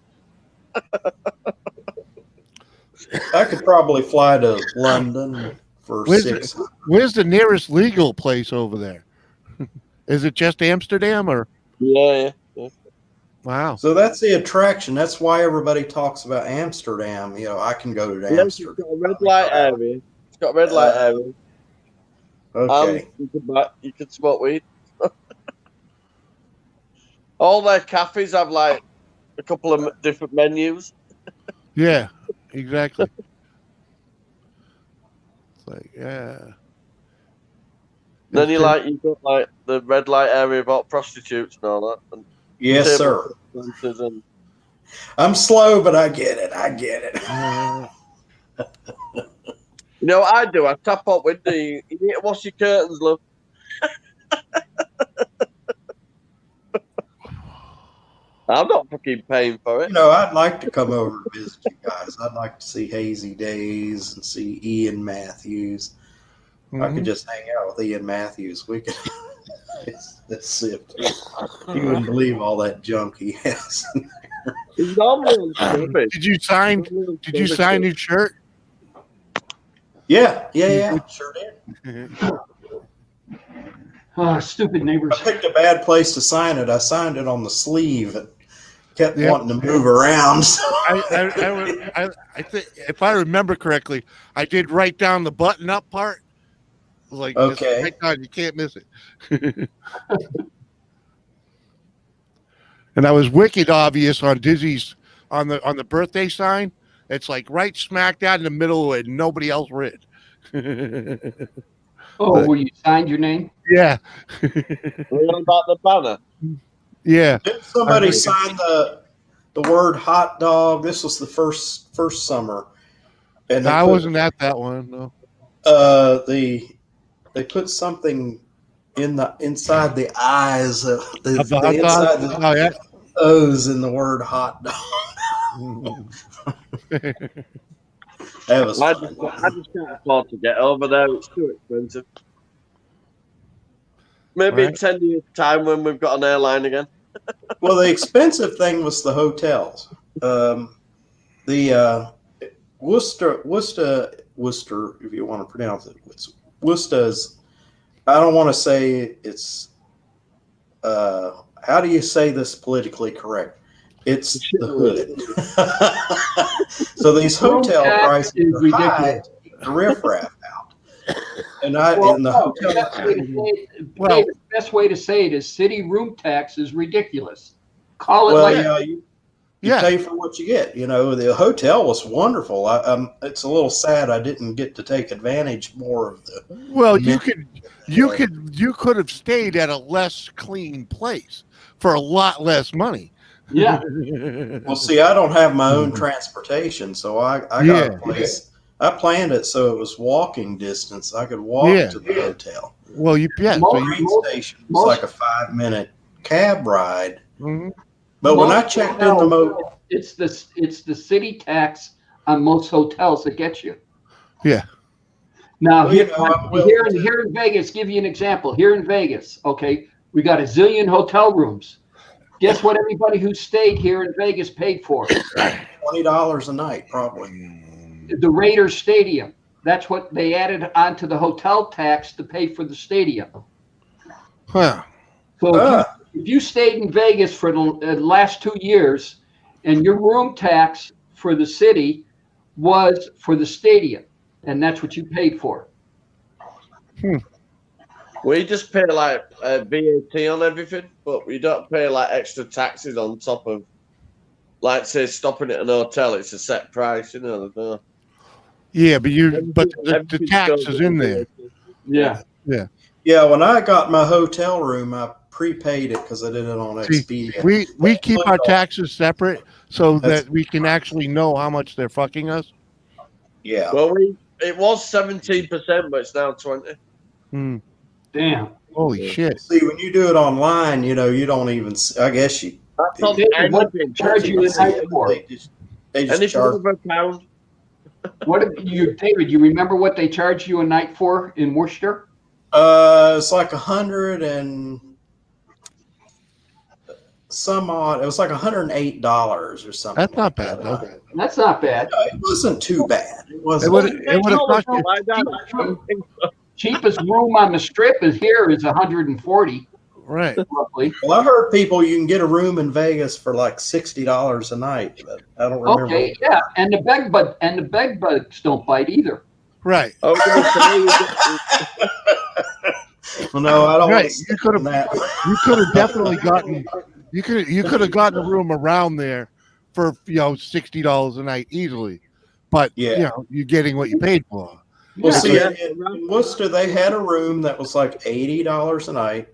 [SPEAKER 6] I could probably fly to London for $600.
[SPEAKER 7] Where's the nearest legal place over there? Is it just Amsterdam or?
[SPEAKER 8] Yeah.
[SPEAKER 7] Wow.
[SPEAKER 6] So that's the attraction. That's why everybody talks about Amsterdam. You know, I can go to Amsterdam.
[SPEAKER 8] It's got a red light area. It's got a red light area.
[SPEAKER 6] Okay.
[SPEAKER 8] You can smoke weed. All their cafes have like a couple of different menus.
[SPEAKER 7] Yeah, exactly. It's like, yeah.
[SPEAKER 8] Then you've got like the red light area about prostitutes and all that. And
[SPEAKER 6] yes, sir.
[SPEAKER 8] And...
[SPEAKER 6] I'm slow, but I get it.
[SPEAKER 8] You know what I do? I tap up with you need to wash your curtains, love. I'm not fucking paying for it.
[SPEAKER 6] You know, I'd like to come over to visit you guys. I'd like to see Hazy Days and see Ian Matthews. I could just hang out with Ian Matthews. We could. That's it. You wouldn't believe all that junk he has.
[SPEAKER 8] He's normally on stupid.
[SPEAKER 7] Did you sign? Did you sign his shirt?
[SPEAKER 6] Yeah. Sure did.
[SPEAKER 3] Oh, stupid neighbors.
[SPEAKER 6] I picked a bad place to sign it. I signed it on the sleeve and kept wanting to move around. So.
[SPEAKER 7] I think if I remember correctly, I did write down the button up part. Like,
[SPEAKER 6] okay,
[SPEAKER 7] right down, you can't miss it. And I was wicked obvious on Dizzy's on the birthday sign. It's like right smack dab in the middle of it, and nobody else read.
[SPEAKER 3] Oh, where you signed your name?
[SPEAKER 7] Yeah.
[SPEAKER 8] What about the banner?
[SPEAKER 7] Yeah.
[SPEAKER 6] Did somebody sign the word hot dog? This was the first summer, and
[SPEAKER 7] I wasn't at that one.
[SPEAKER 6] No. They put something inside the eyes of the inside the O's in the word hot dog. That was
[SPEAKER 8] I
[SPEAKER 6] fun.
[SPEAKER 8] just can't afford to get over there. It's too expensive. Maybe in 10 years' time when we've got an airline again.
[SPEAKER 6] Well, the expensive thing was the hotels. The Worcester, if you want to pronounce it, Worcester's. I don't want to say it's. How do you say this politically correct? It's the hood. So these hotel prices are high to keep the riffraff out. And the hotel.
[SPEAKER 3] The best way to say it is city room tax is ridiculous. Call it
[SPEAKER 6] you pay for what you get. You know, the hotel was wonderful. It's a little sad I didn't get to take advantage more of the.
[SPEAKER 7] Well, you could have stayed at a less clean place for a lot less money.
[SPEAKER 3] Yeah.
[SPEAKER 6] Well, see, I don't have my own transportation, so I got a place. I planned it so it was walking distance. I could walk to the hotel.
[SPEAKER 7] Well,
[SPEAKER 6] the train station was like a 5-minute cab ride.
[SPEAKER 7] Mm-hmm.
[SPEAKER 6] But when I checked in the motel,
[SPEAKER 3] it's the city tax on most hotels that gets you.
[SPEAKER 7] Yeah.
[SPEAKER 3] Now here in Vegas, give you an example. Here in Vegas, okay, we got a zillion hotel rooms. Guess what? Everybody who stayed here in Vegas paid for
[SPEAKER 6] $20 a night, probably.
[SPEAKER 3] The Raiders Stadium. That's what they added onto the hotel tax to pay for the stadium.
[SPEAKER 7] Huh.
[SPEAKER 3] So if you stayed in Vegas for the last 2 years, and your room tax for the city was for the stadium, and that's what you paid for.
[SPEAKER 8] We just pay like VAT on everything, but we don't pay like extra taxes on top of, like, say, stopping at an hotel. It's a set price, you know.
[SPEAKER 7] Yeah, but the tax is in there.
[SPEAKER 3] Yeah.
[SPEAKER 6] Yeah, when I got my hotel room, I prepaid it because I did it on Expedia.
[SPEAKER 7] We keep our taxes separate so that we can actually know how much they're fucking us.
[SPEAKER 6] Yeah.
[SPEAKER 8] Well, it was 17%, but it's now 20%.
[SPEAKER 3] Damn.
[SPEAKER 7] Holy shit.
[SPEAKER 6] See, when you do it online, you don't even. I guess you.
[SPEAKER 8] That's on the
[SPEAKER 3] They charge you a night for.
[SPEAKER 6] They just charge.
[SPEAKER 8] £1.
[SPEAKER 3] What you, David? You remember what they charged you a night for in Worcester?
[SPEAKER 6] It's like 100 and some odd. It was like $108 or something.
[SPEAKER 7] That's not bad, though.
[SPEAKER 3] That's not bad.
[SPEAKER 6] No, it wasn't too bad. It wasn't.
[SPEAKER 7] It would have cost you.
[SPEAKER 3] Cheapest room on the strip is 140.
[SPEAKER 7] Right.
[SPEAKER 3] Roughly.
[SPEAKER 6] Well, I heard people you can get a room in Vegas for like $60 a night, but I don't remember.
[SPEAKER 3] Okay, yeah, and the bed bugs don't bite either.
[SPEAKER 7] Right.
[SPEAKER 6] Well, no, I don't.
[SPEAKER 7] Right.
[SPEAKER 6] You could have
[SPEAKER 7] definitely gotten. You could have gotten a room around there for $60 a night easily, but you're getting what you paid for.
[SPEAKER 6] Well, see, in Worcester they had a room that was like $80 a night,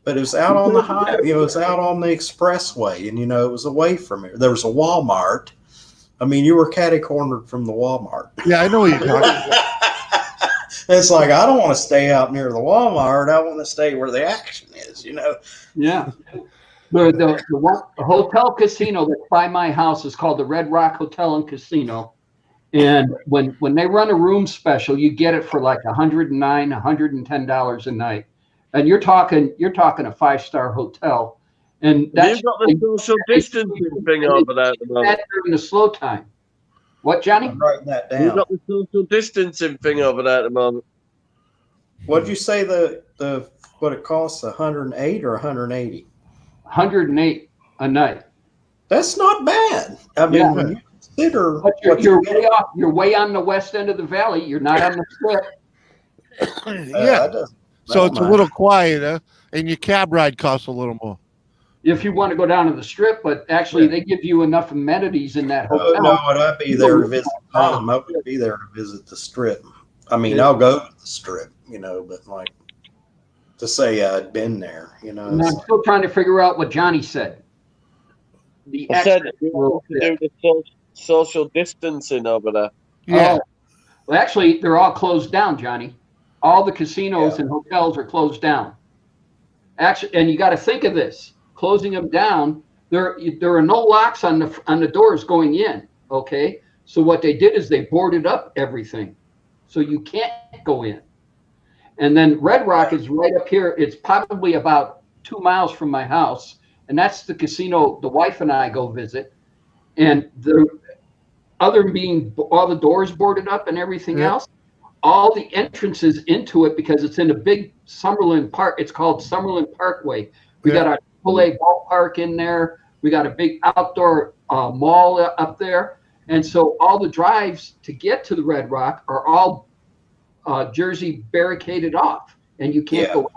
[SPEAKER 6] but it was out on the highway. It was out on the expressway, and it was away from here. There was a Walmart. I mean, you were catty cornered from the Walmart.
[SPEAKER 7] Yeah, I know what you're talking about.
[SPEAKER 6] It's like I don't want to stay out near the Walmart. I want to stay where the action is.
[SPEAKER 3] Yeah. The hotel casino that's by my house is called the Red Rock Hotel and Casino. And when they run a room special, you get it for like $109, $110 a night. And you're talking a 5-star hotel. And that's
[SPEAKER 8] You've got the social distancing thing over there at the moment.
[SPEAKER 3] during the slow time. What, Johnny?
[SPEAKER 6] I'm writing that
[SPEAKER 8] You've
[SPEAKER 6] down.
[SPEAKER 8] got the social distancing thing over there at the moment.
[SPEAKER 6] What did you say the what it costs? 108 or 180?
[SPEAKER 3] 108 a night.
[SPEAKER 6] That's not bad. I mean,
[SPEAKER 3] Yeah.
[SPEAKER 6] when you consider
[SPEAKER 3] But
[SPEAKER 6] what
[SPEAKER 3] you're
[SPEAKER 6] you
[SPEAKER 3] way off. You're way on the west end of the valley. You're not on the strip.
[SPEAKER 7] Yeah.
[SPEAKER 6] that doesn't-
[SPEAKER 7] So
[SPEAKER 6] that
[SPEAKER 7] it's a
[SPEAKER 6] might-
[SPEAKER 7] little quieter, and your cab ride costs a little more.
[SPEAKER 3] If you want to go down to the strip, but actually they give you enough amenities in that
[SPEAKER 6] Oh,
[SPEAKER 3] hotel.
[SPEAKER 6] no, would I be there to visit them? I would be there to visit the strip. I mean, I'll go to the strip, but like to say I'd been there,
[SPEAKER 3] And I'm still trying to figure out what Johnny said. The
[SPEAKER 8] I said
[SPEAKER 3] extra
[SPEAKER 8] you
[SPEAKER 3] little
[SPEAKER 8] have to
[SPEAKER 3] bit.
[SPEAKER 8] do the social distancing over there.
[SPEAKER 7] Yeah.
[SPEAKER 3] Oh, well, actually, they're all closed down, Johnny. All the casinos and hotels are closed down. Actually, and you got to think of this: closing them down. There are no locks on the doors going in. Okay, so what they did is they boarded up everything, so you can't go in. And then Red Rock is right up here. It's probably about 2 miles from my house, and that's the casino the wife and I go visit. And other than being all the doors boarded up and everything else, all the entrances into it, because it's in a big Summerlin Park. It's called Summerlin Parkway. We got a AAA ballpark in there. We got a big outdoor mall up there. And so all the drives to get to the Red Rock are all Jersey barricaded off, and you can't go.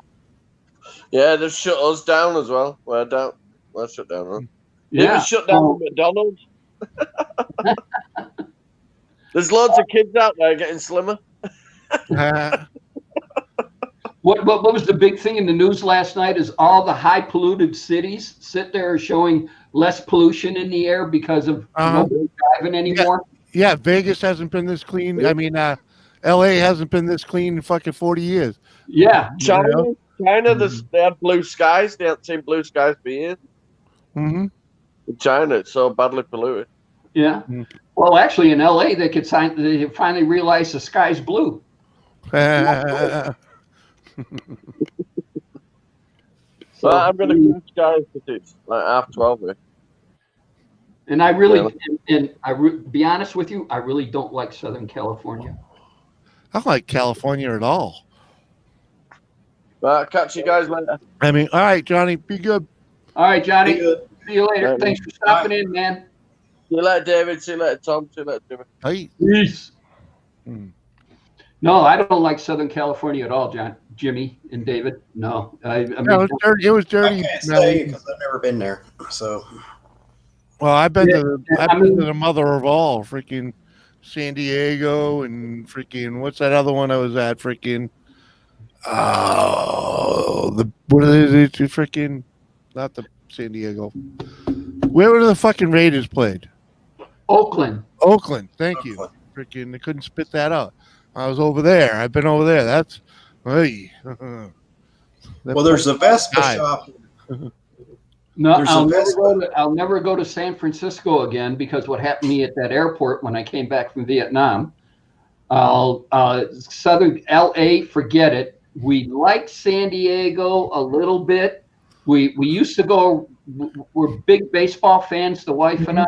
[SPEAKER 8] Yeah, they've shut us down as well. We're shut down, huh?
[SPEAKER 3] Yeah.
[SPEAKER 8] Even shut down McDonald's. There's loads of kids out there getting slimmer.
[SPEAKER 3] What was the big thing in the news last night is all the high polluted cities sit there showing less pollution in the air because of nobody driving anymore.
[SPEAKER 7] Yeah, Vegas hasn't been this clean. I mean, LA hasn't been this clean in fucking 40 years.
[SPEAKER 3] Yeah.
[SPEAKER 8] China, they have blue skies. They haven't seen blue skies for years.
[SPEAKER 7] Mm-hmm.
[SPEAKER 8] In China, it's so badly polluted.
[SPEAKER 3] Yeah. Well, actually, in LA, they finally realized the sky's blue.
[SPEAKER 8] So I'm going to blue skies because it's like 12:30 here.
[SPEAKER 3] And I really, be honest with you, I really don't like Southern California.
[SPEAKER 7] I don't like California at all.
[SPEAKER 8] Right, catch you guys later.
[SPEAKER 7] I mean, all right, Johnny, be good.
[SPEAKER 3] All right, Johnny.
[SPEAKER 6] Be good.
[SPEAKER 3] See you later.
[SPEAKER 8] Right,
[SPEAKER 3] Thanks for stopping in, man.
[SPEAKER 8] See you later, David. See you later, Tom. See you later, Jimmy.
[SPEAKER 7] Hey.
[SPEAKER 3] Peace. No, I don't like Southern California at all, Jimmy and David. No, I mean,
[SPEAKER 7] No, it was dirty.
[SPEAKER 6] I can't say because I've never been there. So,
[SPEAKER 7] Well, I've been to the mother of all, freaking San Diego, and freaking what's that other one I was at? Freaking what is it? Freaking not the San Diego. Where were the fucking Raiders played?
[SPEAKER 3] Oakland.
[SPEAKER 7] Oakland. Thank you. Freaking, they couldn't spit that out. I was over there. I've been over there. That's hey.
[SPEAKER 6] well, there's a Vespa shop.
[SPEAKER 3] No,
[SPEAKER 6] There's
[SPEAKER 3] I'll never go to San Francisco again because what happened to me at that airport when I came back from Vietnam. Southern LA, forget it. We liked San Diego a little bit. We used to go. We're big baseball fans, the wife and I.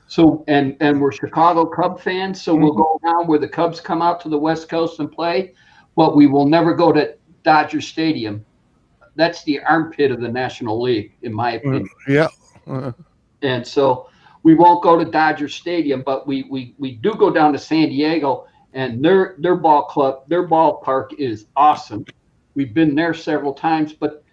[SPEAKER 3] So and we're Chicago Cub fans. So we'll go down where the Cubs come out to the West Coast and play, but we will never go to Dodger Stadium. That's the armpit of the National League, in my opinion.
[SPEAKER 7] Yeah.
[SPEAKER 3] And so we won't go to Dodger Stadium, but we do go down to San Diego, and their ballpark is awesome. We've been there several times, but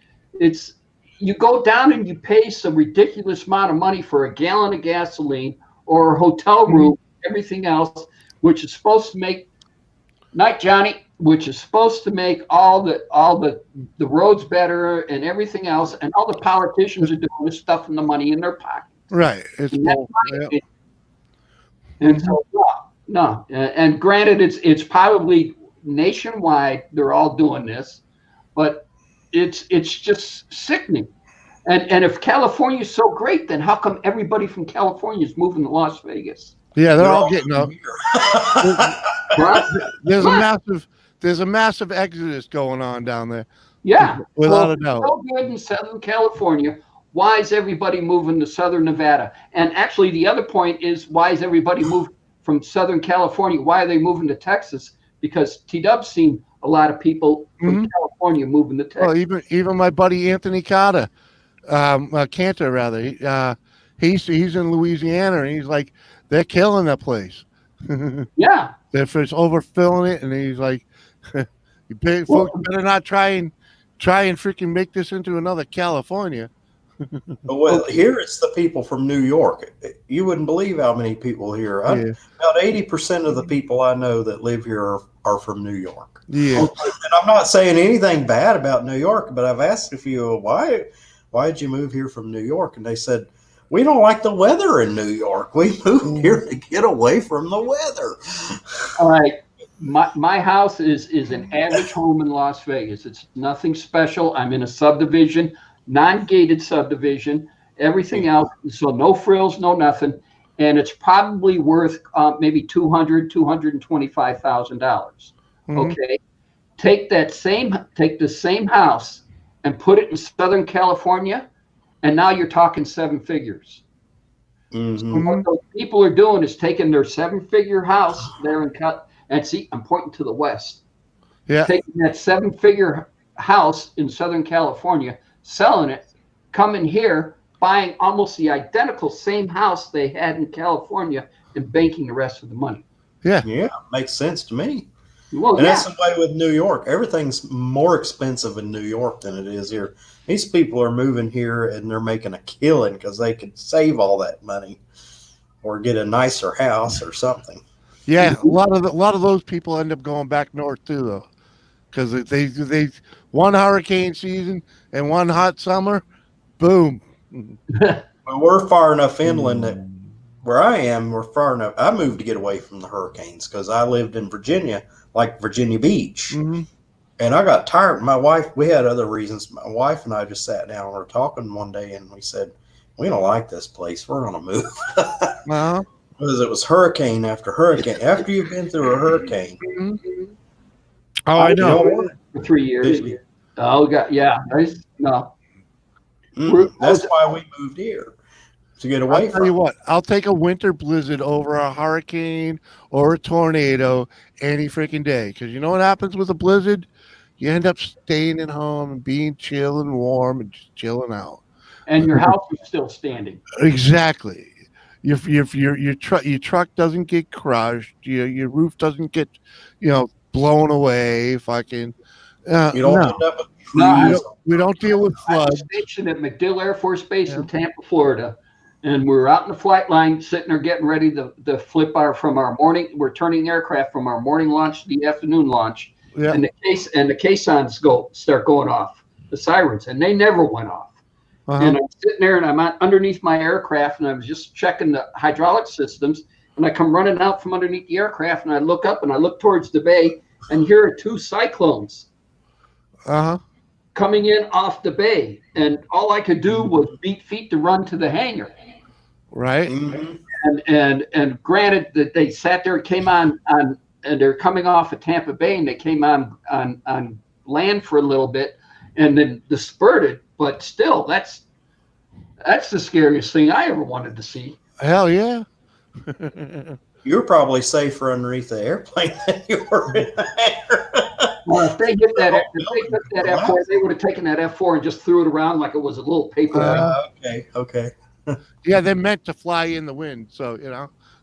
[SPEAKER 3] you go down and you pay some ridiculous amount of money for a gallon of gasoline or a hotel room, everything else, which is supposed to make which is supposed to make all the roads better and everything else, and all the politicians are doing is stuffing the money in their pockets.
[SPEAKER 7] Right. It's
[SPEAKER 3] And so no. And granted, it's probably nationwide. They're all doing this, but it's just sickening. And if California is so great, then how come everybody from California is moving to Las Vegas?
[SPEAKER 7] Yeah, they're all getting up.
[SPEAKER 3] Right?
[SPEAKER 7] There's a massive exodus going on down there.
[SPEAKER 3] Yeah,
[SPEAKER 7] Without
[SPEAKER 3] well,
[SPEAKER 7] a doubt.
[SPEAKER 3] so good in Southern California. Why is everybody moving to Southern Nevada? And actually, the other point is, why is everybody moving from Southern California? Why are they moving to Texas? Because T-Dub's seen a lot of people from California moving to Texas.
[SPEAKER 7] Well, even my buddy Anthony Cantor, he's in Louisiana, and he's like, they're killing that place.
[SPEAKER 3] Yeah.
[SPEAKER 7] They're just overfilling it, and he's like, folks better not try and freaking make this into another California.
[SPEAKER 6] Well, here it's the people from New York. You wouldn't believe how many people here. About 80% of the people I know that live here are from New York.
[SPEAKER 7] Yeah.
[SPEAKER 6] And I'm not saying anything bad about New York, but I've asked a few, why did you move here from New York? And they said, we don't like the weather in New York. We moved here to get away from the weather.
[SPEAKER 3] All right. My house is an average home in Las Vegas. It's nothing special. I'm in a subdivision, non-gated subdivision, everything else. So no frills, no nothing. And it's probably worth maybe $225,000. Okay. Take the same house and put it in Southern California, and now you're talking seven figures.
[SPEAKER 6] Mm-hmm.
[SPEAKER 3] What those people are doing is taking their seven-figure house there and see, I'm pointing to the west.
[SPEAKER 7] Yeah.
[SPEAKER 3] Taking that seven-figure house in Southern California, selling it, coming here, buying almost the identical same house they had in California, and banking the rest of the money.
[SPEAKER 7] Yeah.
[SPEAKER 6] Yeah, makes sense to me.
[SPEAKER 3] Well,
[SPEAKER 6] and that's the way with New York. Everything's more expensive in New York than it is here. These people are moving here and they're making a killing because they could save all that money or get a nicer house or something.
[SPEAKER 7] Yeah, a lot of those people end up going back north too, though, because they one hurricane season and one hot summer, boom.
[SPEAKER 6] Well, we're far enough inland that where I am, we're far enough. I moved to get away from the hurricanes because I lived in Virginia, like Virginia Beach.
[SPEAKER 7] Mm-hmm.
[SPEAKER 6] And I got tired. My wife, we had other reasons. My wife and I just sat down and were talking one day, and we said, we don't like this place. We're going to move.
[SPEAKER 7] Uh-huh.
[SPEAKER 6] Because it was hurricane after hurricane. After you've been through a hurricane.
[SPEAKER 7] Mm-hmm. Oh, I know.
[SPEAKER 3] For 3 years. Oh, nice. No.
[SPEAKER 6] That's why we moved here. To get away
[SPEAKER 7] I'll tell you what, I'll take a winter blizzard over a hurricane or a tornado any freaking day. Because you know what happens with a blizzard? You end up staying at home and being chill and warm and just chilling out.
[SPEAKER 3] And your house is still standing.
[SPEAKER 7] Exactly. Your truck doesn't get crushed. Your roof doesn't get, blown away. Fucking.
[SPEAKER 6] You don't end up with
[SPEAKER 7] we don't deal with floods.
[SPEAKER 3] I was stationed at MacDill Air Force Base in Tampa, Florida. And we're out in the flight line, sitting there getting ready to flip we're turning aircraft from our morning launch to the afternoon launch. Yeah. And the caissons start going off, the sirens, and they never went off. Uh-huh. And I'm sitting there and I'm underneath my aircraft and I was just checking the hydraulic systems and I come running out from underneath the aircraft and I look up and I look towards the bay and here are two cyclones coming in off the bay. And all I could do was beat feet to run to the hangar.
[SPEAKER 7] Right.
[SPEAKER 6] Mm-hmm.
[SPEAKER 3] And granted that they sat there, came on and they're coming off of Tampa Bay and they came on land for a little bit and then dispersed. But still, that's the scariest thing I ever wanted to see.
[SPEAKER 7] Hell yeah.
[SPEAKER 6] You're probably safer underneath the airplane than you were in the hangar.
[SPEAKER 3] Well, if they hit that F4, they would have taken that F4 and just threw it around like it was a little paper.
[SPEAKER 6] Okay.
[SPEAKER 7] Yeah, they're meant to fly in the wind, so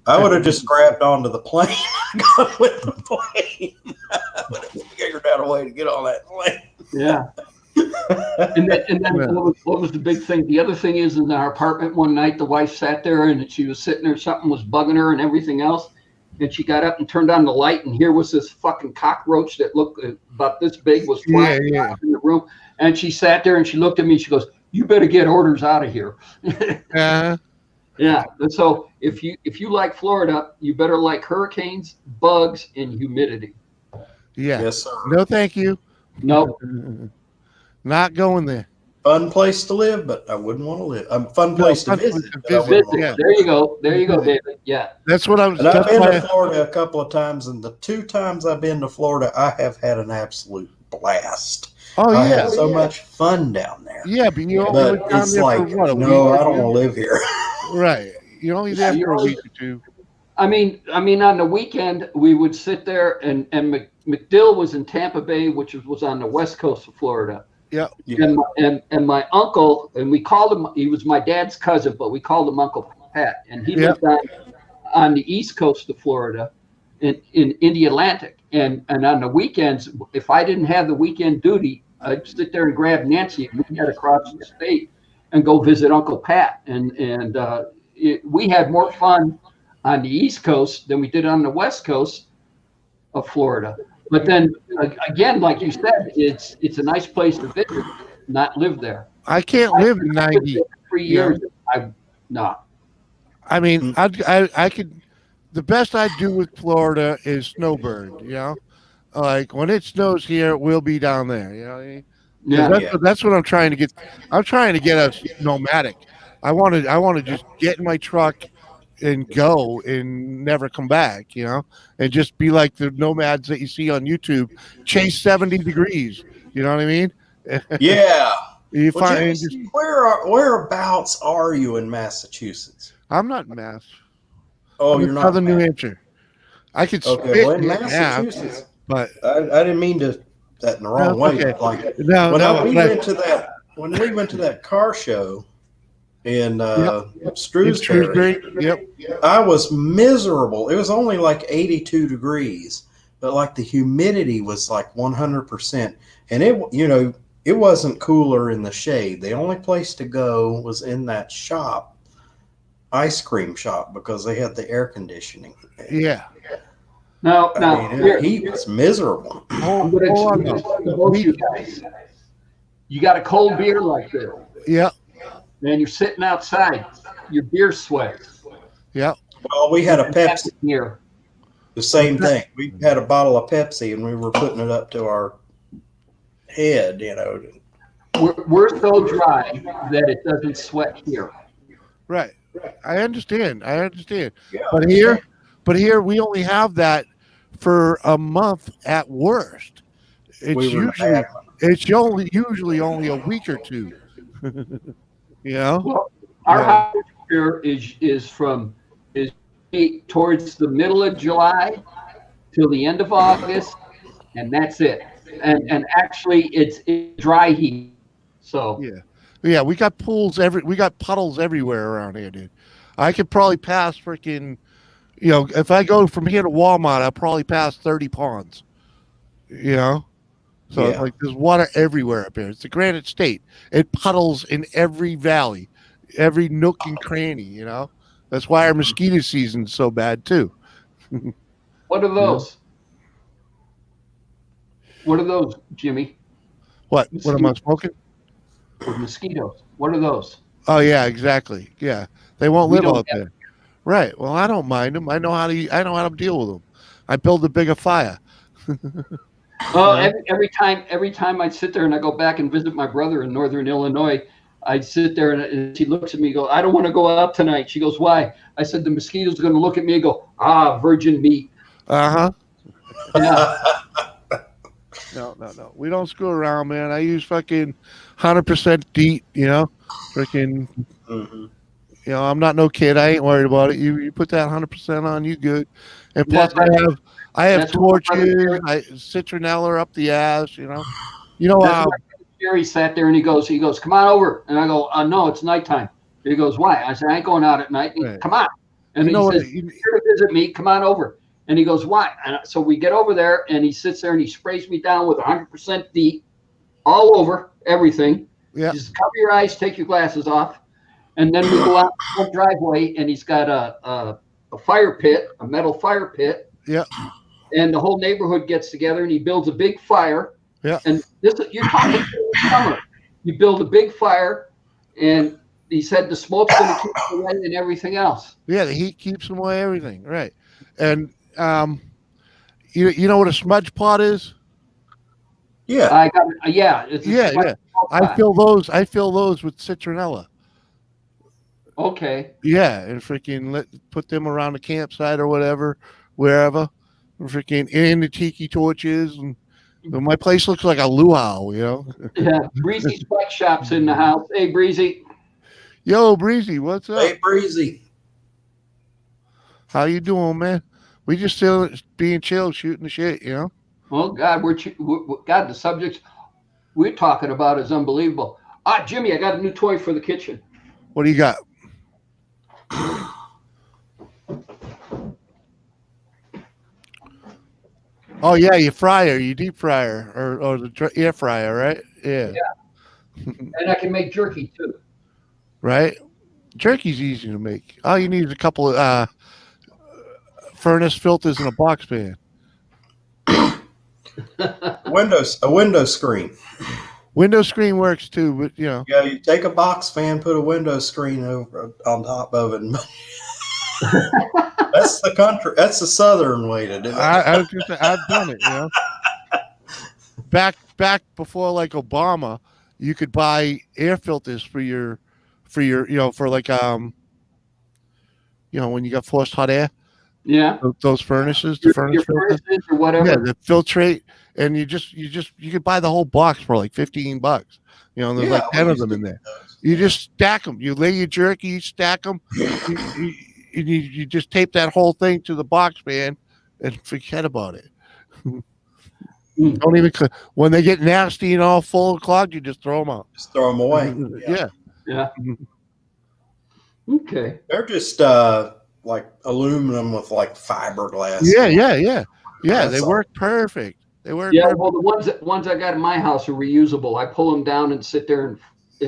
[SPEAKER 6] I would have just grabbed onto the plane and gone with the plane. I would have figured out a way to get on that plane.
[SPEAKER 3] Yeah. And then what was the big thing? The other thing is in our apartment one night, the wife sat there and she was sitting there, something was bugging her and everything else. And she got up and turned on the light, and here was this fucking cockroach that looked about this big, was flying in the room. And she sat there and she looked at me and she goes, "You better get orders out of here." Yeah. And so if you like Florida, you better like hurricanes, bugs, and humidity.
[SPEAKER 7] Yeah.
[SPEAKER 6] Yes, sir.
[SPEAKER 7] No, thank you.
[SPEAKER 3] No.
[SPEAKER 7] Not going there.
[SPEAKER 6] Fun place to live, but I wouldn't want to live. Fun place to
[SPEAKER 7] fun place
[SPEAKER 6] visit.
[SPEAKER 7] to
[SPEAKER 6] but I
[SPEAKER 7] visit,
[SPEAKER 6] wouldn't want to
[SPEAKER 7] yeah.
[SPEAKER 6] live.
[SPEAKER 3] There you go. There you go, David. Yeah.
[SPEAKER 7] That's what I'm.
[SPEAKER 6] And I've
[SPEAKER 7] That's
[SPEAKER 6] been
[SPEAKER 7] why,
[SPEAKER 6] to Florida a couple of times, and the 2 times I've been to Florida, I have had an absolute blast.
[SPEAKER 7] oh
[SPEAKER 6] I
[SPEAKER 7] yeah,
[SPEAKER 6] had so much fun down there.
[SPEAKER 7] yeah, but you only
[SPEAKER 6] But
[SPEAKER 7] went down
[SPEAKER 6] it's
[SPEAKER 7] there
[SPEAKER 6] like,
[SPEAKER 7] for what, a week?
[SPEAKER 6] no,
[SPEAKER 7] or
[SPEAKER 6] I don't
[SPEAKER 7] two?
[SPEAKER 6] want to live here.
[SPEAKER 7] Right, you're only there
[SPEAKER 3] Yeah,
[SPEAKER 7] for a
[SPEAKER 3] you're
[SPEAKER 7] week or two.
[SPEAKER 3] I mean, on the weekend we would sit there, and McDill was in Tampa Bay, which was on the west coast of Florida.
[SPEAKER 7] Yeah.
[SPEAKER 3] And my uncle, and we called him. He was my dad's cousin, but we called him Uncle Pat, and he lived on the east coast of Florida, in the Atlantic. And on the weekends, if I didn't have the weekend duty, I'd sit there and grab Nancy, and we'd head across the state and go visit Uncle Pat. And we had more fun on the East Coast than we did on the West Coast of Florida. But then again, like you said, it's a nice place to visit, not live there.
[SPEAKER 7] I can't live in 90.
[SPEAKER 3] 3 years. No.
[SPEAKER 7] I mean, I could. The best I do with Florida is snowbird. You know, like when it snows here, we'll be down there. You know what I mean? 'Cause
[SPEAKER 3] Yeah.
[SPEAKER 7] that's what I'm trying to get. I'm trying to get us nomadic. I want to just get in my truck and go and never come back. You know, and just be like the nomads that you see on YouTube, chase 70 degrees. You know what I mean?
[SPEAKER 6] Yeah.
[SPEAKER 7] You
[SPEAKER 6] Well,
[SPEAKER 7] find
[SPEAKER 6] James, whereabouts are you in Massachusetts?
[SPEAKER 7] I'm not in Mass.
[SPEAKER 6] Oh,
[SPEAKER 7] I'm
[SPEAKER 6] you're
[SPEAKER 7] in
[SPEAKER 6] not.
[SPEAKER 7] Southern New Hampshire. I could
[SPEAKER 6] Okay,
[SPEAKER 7] spit
[SPEAKER 6] well, in
[SPEAKER 7] in half,
[SPEAKER 6] Massachusetts,
[SPEAKER 7] but
[SPEAKER 6] I didn't mean to that in the wrong
[SPEAKER 7] No,
[SPEAKER 6] way.
[SPEAKER 7] okay.
[SPEAKER 6] But like
[SPEAKER 7] no,
[SPEAKER 6] when
[SPEAKER 7] no.
[SPEAKER 6] we
[SPEAKER 7] but
[SPEAKER 6] went to that car show in
[SPEAKER 7] in
[SPEAKER 6] Shrewsbury,
[SPEAKER 7] Yep.
[SPEAKER 6] I was miserable. It was only like 82 degrees, but like the humidity was like 100%, and it wasn't cooler in the shade. The only place to go was in that shop, ice cream shop, because they had the air conditioning.
[SPEAKER 7] Yeah.
[SPEAKER 3] Now, here,
[SPEAKER 6] he was miserable.
[SPEAKER 3] I'm going to explain to both you guys. You got a cold beer like this,
[SPEAKER 7] Yeah.
[SPEAKER 3] and you're sitting outside. Your beer sweats.
[SPEAKER 7] Yeah.
[SPEAKER 6] Well, we had a Pepsi.
[SPEAKER 3] Here.
[SPEAKER 6] The same thing. We had a bottle of Pepsi, and we were putting it up to our head.
[SPEAKER 3] We're so dry that it doesn't sweat here.
[SPEAKER 7] Right. I understand.
[SPEAKER 6] Yeah,
[SPEAKER 7] But here we only have that for a month at worst. It's usually only a week or two. You know?
[SPEAKER 3] Well, our house here is towards the middle of July till the end of August, and that's it. And actually, it's dry heat. So
[SPEAKER 7] Yeah, we got puddles everywhere around here, dude. I could probably pass freaking, if I go from here to Walmart, I'll probably pass 30 ponds. You know? So
[SPEAKER 6] Yeah.
[SPEAKER 7] like there's water everywhere up here. It's a granite state. It puddles in every valley, every nook and cranny, you know? That's why our mosquito season's so bad too.
[SPEAKER 3] what are those? What are those, Jimmy?
[SPEAKER 7] What am I smoking?
[SPEAKER 3] With mosquitoes. What are those?
[SPEAKER 7] Oh yeah, exactly. Yeah. They won't
[SPEAKER 3] We
[SPEAKER 7] live
[SPEAKER 3] don't
[SPEAKER 7] out there. Right. Well, I don't mind them. I know how to deal with them. I build a bigger fire.
[SPEAKER 3] Well, every time I sit there and I go back and visit my brother in Northern Illinois, I sit there and she looks at me and goes, I don't want to go out tonight. She goes, why? I said, the mosquitoes are going to look at me and go, virgin meat.
[SPEAKER 7] Uh-huh.
[SPEAKER 3] Yeah.
[SPEAKER 7] No. We don't screw around, man. I use fucking 100% DEET, freaking, I'm not no kid. I ain't worried about it. You put that 100% on, you good. And plus I have torches, citronella up the ass,
[SPEAKER 3] Jerry sat there and he goes, come on over. And I go, no, it's nighttime. He goes, why? I said, I ain't going out at night.
[SPEAKER 7] Right.
[SPEAKER 3] Come on. And he says, you're here to visit me. Come on over. And he goes, why? And so we get over there and he sits there and he sprays me down with 100% DEET all over everything.
[SPEAKER 7] Yeah.
[SPEAKER 3] Just cover your eyes, take your glasses off. And then we go out the driveway and he's got a fire pit, a metal fire pit.
[SPEAKER 7] Yeah.
[SPEAKER 3] And the whole neighborhood gets together and he builds a big fire.
[SPEAKER 7] Yeah.
[SPEAKER 3] And you're talking summer. You build a big fire and he said the smoke's going to keep it away and everything else.
[SPEAKER 7] Yeah, the heat keeps them away, everything. Right. And you know what a smudge pot is?
[SPEAKER 6] Yeah.
[SPEAKER 3] It's a
[SPEAKER 7] I fill those with citronella.
[SPEAKER 3] Okay.
[SPEAKER 7] Yeah, and freaking put them around the campsite or whatever, wherever. And freaking in the tiki torches, and my place looks like a luau, you know.
[SPEAKER 3] Yeah. Breezy's Bike Shop's in the house. Hey, Breezy.
[SPEAKER 7] Yo, Breezy, what's up?
[SPEAKER 6] Hey, Breezy.
[SPEAKER 7] How you doing, man? We just still being chill, shooting the shit, you know.
[SPEAKER 3] Oh God, God, the subjects we're talking about is unbelievable. Ah, Jimmy, I got a new toy for the kitchen.
[SPEAKER 7] What do you got? Oh yeah, your fryer, your deep fryer, or the air fryer, right? Yeah.
[SPEAKER 3] And I can make jerky too.
[SPEAKER 7] Right. Jerky's easy to make. All you need is a couple of furnace filters and a box fan.
[SPEAKER 6] A window screen.
[SPEAKER 7] Window screen works too, but you know.
[SPEAKER 6] Yeah, you take a box fan, put a window screen over on top of it. That's the country. That's the southern way to do it.
[SPEAKER 7] I've done it. You know. Back before like Obama, you could buy air filters for your for like when you got forced hot air.
[SPEAKER 3] Yeah.
[SPEAKER 7] Those furnaces,
[SPEAKER 3] your
[SPEAKER 7] furnaces
[SPEAKER 3] or whatever.
[SPEAKER 7] Yeah, the filtrate, and you could buy the whole box for like $15. You know, there's like 10 of them in there. You just stack them. You lay your jerky, you stack them. you just tape that whole thing to the box fan and forget about it. Don't even when they get nasty and all full and clogged, you just throw them out.
[SPEAKER 6] Just throw them away.
[SPEAKER 3] Yeah. Okay.
[SPEAKER 6] They're just like aluminum with like fiberglass.
[SPEAKER 7] Yeah. They work perfect. They work.
[SPEAKER 3] Yeah.
[SPEAKER 7] perfect.
[SPEAKER 3] Well, the ones I got in my house are reusable. I pull them down and sit there and
[SPEAKER 7] I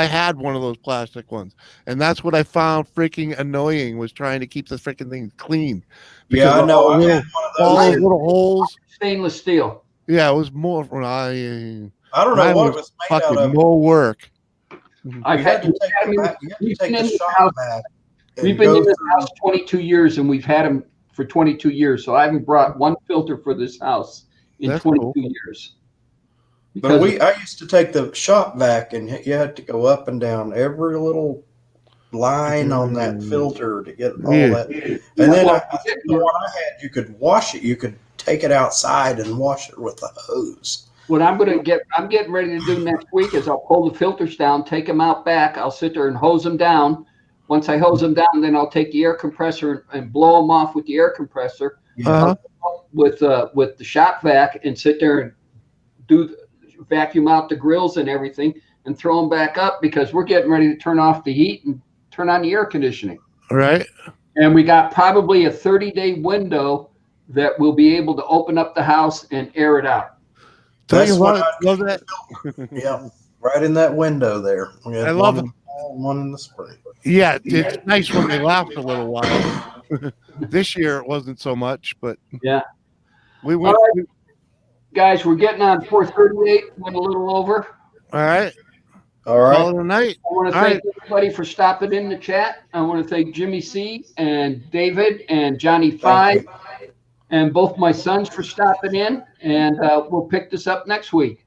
[SPEAKER 7] had one of those plastic ones, and that's what I found freaking annoying was trying to keep the freaking thing clean.
[SPEAKER 6] Yeah, I know. I had
[SPEAKER 7] all those little holes.
[SPEAKER 3] Stainless steel.
[SPEAKER 7] Yeah, it was more.
[SPEAKER 6] I don't know what it was made out of.
[SPEAKER 7] More work.
[SPEAKER 3] I've had to
[SPEAKER 6] take the shop back.
[SPEAKER 3] We've been in this house 22 years, and we've had them for 22 years. So I haven't brought one filter for this house in 22 years.
[SPEAKER 6] But I used to take the shop vac, and you had to go up and down every little line on that filter to get all that. And then I think the one I had, you could wash it. You could take it outside and wash it with the hose.
[SPEAKER 3] What I'm getting ready to do next week is I'll pull the filters down, take them out back. I'll sit there and hose them down. Once I hose them down, then I'll take the air compressor and blow them off with the air compressor with the shop vac and sit there and vacuum out the grills and everything and throw them back up because we're getting ready to turn off the heat and turn on the air conditioning.
[SPEAKER 7] Right.
[SPEAKER 3] And we got probably a 30-day window that we'll be able to open up the house and air it out.
[SPEAKER 6] That's
[SPEAKER 7] what I love that.
[SPEAKER 6] Yeah, right in that window there.
[SPEAKER 7] I love it.
[SPEAKER 6] One in the spring.
[SPEAKER 7] Yeah, it's nice when they last a little while. This year it wasn't so much, but
[SPEAKER 3] yeah,
[SPEAKER 7] we went.
[SPEAKER 3] All right. Guys, we're getting on 4:38. Went a little over.
[SPEAKER 7] All right.
[SPEAKER 6] Call
[SPEAKER 7] it a night.
[SPEAKER 3] I want to thank everybody for stopping in the chat. I want to thank Jimmy C and David and Johnny Five and both my sons for stopping in. And we'll pick this up next week.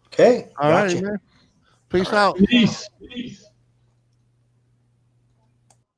[SPEAKER 6] Okay.
[SPEAKER 7] All right, man. Peace out.
[SPEAKER 3] Peace.